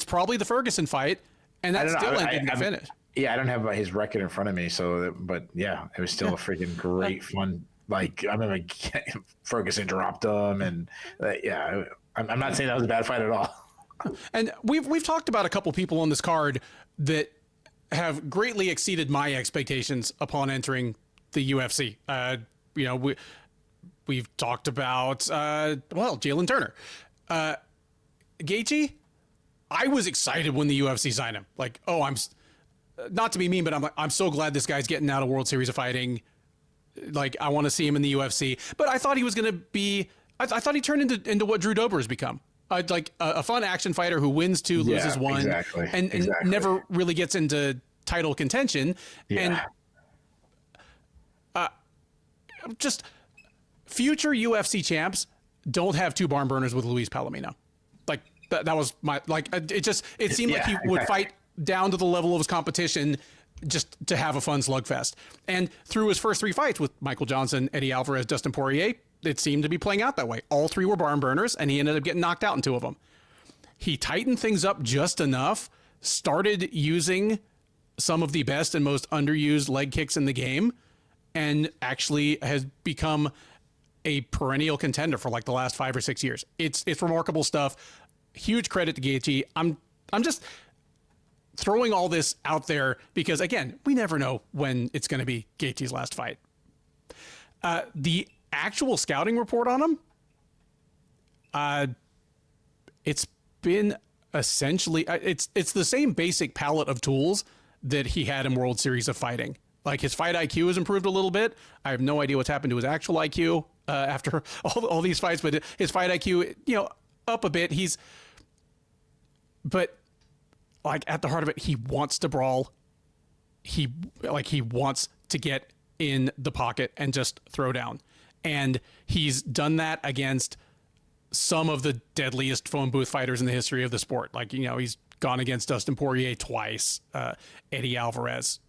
probably the Ferguson fight, and that still ended in the finish. Yeah, I don't have his record in front of me, but yeah, it was still a freaking great fun. Like I remember Ferguson dropped him, and I'm not saying that was a bad fight at all. And we've talked about a couple people on this card that have greatly exceeded my expectations upon entering the UFC. We've talked about Jalen Turner, Gaethje. I was excited when the UFC signed him. Like, I'm not to be mean, but I'm so glad this guy's getting out of World Series of Fighting. Like, I want to see him in the UFC. But I thought he was going to be. I thought he turned into what Drew Dober has become. Like a fun action fighter who wins two, loses one, and never really gets into title contention. Yeah. And just future UFC champs don't have two barn burners with Luis Palomino. Like that was my it seemed like he would fight down to the level of his competition just to have a fun slugfest. And through his first three fights with Michael Johnson, Eddie Alvarez, Dustin Poirier, it seemed to be playing out that way. All three were barn burners, and he ended up getting knocked out in two of them. He tightened things up just enough, started using some of the best and most underused leg kicks in the game, and actually has become a perennial contender for like the last 5 or 6 years. It's remarkable stuff. Huge credit to Gaethje. I'm just throwing all this out there because, again, we never know when it's going to be Gaethje's last fight. The actual scouting report on him, it's been essentially it's the same basic palette of tools that he had in World Series of Fighting. Like his fight IQ has improved a little bit. I have no idea what's happened to his actual IQ after all these fights, but his fight IQ, up a bit. But like at the heart of it, he wants to brawl. He wants to get in the pocket and just throw down. And he's done that against some of the deadliest phone booth fighters in the history of the sport. Like, he's gone against Dustin Poirier twice, Eddie Alvarez,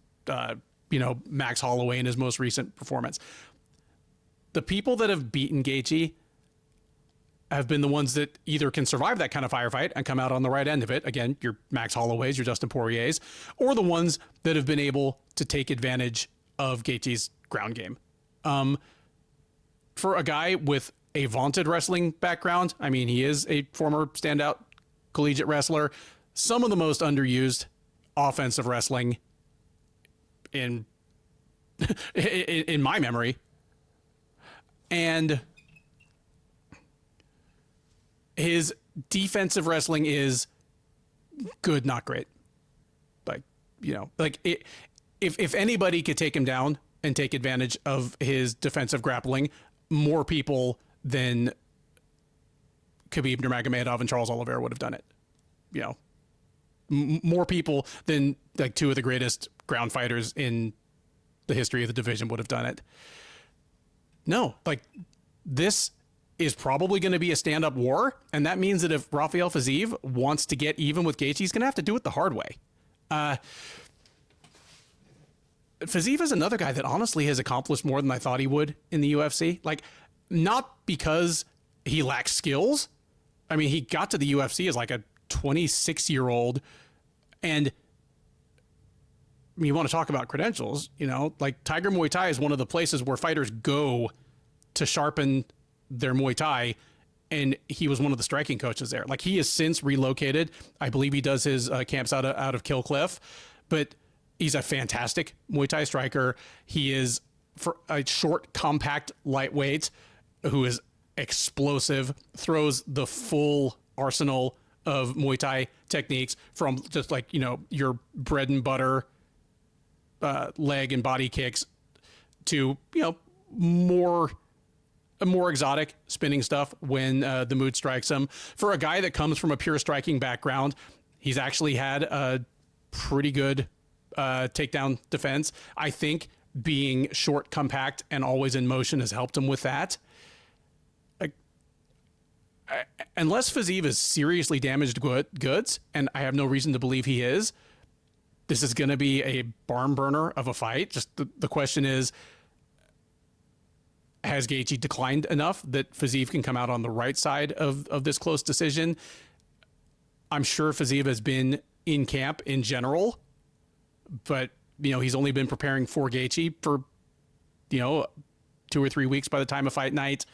Max Holloway in his most recent performance. The people that have beaten Gaethje, have been the ones that either can survive that kind of firefight and come out on the right end of it. Again, your Max Holloways, your Dustin Poiriers, or the ones that have been able to take advantage of Gaethje's ground game. For a guy with a vaunted wrestling background, I mean, he is a former standout collegiate wrestler, some of the most underused offensive wrestling in in my memory. And his defensive wrestling is good, not great. Like, you know, like if anybody could take him down and take advantage of his defensive grappling, more people than Khabib Nurmagomedov and Charles Oliveira would have done it. You know, more people than like two of the greatest ground fighters in the history of the division would have done it. No, like this is probably going to be a stand-up war, and that means that if Rafael Fiziev wants to get even with Gaethje, he's going to have to do it the hard way. Fiziev is another guy that honestly has accomplished more than I thought he would in the UFC. Like, not because he lacks skills. I mean, he got to the UFC as like a 26-year-old, and you want to talk about credentials, you know, like Tiger Muay Thai is one of the places where fighters go to sharpen their Muay Thai, and he was one of the striking coaches there. Like, he has since relocated. I believe he does his camps out of Kill Cliff, but he's a fantastic Muay Thai striker. He is for a short, compact lightweight who is explosive, throws the full arsenal of Muay Thai techniques, from just like, you know, your bread and butter leg and body kicks to, you know, more exotic spinning stuff when the mood strikes him. For a guy that comes from a pure striking background, he's actually had a pretty good takedown defense. I think being short, compact, and always in motion has helped him with that. Unless Fiziev is seriously damaged goods, and I have no reason to believe he is, this is going to be a barn burner of a fight. Just the question is, has Gaethje declined enough that Fiziev can come out on the right side of this close decision? I'm sure Fiziev has been in camp in general, but, you know, he's only been preparing for Gaethje for, you know, 2 or 3 weeks by the time of fight night.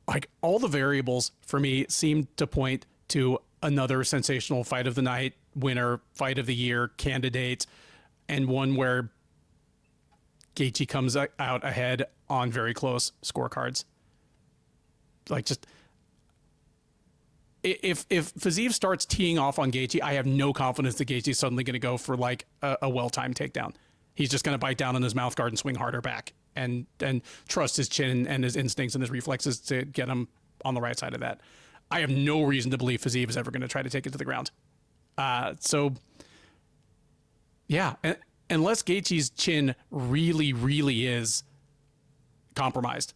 Like, all the variables for me seem to point to another sensational fight of the night, winner, fight of the year candidate, and one where Gaethje comes out ahead on very close scorecards. Like, just if Fiziev starts teeing off on Gaethje, I have no confidence that Gaethje is suddenly going to go for like a well-timed takedown. He's just going to bite down on his mouth guard and swing harder back, and trust his chin and his instincts and his reflexes to get him on the right side of that. I have no reason to believe Fiziev is ever going to try to take it to the ground. So, yeah, unless Gaethje's chin really, really is compromised,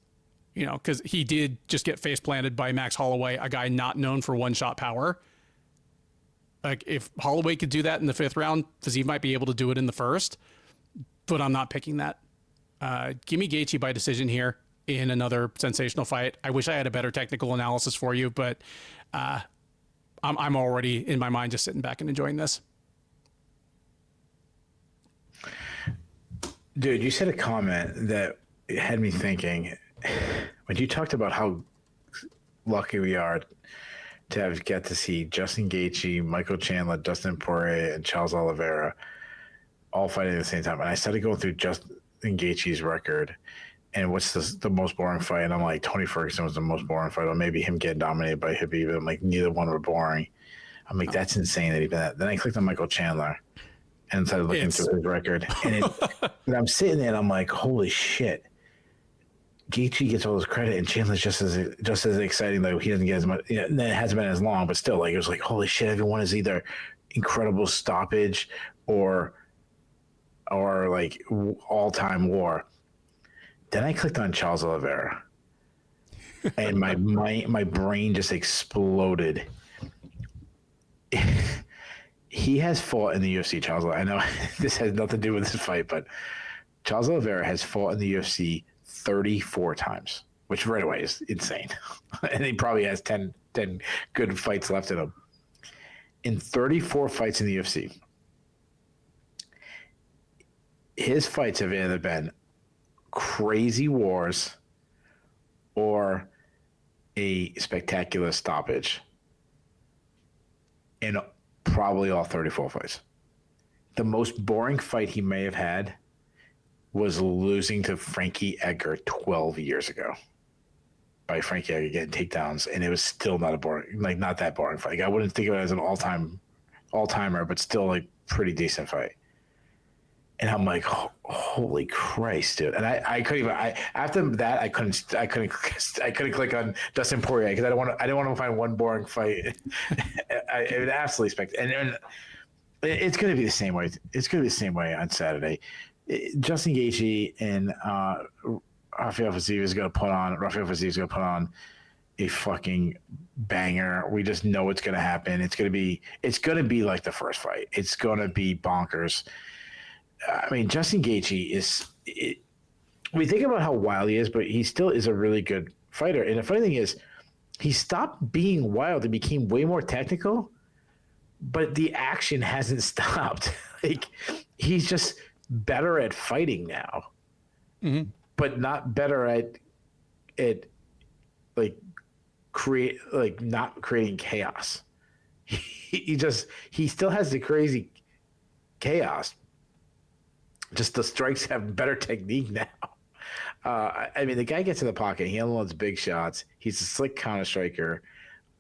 you know, because he did just get face planted by Max Holloway, a guy not known for one-shot power. Like, if Holloway could do that in the 5th round, Fiziev might be able to do it in the 1st, but I'm not picking that. Give me Gaethje by decision here in another sensational fight. I wish I had a better technical analysis for you, but I'm already in my mind just sitting back and enjoying this. Dude, you said a comment that had me thinking when you talked about how lucky we are to get to see Justin Gaethje, Michael Chandler, Dustin Poirier, and Charles Oliveira all fighting at the same time. And I started going through Justin Gaethje's record and what's the most boring fight. And I'm like, Tony Ferguson was the most boring fight, or maybe him getting dominated by Khabib. I'm like, neither one were boring. I'm like, that's insane that he did that. Then I clicked on Michael Chandler and started looking through his record. And I'm sitting there and I'm like, holy shit. Gaethje gets all this credit and Chandler's just as exciting, though he doesn't get as much. You know, and it hasn't been as long, but still, like, it was like, holy shit, everyone is either incredible stoppage or like all-time war. Then I clicked on Charles Oliveira, and my brain just exploded. He has fought in the UFC, Charles. I know this has nothing to do with this fight, but Charles Oliveira has fought in the UFC 34 times, which right away is insane. And he probably has 10 good fights left in him. In 34 fights in the UFC, his fights have either been crazy wars or a spectacular stoppage in probably all 34 fights. The most boring fight he may have had was losing to Frankie Edgar 12 years ago. By Frankie Edgar getting takedowns, and it was still not that boring fight. Like, I wouldn't think of it as an all-timer, but still like pretty decent fight. And I'm like, holy Christ, dude! And I couldn't even. After that, I couldn't click on Dustin Poirier because I didn't want to find one boring fight. It was absolutely spectacular, and it's going to be the same way. It's going to be the same way on Saturday. Justin Gaethje and Rafael Fiziev is going to put on a fucking banger. We just know it's going to happen. It's going to be like the first fight. It's going to be bonkers. I mean, Justin Gaethje we think about how wild he is, but he still is a really good fighter. And the funny thing is, he stopped being wild and became way more technical, but the action hasn't stopped. Like, he's just better at fighting now, but not better at not creating chaos. He still has the crazy chaos. Just the strikes have better technique now. I mean, the guy gets in the pocket. He unloads big shots. He's a slick counter striker.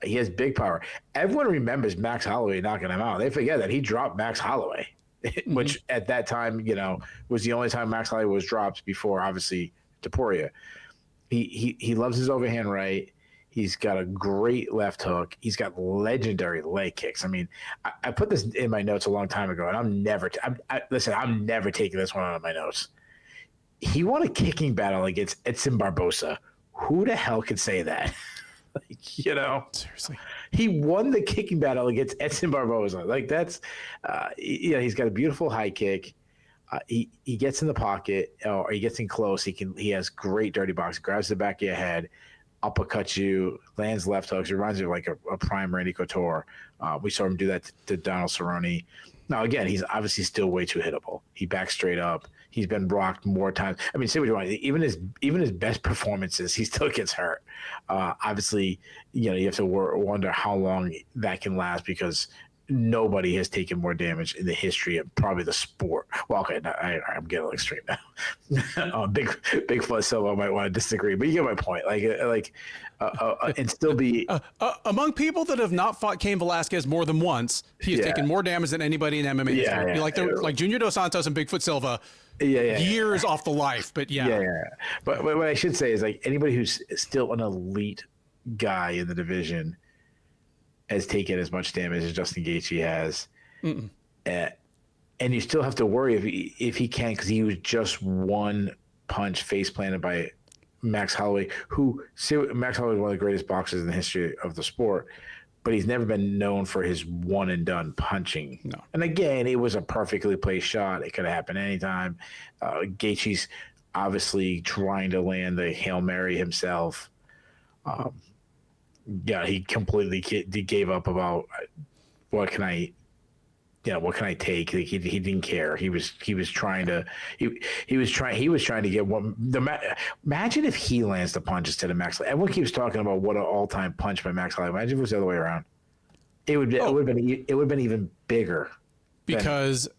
He has big power. Everyone remembers Max Holloway knocking him out. They forget that he dropped Max Holloway, which at that time, was the only time Max Holloway was dropped before, obviously, Topuria. He loves his overhand right. He's got a great left hook. He's got legendary leg kicks. I mean, I put this in my notes a long time ago, and I'm never taking this one out of my notes. He won a kicking battle against Edson Barbosa. Who the hell could say that? Seriously. He won the kicking battle against Edson Barbosa. Like, that's, he's got a beautiful high kick. He gets in the pocket, or he gets in close. He has great dirty boxing. Grabs the back of your head, uppercuts you, lands left hooks. It reminds me of like a prime Randy Couture. We saw him do that to Donald Cerrone. Now, again, he's obviously still way too hittable. He backs straight up. He's been rocked more times. I mean, say what you want. Even his best performances, he still gets hurt. Obviously, you have to wonder how long that can last, because nobody has taken more damage in the history of probably the sport. Well, okay, I'm getting a little extreme now. Bigfoot Silva might want to disagree, but you get my point. And still be among people that have not fought Cain Velasquez more than once, he has taken more damage than anybody in MMA. Yeah, like Junior Dos Santos and Bigfoot Silva. Years off the life, but But what I should say is, like, anybody who's still an elite guy in the division has taken as much damage as Justin Gaethje has, and you still have to worry if he can, because he was just one punch face planted by Max Holloway. Max Holloway is one of the greatest boxers in the history of the sport, but he's never been known for his one and done punching. No. And again, it was a perfectly placed shot. It could have happened anytime. Gaethje's obviously trying to land the Hail Mary himself. He completely gave up about what can I take? Like, he didn't care. He was trying to get one. Imagine if he lands the punch instead of Max. Everyone keeps talking about what an all-time punch by Max Holloway. Imagine if it was the other way around. It would have been even bigger. Because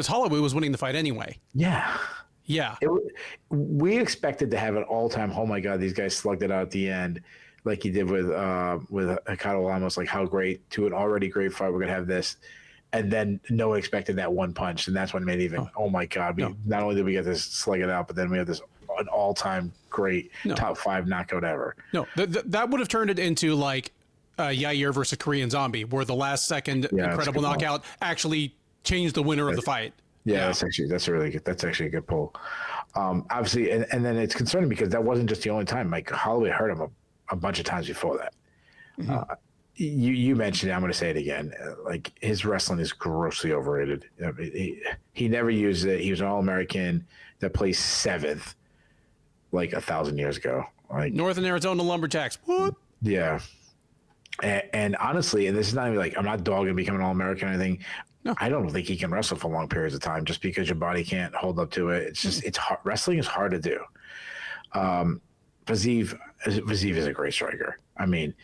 Holloway was winning the fight anyway. Yeah. Yeah. We expected to have an all-time, oh my God, these guys slugged it out at the end, like he did with Ricardo Lemos, like, how great, to an already great fight, we're going to have this. And then no one expected that one punch. And that's when it made even, oh my God, not only did we get this slug it out, but then we have this an all-time great top 5 knockout ever. No, that would have turned it into like Yair versus Korean Zombie, where the last second incredible knockout actually changed the winner of the fight. Yeah, that's actually a good pull. Obviously, and then it's concerning because that wasn't just the only time. Like, Holloway hurt him a bunch of times before that. you mentioned it. I'm going to say it again. Like, his wrestling is grossly overrated. I mean, he never used it. He was an All-American that placed 7th like 1,000 years ago. Like, Northern Arizona Lumberjacks. What? yeah. And honestly, and this is not even like, I'm not dogging becoming an All-American or anything. No. I don't think he can wrestle for long periods of time just because your body can't hold up to it. It's just, it's hard. Wrestling is hard to do. Vazeev is a great striker. I mean,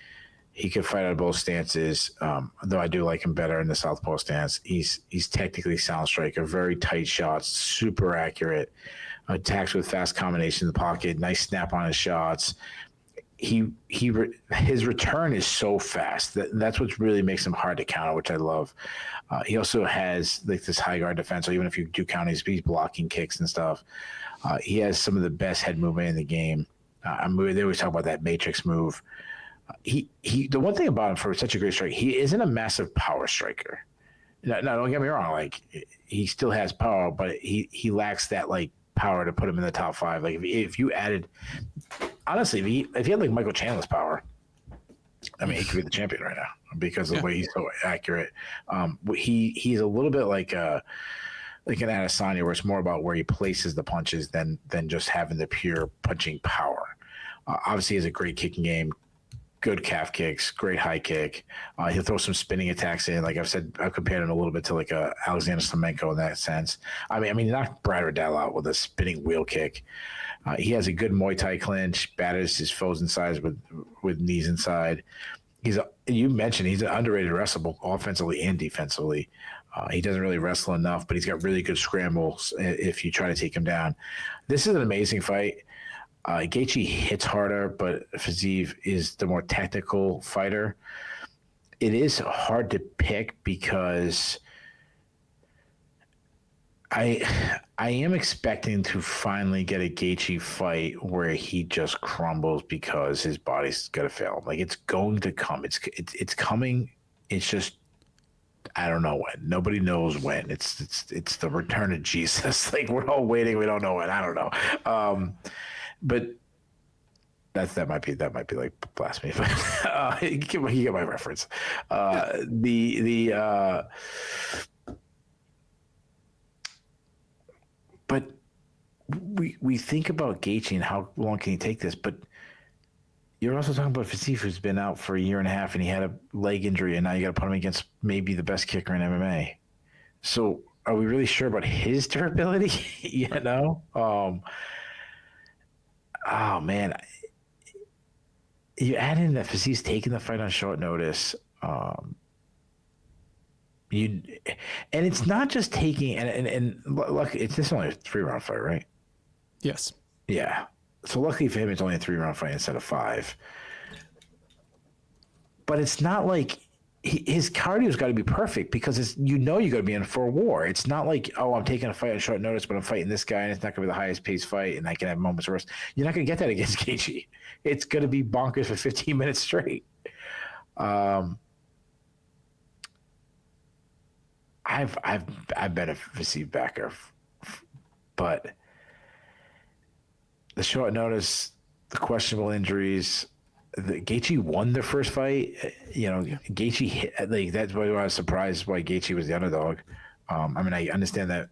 he could fight out of both stances, though I do like him better in the southpaw stance. He's technically sound striker, very tight shots, super accurate, attacks with fast combination in the pocket, nice snap on his shots. His return is so fast that's what really makes him hard to counter, which I love. He also has like this high guard defense, so even if you do count, he's blocking kicks and stuff. He has some of the best head movement in the game. They always talk about that matrix move. The one thing about him for such a great striker, he isn't a massive power striker. No, don't get me wrong. Like, he still has power, but he lacks that like power to put him in the top 5. Like, if you added, honestly, if he had like Michael Chandler's power, I mean, he could be the champion right now because of the way he's so accurate. He's a little bit like an Adesanya, where it's more about where he places the punches than just having the pure punching power. Obviously, he has a great kicking game, good calf kicks, great high kick. He'll throw some spinning attacks in. Like I've said, I've compared him a little bit to like a Alexander Slamenko in that sense. I mean, he knocked Brad Riddell out with a spinning wheel kick. He has a good Muay Thai clinch, batters his foes inside with knees inside. You mentioned he's an underrated wrestler, offensively and defensively. He doesn't really wrestle enough, but he's got really good scrambles if you try to take him down. This is an amazing fight. Gaethje hits harder, but Vazeev is the more technical fighter. It is hard to pick because I am expecting to finally get a Gaethje fight where he just crumbles because his body's gonna fail. Like, it's going to come. It's coming. It's just, I don't know when. Nobody knows when. It's the return of Jesus. Like, we're all waiting. We don't know when. I don't know. But that might be like blasphemy. But you get my reference. But we think about Gaethje and how long can he take this, but you're also talking about Vazeev, who's been out for a year and a half, and he had a leg injury, and now you got to put him against maybe the best kicker in MMA. So are we really sure about his durability? You know? Oh man, you add in that Vazeev's taking the fight on short notice. And it's not just taking and look, this is only a 3-round fight, right? Yes. Yeah. So luckily for him, it's only a 3-round fight instead of 5. But it's not like his cardio's got to be perfect because you got to be in for a war. It's not like, oh, I'm taking a fight on short notice, but I'm fighting this guy, and it's not going to be the highest paced fight, and I can have moments of rest. You're not going to get that against Gaethje. It's going to be bonkers for 15 minutes straight. I've been a Vazeev backer, but the short notice, the questionable injuries. Gaethje won the first fight. Gaethje hit, like, that's why I was surprised why Gaethje was the underdog. I mean, I understand that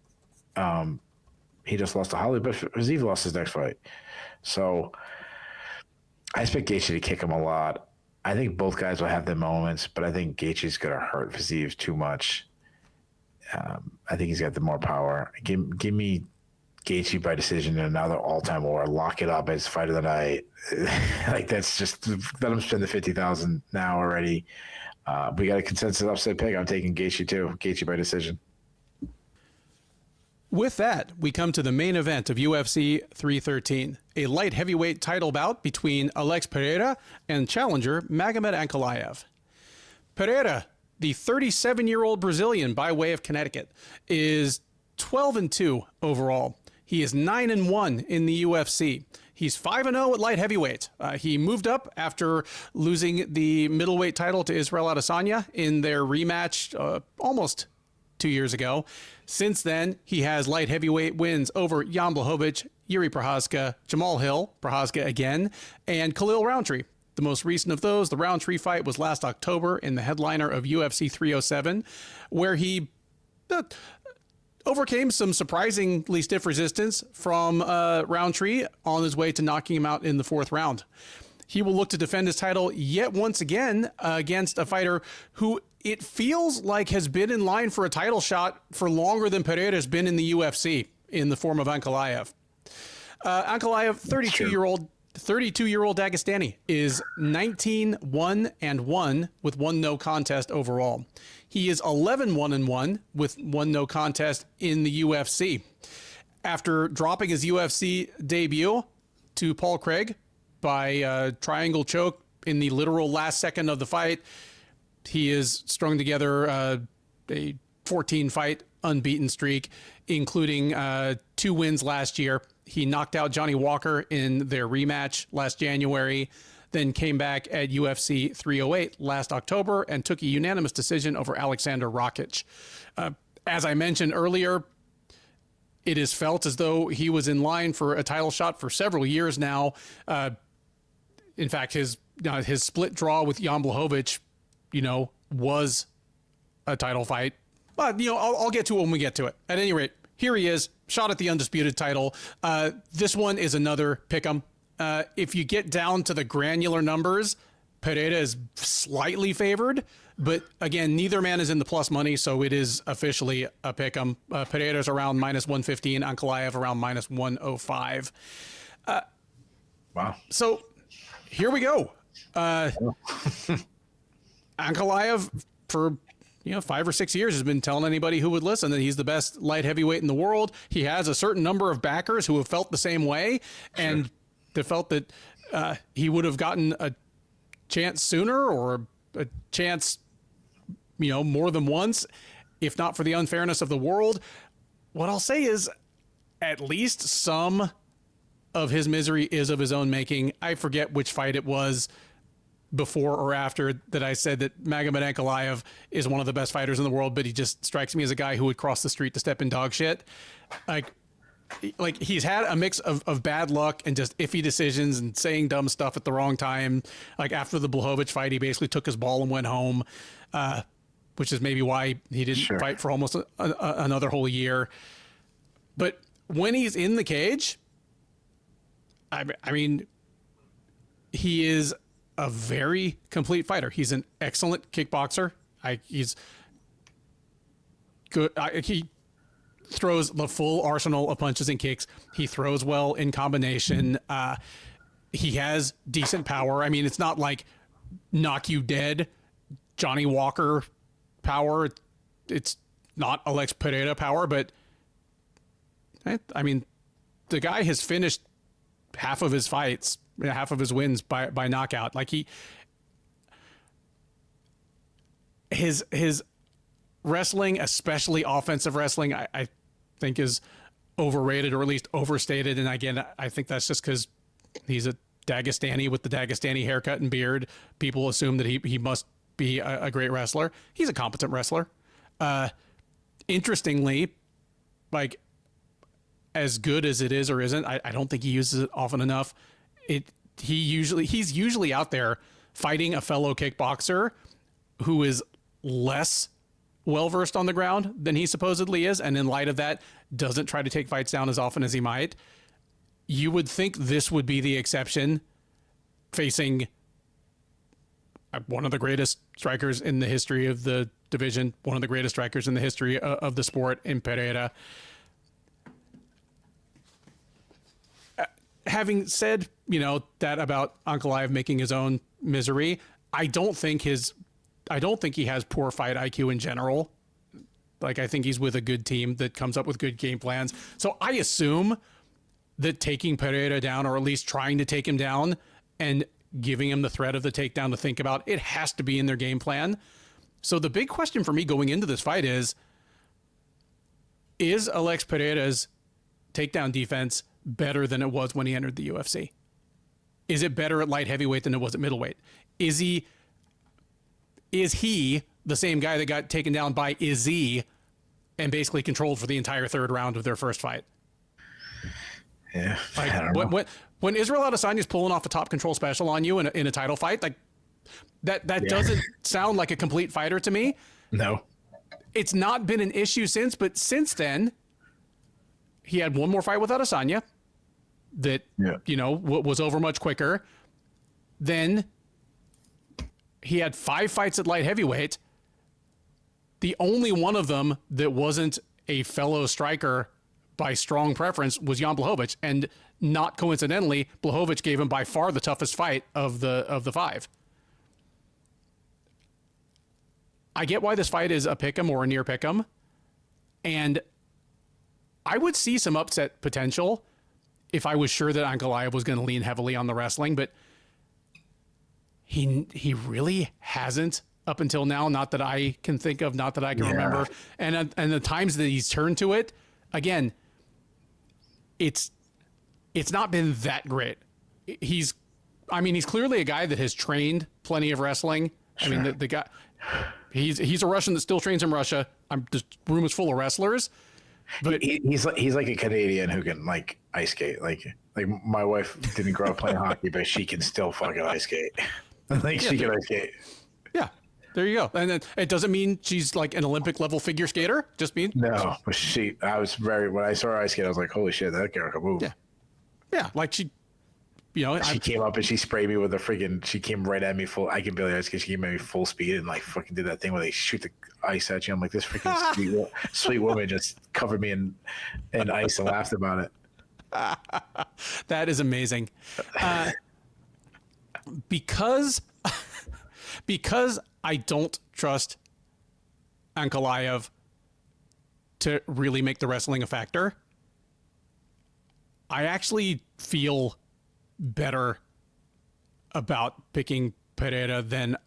he just lost to Holly, but Vazeev lost his next fight. So I expect Gaethje to kick him a lot. I think both guys will have their moments, but I think Gaethje's going to hurt Vazeev too much. I think he's got the more power. Give me Gaethje by decision in another all-time war. Lock it up as fight of the night. Like, that's just, let him spend the $50,000 now already. We got a consensus upset pick. I'm taking Gaethje too. Gaethje by decision. With that, we come to the main event of UFC 313, a light heavyweight title bout between Alex Pereira and challenger Magomed Ankalaev. Pereira, the 37-year-old Brazilian by way of Connecticut, is 12-2 overall. He is 9-1 in the UFC. He's 5-0 at light heavyweight. He moved up after losing the middleweight title to Israel Adesanya in their rematch almost 2 years ago. Since then, he has light heavyweight wins over Jan Blachowicz, Yuri Prochazka, Jamal Hill, Prochazka again, and Khalil Roundtree. The most recent of those, the Roundtree fight, was last October in the headliner of UFC 307, where he overcame some surprisingly stiff resistance from Roundtree on his way to knocking him out in the 4th round. He will look to defend his title yet once again against a fighter who it feels like has been in line for a title shot for longer than Pereira's been in the UFC, in the form of Ankalaev. Ankalaev, 32-year-old Dagestani, is 19-1-1 with 1 no contest overall. He is 11-1-1 with 1 no contest in the UFC. After dropping his UFC debut to Paul Craig by triangle choke in the literal last second of the fight, he has strung together a 14-fight unbeaten streak, including 2 wins last year. He knocked out Johnny Walker in their rematch last January, then came back at UFC 308 last October and took a unanimous decision over Alexander Rakic. As I mentioned earlier, it is felt as though he was in line for a title shot for several years now. In fact, his split draw with Jan Blachowicz, was a title fight. But, I'll get to it when we get to it. At any rate, here he is, shot at the undisputed title. This one is another pick'em. If you get down to the granular numbers, Pereira is slightly favored. But again, neither man is in the plus money, so it is officially a pick'em. Pereira's around -115, Ankalaev around -105. Wow. So here we go. Ankalaev, for 5 or 6 years, has been telling anybody who would listen that he's the best light heavyweight in the world. He has a certain number of backers who have felt the same way, and they felt that he would have gotten a chance sooner, or a chance, more than once, if not for the unfairness of the world. What I'll say is, at least some of his misery is of his own making. I forget which fight it was, before or after, that I said that Magomed Ankalaev is one of the best fighters in the world, but he just strikes me as a guy who would cross the street to step in dog shit. Like he's had a mix of bad luck and just iffy decisions and saying dumb stuff at the wrong time. Like after the Blachowicz fight, he basically took his ball and went home, which is maybe why he didn't fight for almost another whole year. But when he's in the cage, I mean, he is a very complete fighter. He's an excellent kickboxer. He's good. He throws the full arsenal of punches and kicks. He throws well in combination. He has decent power. I mean, it's not like knock you dead Johnny Walker power. It's not Alex Pereira power, but I mean, the guy has finished half of his fights, half of his wins by knockout. Like his wrestling, especially offensive wrestling, I think is overrated, or at least overstated. And again, I think that's just because he's a Dagestani with the Dagestani haircut and beard. People assume that he must be a great wrestler. He's a competent wrestler. Interestingly, like, as good as it is or isn't, I don't think he uses it often enough. He's usually out there fighting a fellow kickboxer who is less well-versed on the ground than he supposedly is, and in light of that, doesn't try to take fights down as often as he might. You would think this would be the exception, facing one of the greatest strikers in the history of the division, one of the greatest strikers in the history of the sport, in Pereira. Having said, that about Ankalaev making his own misery, I don't think he has poor fight IQ in general. Like, I think he's with a good team that comes up with good game plans. So I assume that taking Pereira down, or at least trying to take him down and giving him the threat of the takedown to think about, it has to be in their game plan. So the big question for me going into this fight is Alex Pereira's takedown defense better than it was when he entered the UFC? Is it better at light heavyweight than it was at middleweight? Is he the same guy that got taken down by Izzy and basically controlled for the entire third round of their first fight? Yeah. Like I don't know. when Israel Adesanya's pulling off a top control special on you in a title fight, like that doesn't sound like a complete fighter to me. No. It's not been an issue since, but since then, he had one more fight with Adesanya that, was over much quicker. Then he had 5 fights at light heavyweight. The only one of them that wasn't a fellow striker by strong preference was Jan Blachowicz. And not coincidentally, Blachowicz gave him by far the toughest fight of the 5. I get why this fight is a pick'em or a near pick'em, and I would see some upset potential if I was sure that Ankalaev was going to lean heavily on the wrestling, but he really hasn't up until now. Not that I can think of, not that I can remember, and the times that he's turned to it, again, it's not been that great. He's clearly a guy that has trained plenty of wrestling. Sure. I mean, the guy. He's a Russian that still trains in Russia. This room is full of wrestlers, but he's like a Canadian who can like ice skate. Like my wife didn't grow up playing hockey, but she can still fucking ice skate. She can ice skate. Yeah, there you go. And then it doesn't mean she's like an Olympic level figure skater. Just mean no. But when I saw her ice skate, I was like, holy shit, that girl can move. Yeah, like she. She came up and she sprayed me with a freaking. She came right at me full. I can barely ice skate. She came at me full speed and like fucking did that thing where they shoot the ice at you. I'm like, this freaking sweet woman just covered me in ice and laughed about it. That is amazing. Because I don't trust Ankalaev to really make the wrestling a factor, I actually feel better about picking Pereira than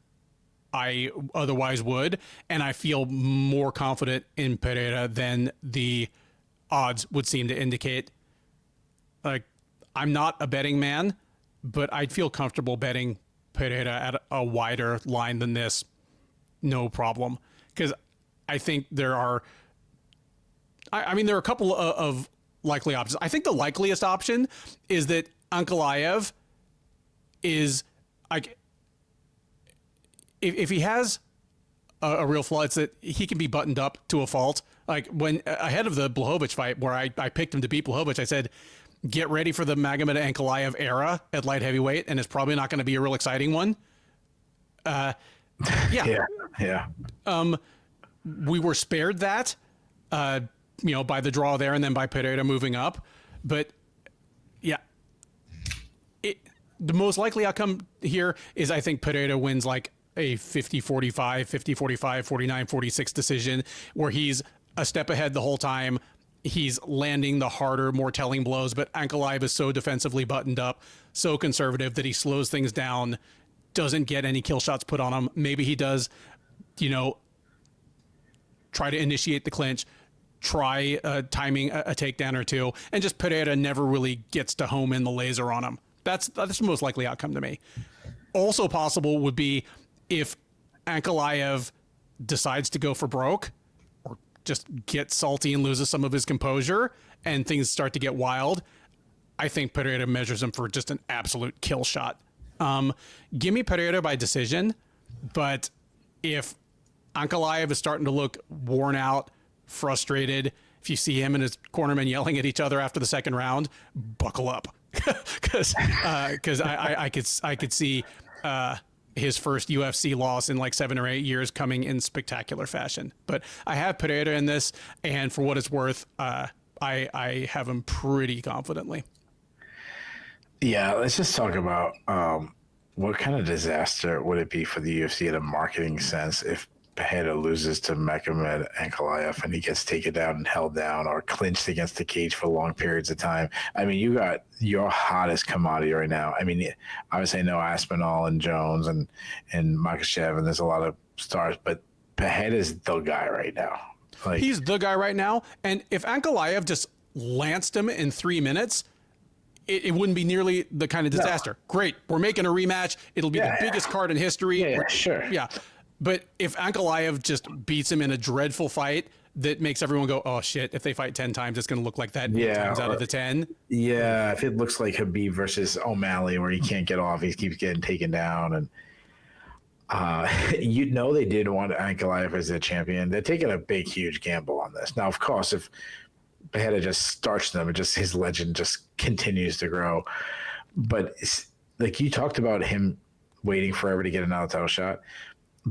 I otherwise would, and I feel more confident in Pereira than the odds would seem to indicate. Like, I'm not a betting man, but I'd feel comfortable betting Pereira at a wider line than this, no problem. Because I think there are a couple of likely options. I think the likeliest option is that Ankalaev is like, if he has a real flaw, it's that he can be buttoned up to a fault. Like when ahead of the Blachowicz fight, where I picked him to beat Blachowicz, I said, get ready for the Magomed Ankalaev era at light heavyweight, and it's probably not going to be a real exciting one. Yeah. We were spared that, by the draw there and then by Pereira moving up. But yeah, the most likely outcome here is I think Pereira wins like a 50-45, 50-45, 49-46 decision where he's a step ahead the whole time. He's landing the harder, more telling blows, but Ankalaev is so defensively buttoned up, so conservative that he slows things down, doesn't get any kill shots put on him. Maybe he does, try to initiate the clinch, try timing a takedown or two, and just Pereira never really gets to home in the laser on him. That's the most likely outcome to me. Also possible would be if Ankalaev decides to go for broke or just get salty and loses some of his composure and things start to get wild. I think Pereira measures him for just an absolute kill shot. Give me Pereira by decision, but if Ankalaev is starting to look worn out, frustrated, if you see him and his cornermen yelling at each other after the second round, buckle up. Because I could see his first UFC loss in like 7 or 8 years coming in spectacular fashion. But I have Pereira in this, and for what it's worth, I have him pretty confidently. Yeah, let's just talk about what kind of disaster would it be for the UFC in a marketing sense if Pereira loses to Magomed Ankalaev and he gets taken down and held down or clinched against the cage for long periods of time. I mean, you got your hottest commodity right now. I mean, obviously I know Aspinall and Jones and Makhachev, and there's a lot of stars, but Pereira's the guy right now. Like, he's the guy right now, and if Ankalaev just lanced him in 3 minutes, it wouldn't be nearly the kind of disaster. No. Great, we're making a rematch. It'll be the biggest card in history. Yeah, sure. Yeah. But if Ankalaev just beats him in a dreadful fight, that makes everyone go, oh shit, if they fight 10 times, it's going to look like that 8 times out of the 10. Yeah, if it looks like Khabib versus O'Malley, where he can't get off, he keeps getting taken down, and they did want Ankalaev as their champion. They're taking a big, huge gamble on this. Now, of course, if Pereira just starts them, his legend just continues to grow. But like you talked about him waiting forever to get another title shot.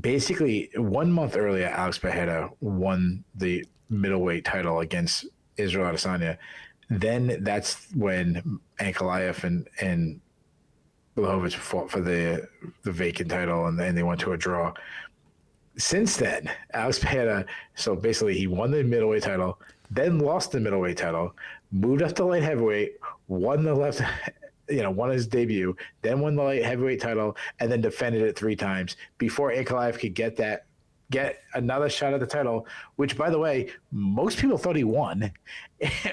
Basically, 1 month earlier, Alex Pereira won the middleweight title against Israel Adesanya. Then that's when Ankalaev and Blachowicz fought for the vacant title, and then they went to a draw. Since then, Alex Pereira, so basically he won the middleweight title, then lost the middleweight title, moved up to light heavyweight, won his debut, then won the light heavyweight title, and then defended it 3 times before Ankalaev could get another shot at the title, which, by the way, most people thought he won,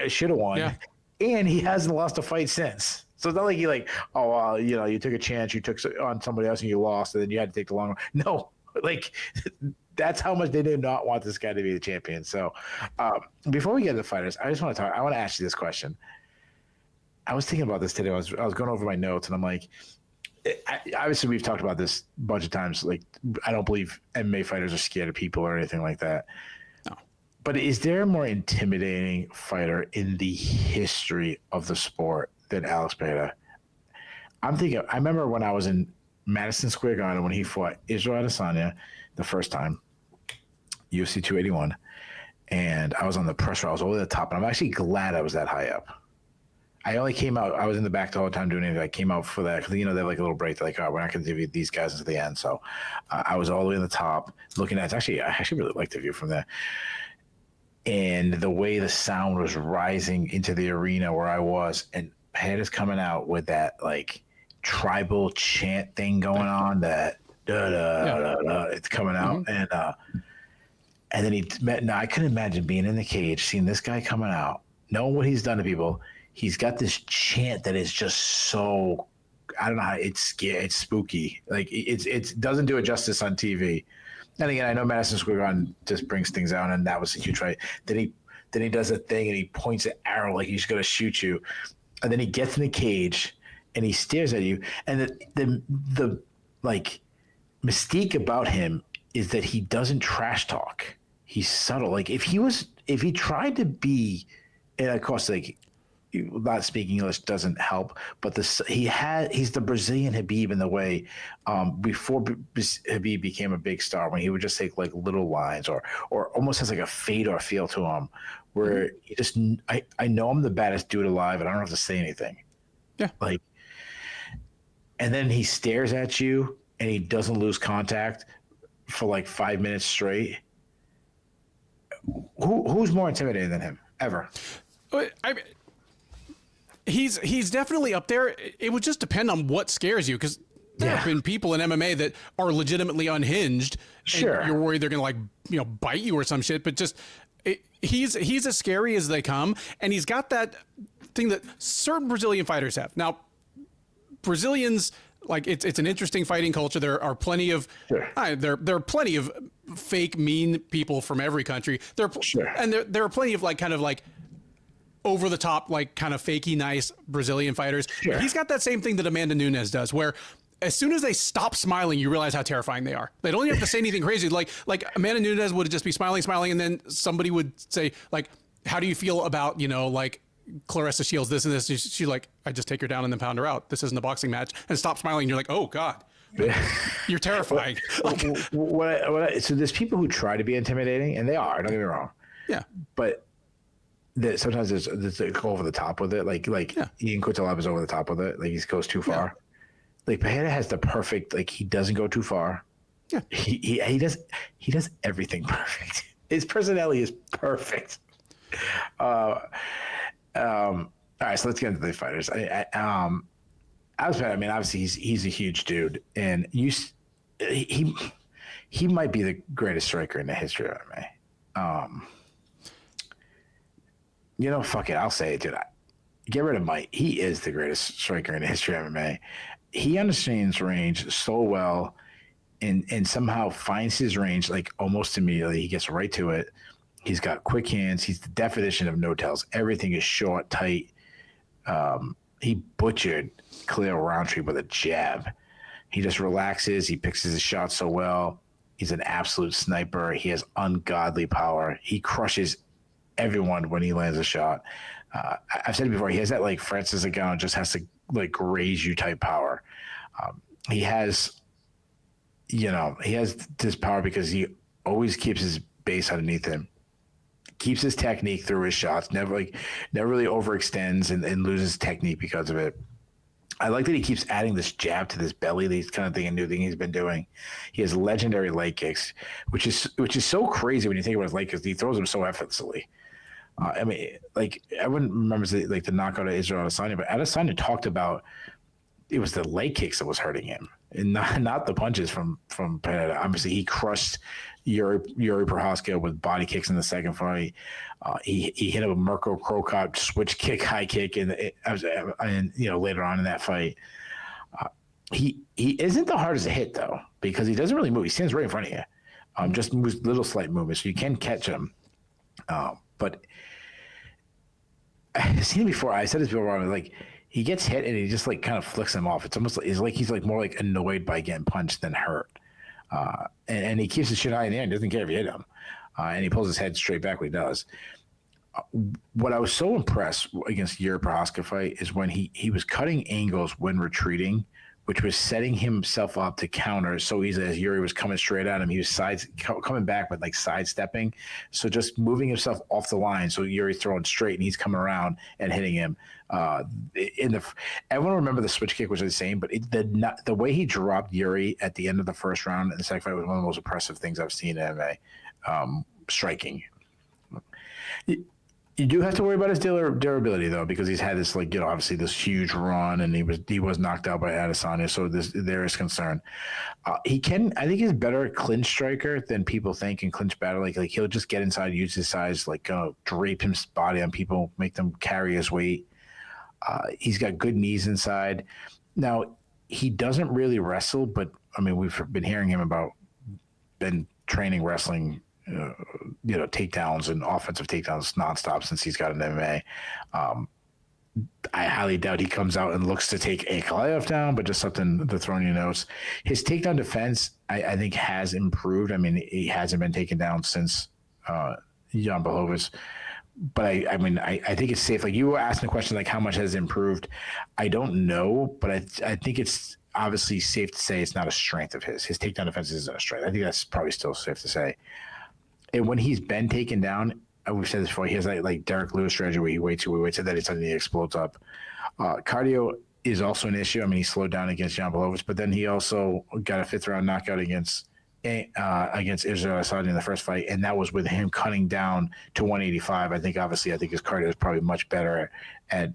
should have won, and he hasn't lost a fight since. So it's not like you took a chance, you took on somebody else and you lost, and then you had to take the long one. No, that's how much they did not want this guy to be the champion. So before we get to the fighters, I want to ask you this question. I was thinking about this today. I was going over my notes, and I'm like, obviously we've talked about this a bunch of times. Like, I don't believe MMA fighters are scared of people or anything like that. No. But is there a more intimidating fighter in the history of the sport than Alex Pereira? I remember when I was in Madison Square Garden when he fought Israel Adesanya the first time, UFC 281, and I was on the press row. I was over the top, and I'm actually glad I was that high up. I only came out. I was in the back the whole time doing anything. I came out for that because they have like a little break. They're like, "Oh, we're not going to give these guys until the end." So I was all the way in the top, looking at. I actually really liked the view from there, and the way the sound was rising into the arena where I was, and Pereira's coming out with that like tribal chant thing going on. That it's coming out, and then he met. Now I couldn't imagine being in the cage, seeing this guy coming out, knowing what he's done to people. He's got this chant that is just so, I don't know how, it's scary, it's spooky. Like it doesn't do it justice on TV. And again, I know Madison Square Garden just brings things out, and that was a huge fight. Then he does a thing and he points an arrow like he's gonna shoot you, and then he gets in the cage and he stares at you. And the like mystique about him is that he doesn't trash talk. He's subtle. Like if he tried to be, and of course like, not speaking English doesn't help, but he's the Brazilian Khabib in the way before Khabib became a big star, when he would just take like little lines or almost has like a Fedor feel to him, where he just I know I'm the baddest dude alive and I don't have to say anything. Yeah. Like, and then he stares at you and he doesn't lose contact for like 5 minutes straight. Who's more intimidating than him ever? He's definitely up there. It would just depend on what scares you, because there have been people in MMA that are legitimately unhinged. Sure. And you're worried they're going to bite you or some shit, but just he's as scary as they come. And he's got that thing that certain Brazilian fighters have. Now, Brazilians, like it's an interesting fighting culture. There are plenty of, there are plenty of fake mean people from every country. And there are plenty of kind of over the top, kind of fakey nice Brazilian fighters. Sure. He's got that same thing that Amanda Nunes does, where as soon as they stop smiling, you realize how terrifying they are. They don't even have to say anything crazy. Like Amanda Nunes would just be smiling, and then somebody would say, how do you feel about, Clarissa Shields, this and this? She's like, I just take her down and then pound her out. This isn't a boxing match. And stop smiling. You're like, oh God, you're terrifying. So there's people who try to be intimidating, and they are, don't get me wrong. Yeah. But sometimes there's go over the top with it. Ian Cutelaba is over the top with it. Like he goes too far. Yeah. Like Pereira has the perfect, he doesn't go too far. Yeah. He does everything perfect. His personality is perfect. All right, so let's get into the fighters. Obviously he's a huge dude, and he might be the greatest striker in the history of MMA. Fuck it, I'll say it, dude. Get rid of Mike. He is the greatest striker in the history of MMA. He understands range so well, and somehow finds his range almost immediately. He gets right to it. He's got quick hands. He's the definition of no tells. Everything is short, tight. He butchered Khalil Roundtree with a jab. He just relaxes. He picks his shots so well. He's an absolute sniper. He has ungodly power. He crushes everyone when he lands a shot. I've said it before. He has that like Francis Ngannou just has to like raise you type power. He has this power because he always keeps his base underneath him. Keeps his technique through his shots. Never really overextends and loses technique because of it. I like that he keeps adding this jab to this belly. These kind of thing, a new thing he's been doing. He has legendary leg kicks, which is so crazy when you think about his leg kicks. He throws them so effortlessly. I mean, like everyone remembers the knockout of Israel Adesanya, but Adesanya talked about it was the leg kicks that was hurting him, and not the punches from Castaneda. Obviously, he crushed Yuri Prochazka with body kicks in the second fight. He hit him with Mirko Krokop switch kick, high kick, and later on in that fight. He isn't the hardest to hit though, because he doesn't really move. He stands right in front of you. Just moves little slight movements, so you can catch him. But I've seen it before. I said this before. Like he gets hit and he just like kind of flicks him off. It's almost like he's like more like annoyed by getting punched than hurt. And he keeps his shit high in the air and doesn't care if you hit him. And he pulls his head straight back when he does. What I was so impressed against Yuri Prochazka fight is when he was cutting angles when retreating, which was setting himself up to counter so easily as Yuri was coming straight at him. He was coming back, but like sidestepping. So just moving himself off the line. So Yuri's throwing straight and he's coming around and hitting him. Everyone remember the switch kick was insane, but the way he dropped Yuri at the end of the first round in the second fight was one of the most impressive things I've seen in MMA. Striking. You do have to worry about his durability though, because he's had this obviously this huge run, and he was knocked out by Adesanya, so there is concern. I think he's better at clinch striker than people think in clinch battle. Like he'll just get inside, use his size, drape his body on people, make them carry his weight. He's got good knees inside. Now he doesn't really wrestle, but I mean we've been hearing him been training wrestling. Takedowns and offensive takedowns nonstop since he's got an MMA. I highly doubt he comes out and looks to take Ankalaev down, but just something to throw in your notes. His takedown defense, I think, has improved. I mean, he hasn't been taken down since Jan Blachowicz. But I think it's safe. Like you were asking a question, like how much has improved? I don't know, but I think it's obviously safe to say it's not a strength of his. His takedown defense isn't a strength. I think that's probably still safe to say. And when he's been taken down, we've said this before, he has like Derek Lewis strategy where he waits, and then suddenly he explodes up. Cardio is also an issue. I mean, he slowed down against Jan Blachowicz, but then he also got a fifth round knockout against Israel Adesanya in the first fight, and that was with him cutting down to 185. I think his cardio is probably much better at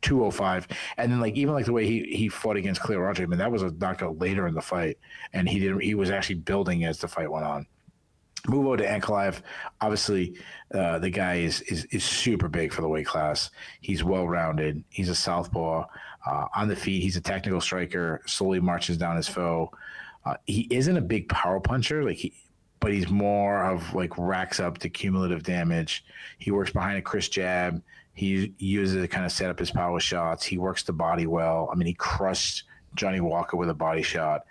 205. And then even the way he fought against Khalil Roundtree, I mean, that was a knockout later in the fight, and he was actually building as the fight went on. Move over to Ankalaev. Obviously, the guy is super big for the weight class. He's well-rounded. He's a southpaw. On the feet, he's a technical striker, slowly marches down his foe. He isn't a big power puncher, but he's more of racks up the cumulative damage. He works behind a crisp jab. He uses it to kind of set up his power shots. He works the body well. I mean, he crushed Johnny Walker with a body shot.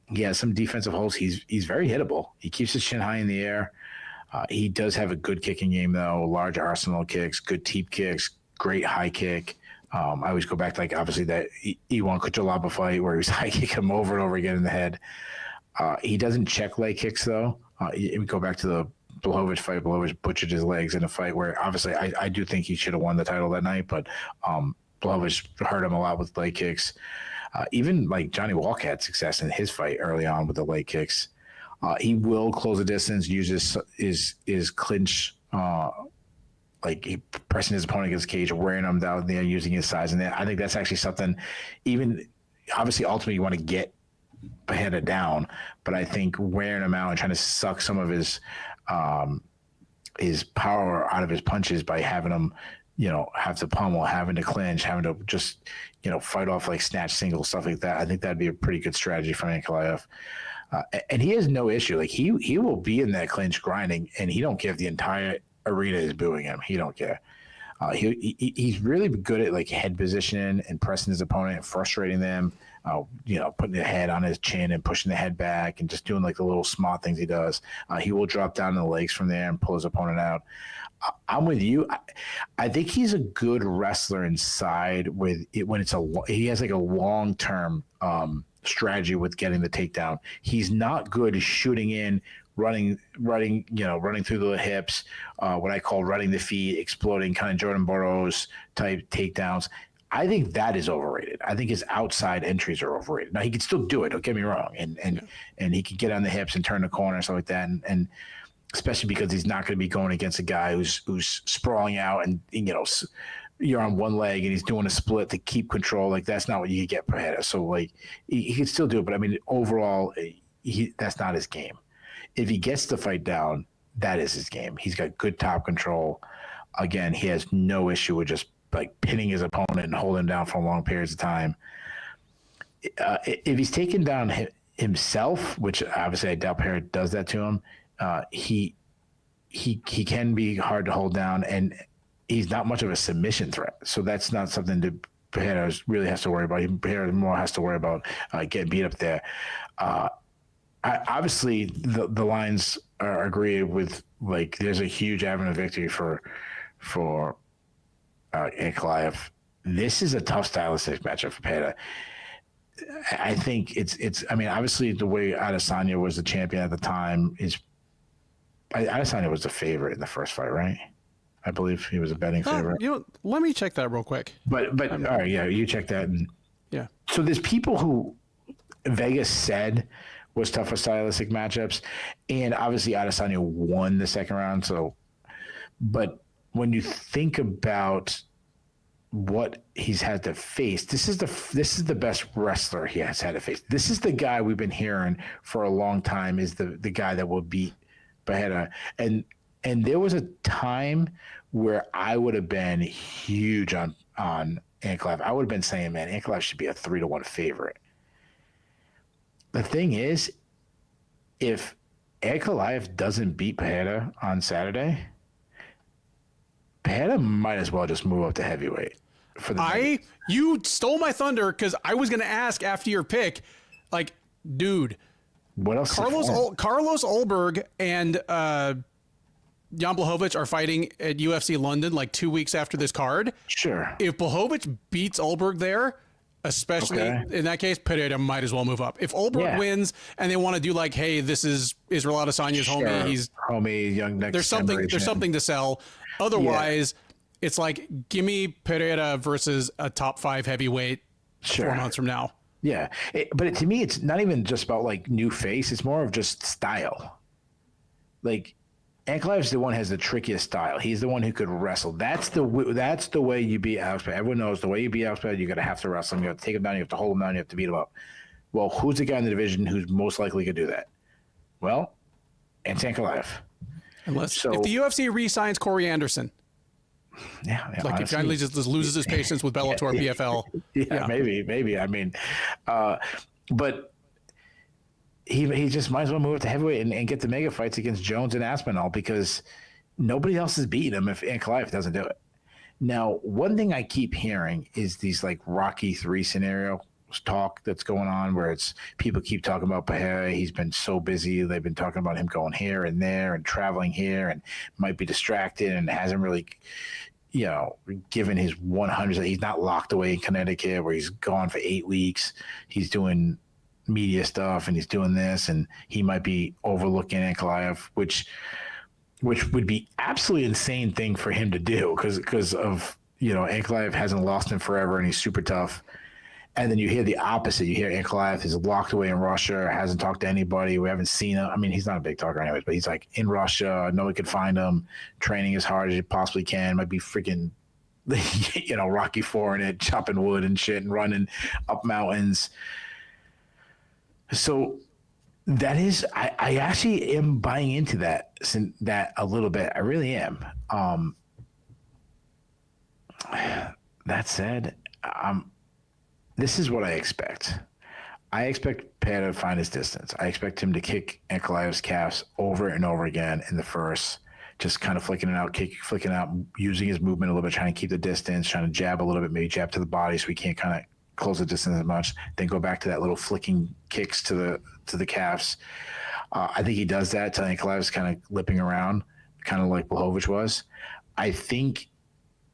He has some defensive holes. He's very hittable. He keeps his chin high in the air. He does have a good kicking game, though. Large arsenal kicks, good teep kicks, great high kick. I always go back to obviously that Iwan Kuchalaba fight where he was high kicking him over and over again in the head. He doesn't check leg kicks, though. You go back to the Blachowicz fight. Blachowicz butchered his legs in a fight where obviously I do think he should have won the title that night, but Blachowicz hurt him a lot with leg kicks. Even Johnny Walker had success in his fight early on with the leg kicks. He will close the distance, uses his clinch, he pressing his opponent against the cage, wearing him down there, using his size. And I think that's actually something, even obviously ultimately you want to get headed down, but I think wearing him out and trying to suck some of his power out of his punches by having him, have to pummel, having to clinch, having to just, fight off snatch singles, stuff like that. I think that'd be a pretty good strategy for Ankalaev. And he has no issue. Like he will be in that clinch grinding, and he don't care if the entire arena is booing him. He don't care. He's really good at like head position and pressing his opponent and frustrating them. Putting the head on his chin and pushing the head back and just doing like the little smart things he does. He will drop down the legs from there and pull his opponent out. I'm with you. I think he's a good wrestler inside when he has like a long-term strategy with getting the takedown. He's not good shooting in, running through the hips, what I call running the feet, exploding kind of Jordan Burroughs type takedowns. I think that is overrated. I think his outside entries are overrated. Now he can still do it. Don't get me wrong, and he can get on the hips and turn the corner and stuff like that, and especially because he's not going to be going against a guy who's sprawling out and you're on one leg and he's doing a split to keep control. Like that's not what you get Pereira. So like he can still do it, but I mean overall, that's not his game. If he gets the fight down, that is his game. He's got good top control. Again, he has no issue with just like pinning his opponent and holding him down for long periods of time. If he's taken down himself, which obviously I doubt Pereira does that to him, he can be hard to hold down, and he's not much of a submission threat. So that's not something that Pereira really has to worry about. Pereira more has to worry about getting beat up there. Obviously, the lines are agreed with. Like, there's a huge avenue of victory for Ankalaev. This is a tough stylistic matchup for Pereira. I think it's. I mean, obviously, the way Adesanya was the champion at the time is. Adesanya was the favorite in the first fight, right? I believe he was a betting favorite. Let me check that real quick. But all right, yeah, you check that. Yeah. So there's people who Vegas said was tougher stylistic matchups, and obviously Adesanya won the second round. So, but when you think about what he's had to face, this is the best wrestler he has had to face. This is the guy we've been hearing for a long time is the guy that will beat Pereira. And there was a time where I would have been huge on Ankalaev. I would have been saying, man, Ankalaev should be a 3-1 favorite. The thing is, if Ankalaev doesn't beat Pereira on Saturday, Pereira might as well just move up to heavyweight. You stole my thunder because I was going to ask after your pick, like, dude, what else? Carlos Ulberg and Jan Blachowicz are fighting at UFC London like 2 weeks after this card. Sure. If Blachowicz beats Ulberg there, especially in that case, Pereira might as well move up. If Ulberg wins and they want to do like, hey, this is Israel Adesanya's homie, he's homie, young next there's something to sell. Otherwise, it's like, give me Pereira versus a top 5 heavyweight 4 months from now. Yeah. But to me, it's not even just about like new face. It's more of just style. Like Ankalaev's the one who has the trickiest style. He's the one who could wrestle. That's the way you beat Alex. Everyone knows the way you beat Alex. You're going to have to wrestle him. You have to take him down. You have to hold him down. You have to beat him up. Well, who's the guy in the division who's most likely to do that? Well, it's Ankalaev. If the UFC re-signs Corey Anderson. Yeah, like honestly, if kindly just loses his patience with Bellator PFL. Yeah, maybe. I mean, but he just might as well move up to heavyweight and get the mega fights against Jones and Aspinall because nobody else is beating him if Ankalaev doesn't do it. Now, one thing I keep hearing is these like Rocky 3 scenario talk that's going on where it's people keep talking about Pereira. He's been so busy. They've been talking about him going here and there and traveling here and might be distracted and hasn't really, given his 100. He's not locked away in Connecticut where he's gone for 8 weeks. He's doing media stuff and he's doing this and he might be overlooking Ankalaev, which would be absolutely insane thing for him to do because of, Ankalaev hasn't lost him forever and he's super tough. And then you hear the opposite. You hear Ankalaev is locked away in Russia, hasn't talked to anybody. We haven't seen him. I mean, he's not a big talker anyways, but he's like in Russia. No one can find him, training as hard as he possibly can. Might be freaking, Rocky IV in it, chopping wood and shit and running up mountains. So that is, I actually am buying into that a little bit. I really am. That said, this is what I expect. I expect Pereira to find his distance. I expect him to kick Ankalaev's calves over and over again in the first, just kind of flicking it out, flicking out, using his movement a little bit, trying to keep the distance, trying to jab a little bit, maybe jab to the body so he can't kind of close the distance as much. Then go back to that little flicking kicks to the calves. I think he does that till Ankalaev's kind of lipping around, kind of like Blachowicz was. I think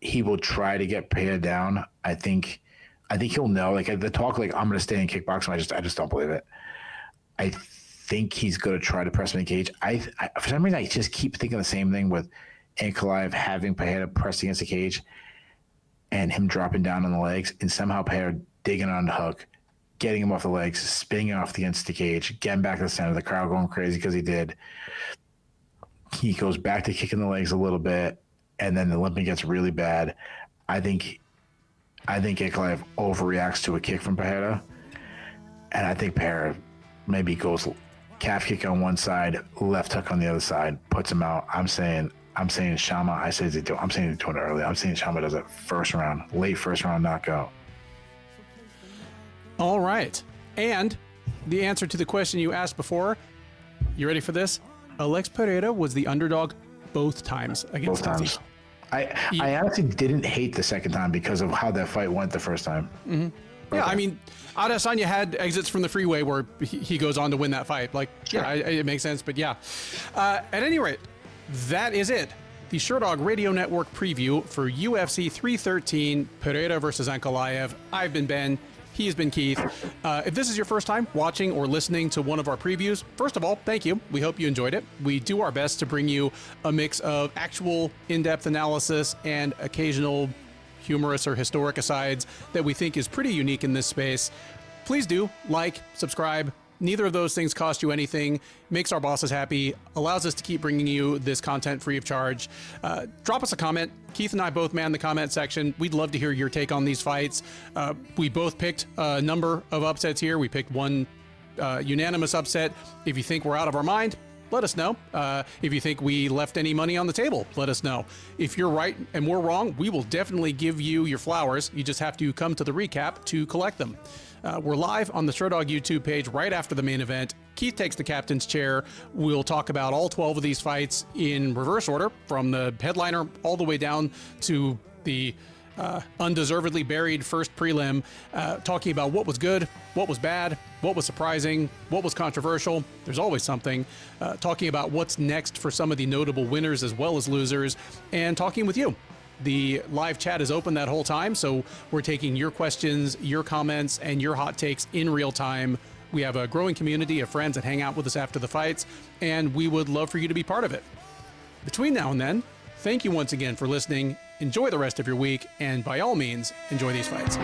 he will try to get Pereira down. I think he'll know. Like the talk, like I'm going to stay in kickboxing. I just don't believe it. I think he's going to try to press him in the cage. For some reason, I just keep thinking the same thing with Ankalaev having Pereira pressed against the cage and him dropping down on the legs, and somehow Pereira digging on the hook, getting him off the legs, spinning off against the cage, getting back to the center. The crowd going crazy because he did. He goes back to kicking the legs a little bit, and then the limping gets really bad. I think Ankalaev overreacts to a kick from Pereira, and I think Pereira maybe goes calf kick on one side, left hook on the other side, puts him out. I'm saying Shama. I'm saying he's doing it early. I'm saying Shama does it late first round knockout. All right, and the answer to the question you asked before. You ready for this? Alex Pereira was the underdog both times against Both times. I honestly didn't hate the second time because of how that fight went the first time. Mm-hmm. Yeah, I mean, Adesanya had exits from the freeway where he goes on to win that fight. Like, sure. Yeah, it makes sense. But yeah, at any rate, that is it. The Sherdog Radio Network preview for UFC 313, Pereira versus Ankalaev. I've been Ben. He has been Keith. If this is your first time watching or listening to one of our previews, first of all, thank you. We hope you enjoyed it. We do our best to bring you a mix of actual in-depth analysis and occasional humorous or historic asides that we think is pretty unique in this space. Please do like, subscribe. Neither of those things cost you anything, makes our bosses happy, allows us to keep bringing you this content free of charge. Drop us a comment. Keith and I both man the comment section. We'd love to hear your take on these fights. We both picked a number of upsets here. We picked one unanimous upset. If you think we're out of our mind, let us know. If you think we left any money on the table, let us know. If you're right and we're wrong, we will definitely give you your flowers. You just have to come to the recap to collect them. We're live on the Sherdog YouTube page right after the main event. Keith takes the captain's chair. We'll talk about all 12 of these fights in reverse order, from the headliner all the way down to the undeservedly buried first prelim, talking about what was good, what was bad, what was surprising, what was controversial. There's always something. Talking about what's next for some of the notable winners as well as losers, and talking with you. The live chat is open that whole time, so we're taking your questions, your comments, and your hot takes in real time. We have a growing community of friends that hang out with us after the fights, and we would love for you to be part of it. Between now and then, thank you once again for listening. Enjoy the rest of your week, and by all means, enjoy these fights.